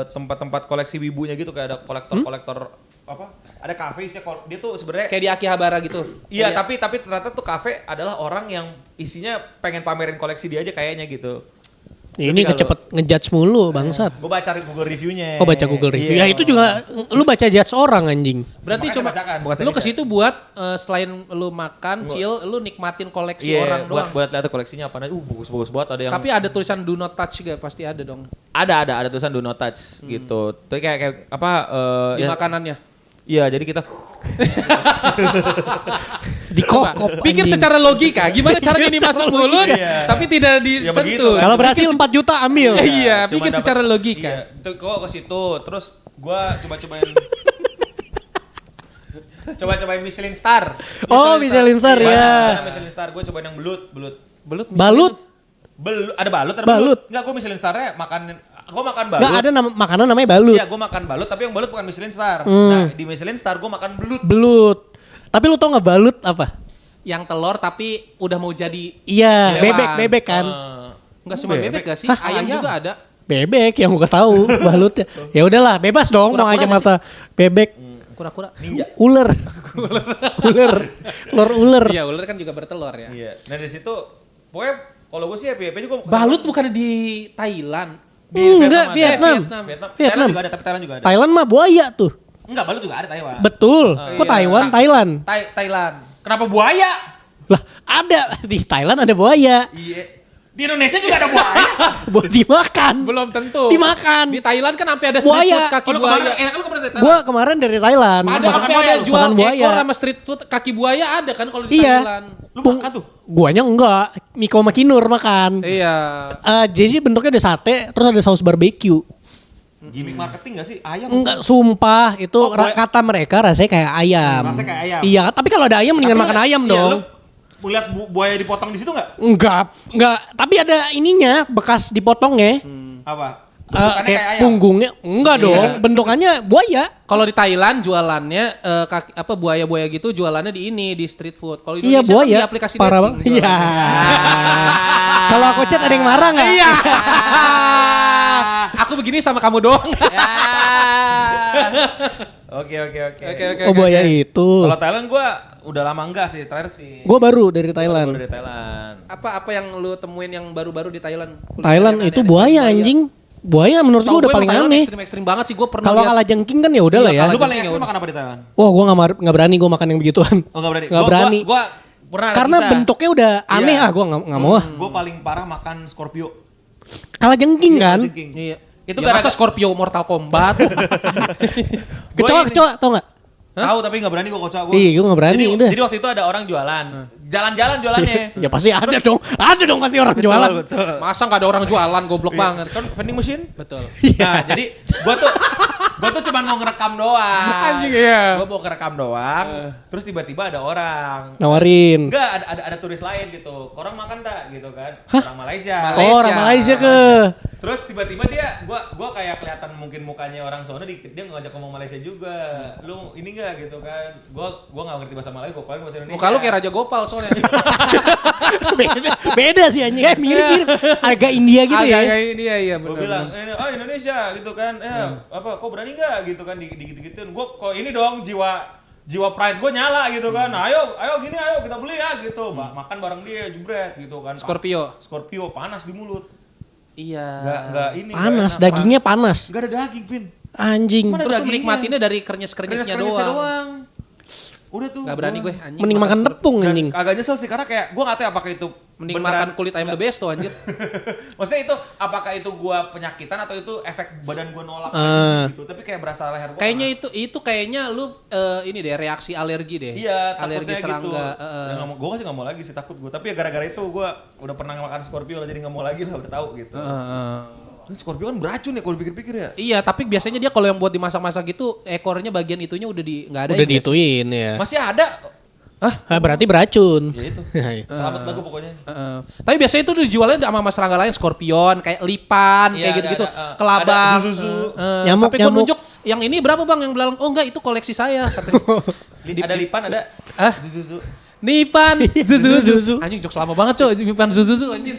tempat-tempat koleksi wibunya gitu kayak ada kolektor apa? Ada kafe sih dia tuh sebenarnya Kayak di Akihabara gitu. iya Kayak- tapi ternyata tuh kafe adalah orang yang isinya pengen pamerin koleksi dia aja kayaknya gitu. Ini Tapi kalau- kecepet ngejudge mulu bangsat. Gue baca Google reviewnya. Oh baca Google review. Iya. Ya itu juga lu baca judge orang anjing. Berarti Makanya cuma saya bacakan, bukan saya lu ke baca. situ buat selain lu makan, chill, lu nikmatin koleksi Iya, orang doang. buat lihat koleksinya apa bagus banget ada yang Tapi ada tulisan do not touch juga pasti ada dong ada tulisan do not touch gitu. Tapi kayak apa di ya, makanannya. iya jadi kita Dikokop. Pikir anjing. secara logika, gimana caranya ini masuk mulut Iya. tapi tidak begitu disentuh. kan. Kalau berhasil 4 juta ambil. Iya, Cuma pikir dapat- secara logika. Iya, tuh gua ke situ terus gua coba-cobain coba-cobain Michelin Star. Oh, Michelin Star ya. Michelin Star gua cobain yang belut. Belut. Balut. Ada balut, ada Balut. Enggak, gua Michelin Star-nya gua makan balut. Enggak ada makanan namanya balut. Iya, gua makan balut tapi yang balut bukan Michelin Star. Nah, di Michelin Star gua makan belut. Belut. Tapi lu tau nggak balut apa? Yang telur tapi udah mau jadi Iya, Hewan. bebek kan. enggak cuma bebek gak sih? Hah? Ayam juga ada. Bebek yang gua tahu balutnya. Ya udahlah, bebas dong mau Kura-kura ayam nggak mata bebek. Kura-kura. Ninja. Ular. Ular. Telur ular. Iya, ular kan juga bertelur ya. Iya. Nah, di situ pokoknya kalau gua sih happy juga Balut bukan di Thailand. Enggak, ada. Vietnam. Vietnam Vietnam. juga ada, tapi Thailand juga ada. Thailand mah buaya tuh. Enggak, balut juga ada Taiwan. Betul. Kok iya. Taiwan, Thailand? Thailand. Kenapa buaya? Lah, ada di Thailand ada buaya. Iya. Di Indonesia juga ada buaya. Buat dimakan. Belum tentu. Dimakan. Di Thailand kan sampai ada street Buaya. food kaki Lu buaya. kemarin, lu kemarin dari Thailand? Gua kemarin dari Thailand. Ada Makan- sampai buaya ada lu? jual Makan buaya. ekor sama street food kaki buaya ada kan kalau di Iya. Thailand. Lu makan tuh? Guanya enggak. Miko sama Kinur makan. Iya. Jadi bentuknya ada sate, terus ada saus barbeque. Gimik marketing gak sih? Ayam. Enggak, sumpah. Itu Oh, buaya. kata mereka rasanya kayak ayam. Rasanya kayak ayam. Iya, tapi kalau ada ayam mendingan Tapi makan ayam iya, dong. Lu lihat buaya dipotong di situ nggak? Enggak. Tapi ada ininya, bekas dipotongnya. Apa? Eh, Bentukannya kayak ayam. punggungnya. Enggak dong, bentukannya buaya. Kalau di Thailand jualannya buaya-buaya gitu jualannya di ini di street food. Kalau di Iya, Indonesia kan buaya. di aplikasi Parah dating banget. jualannya. Iya. Kalau aku chat ada yang marah nggak? Iya. Aku begini sama kamu doang. Oke. Oke. Oh, buaya itu. Kalau Thailand gua udah lama enggak sih, terakhir sih. Gue baru dari Gua Thailand. dari Thailand. Apa yang lu temuin yang baru-baru di Thailand? Thailand Yang itu aneh-aneh buaya sih, anjing. Buaya menurut gue udah paling aneh. Ekstrim banget sih gue pernah Kalau lihat. kalah jengking kan ya udah lah Iya, ya. Lu kalah paling jengking ekstrim ya makan apa di Thailand? Wah, gue nggak berani gue makan yang begituan. Oh, enggak berani. Nggak berani. Gua pernah ada Karena kisah. bentuknya udah aneh Iya. gue nggak mau ah. Gua paling parah makan Scorpio. Kalah jengking kan. Jengking. Iya. Itu Itu ya, masa gara-gara- Scorpio Mortal Kombat. Kecoa ini- kecoa tau nggak? Tahu tapi nggak berani gue kocok gue. Iya, gue nggak berani, udah. Jadi waktu itu ada orang jualan, jalan-jalan jualannya. Ya pasti ada dong pasti orang jualan. Betul. Masa nggak ada orang jualan, goblok banget. Kan vending machine. Betul. Nah, jadi gua tuh cuma mau ngerekam doang. Anjing, iya. Gua mau ngerekam doang. Terus tiba-tiba ada orang. Nawarin. Enggak, ada turis lain gitu. Orang makan tak gitu kan? Orang Malaysia. Oh, orang Malaysia ke. Terus tiba-tiba dia gua kayak kelihatan mungkin mukanya orang sono dikit, dia ngajak ngomong Malaysia juga. Lu ini enggak gitu kan? Gua enggak ngerti bahasa Malaysia, gua paling bahasa Indonesia. Muka lu kayak Raja Gopal soalnya. beda sih anjing. Mirip-mirip. Agak India gitu ya. Agak ini iya Gua benar. bilang, Indonesia gitu kan. Apa kok berani enggak gitu kan digigit-gigitin. Gua kok ini dong jiwa pride gue nyala gitu kan. Nah, ayo gini ayo kita beli ya gitu. Makan bareng dia jebret gitu kan. Scorpio panas di mulut. Iya. Enggak ini. Panas, nggak enak, dagingnya panas. Enggak ada daging, Pin. Anjing. Mana Terus lu dagingnya? menikmatinnya dari kernyes-kernyesnya doang. Udah tuh. Gak berani gue anjing. Mending makan tepung Dan anjing. agak nyesel sih karena kayak gue gak tahu apakah itu Mending beneran- makan kulit ayam the best tuh anjir. Maksudnya itu apakah itu gue penyakitan atau itu efek badan gue nolak gitu. Tapi kayak berasa leher gue. Kayaknya itu kayaknya lu ini deh reaksi alergi deh. Iya, alergi takutnya gitu. serangga. Gue sih gak mau lagi sih, takut gue. Tapi ya gara-gara itu gue udah pernah makan Scorpio lah, jadi gak mau lagi lah, udah tahu gitu. Scorpio kan beracun ya kalau dipikir-pikir ya. Iya, tapi biasanya dia kalau yang buat dimasak-masak gitu ekornya bagian itunya udah nggak ada. Udah ya, guys? diituin ya. Masih ada. Berarti beracun. Ya itu. Selamat lagu pokoknya. Tapi biasanya itu dijualnya sama serangga lain, skorpion, kayak lipan, Iya, kayak gitu-gitu, ada, kelabang. ada zuzu. Nyamuk, Sampai gue nyamuk. nunjuk, yang ini berapa bang? Yang belalang, oh enggak itu koleksi saya. Katanya. Ada lipan, ada zuzu. Nipan, Zuzu. zuzu. Anjing jokes lama banget coy, nipan zuzu anjing.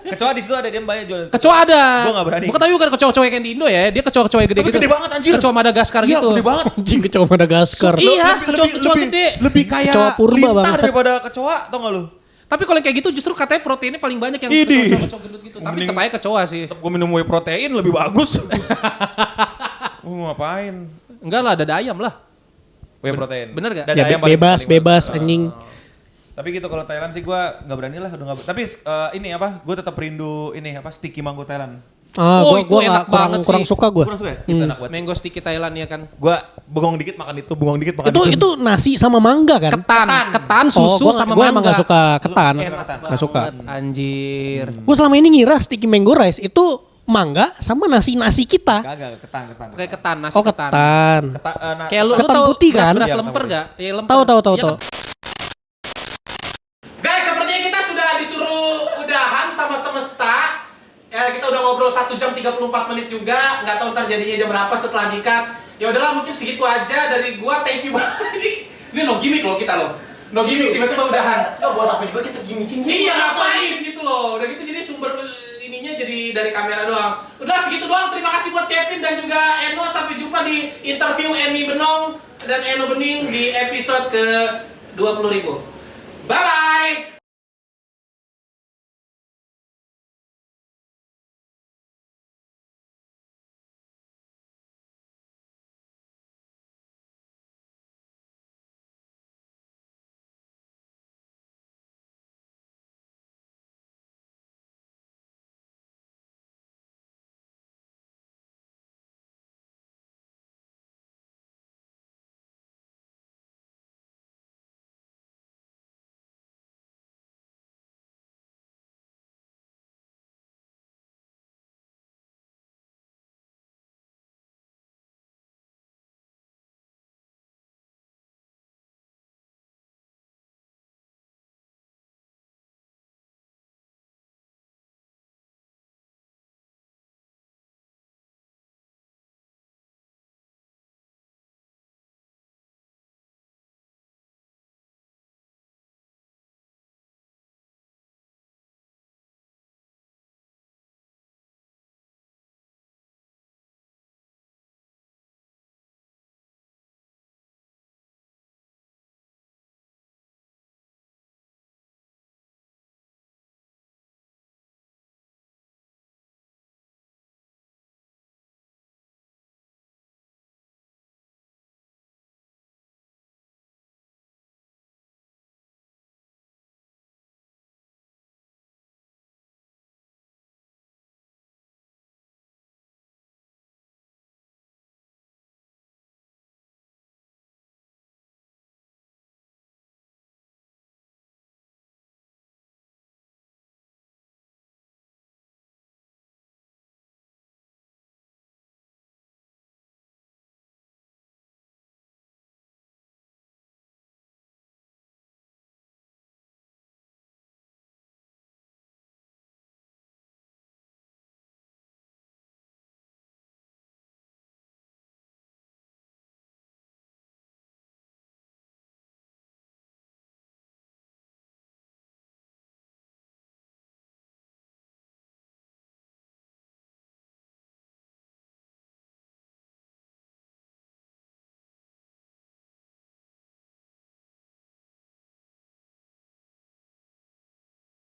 Kecoa di situ ada, dia banyak jual. Kecoa ada. Gua nggak berani. Bukan, tapi bukan kecoa-kecoa yang di Indo ya, dia kecoa-kecoa yang gede Tapi gitu. gede banget, anjir. Kecoa Madagaskar Iya, gitu. gede banget. Anjing kecoa Madagaskar. Iya, kecoa gede. Lebih kayak Kecoa purba, lintah bangsat. daripada kecoa, tau gak lu? Tapi kalau yang kayak gitu justru katanya proteinnya paling banyak yang Idih. kecoa gendut gitu. Tapi Mending- tetap aja kecoa sih. Tetep gue minum whey protein lebih bagus. Mau ngapain? Enggak lah, dada ayam lah. Whey protein. bener gak? Dada Ya ayam paling- bebas paling bagus. anjing. Tapi gitu kalau Thailand sih gue nggak berani lah, udah nggak. Tapi ini apa? Gue tetap rindu ini apa? Sticky mango Thailand. Oh, itu Gua enak nggak banget kurang sih. suka gua. Kurang suka ya? Itu enak banget. Mango sticky Thailand ya kan. Gue bengong dikit makan itu, bengong dikit makan Itu nasi sama mangga kan? Ketan, susu sama Gua mangga. emang gak suka ketan. Enak Gak suka. banget, anjir. Gue selama ini ngira sticky mango rice itu mangga sama nasi kita. Kagak, ketan. Kayak ketan, nasi Oh ketan. Kayak lu Ketan tahu putih kan? beras Iya, lemper ketan gak? Iya, lemper. Tahu. Iya kan? Guys, sepertinya kita sudah disuruh udahan sama semesta. Ya, kita udah ngobrol 1 jam 34 menit juga. Nggak tahu ntar jadinya jam berapa setelah dikat. Ya udahlah, mungkin segitu aja dari gua. Thank you banget. Ini no gimmick loh kita loh. No gimmick, tiba-tiba udahan. Ya buat apa juga kita gimmick-gimmick. Iya, ngapain gitu loh. Udah gitu jadi sumber ininya jadi dari kamera doang. Udah segitu doang. Terima kasih buat Kevin dan juga Eno. Sampai jumpa di interview Eni Benong dan Eno Bening di episode ke 20.000. Bye-bye.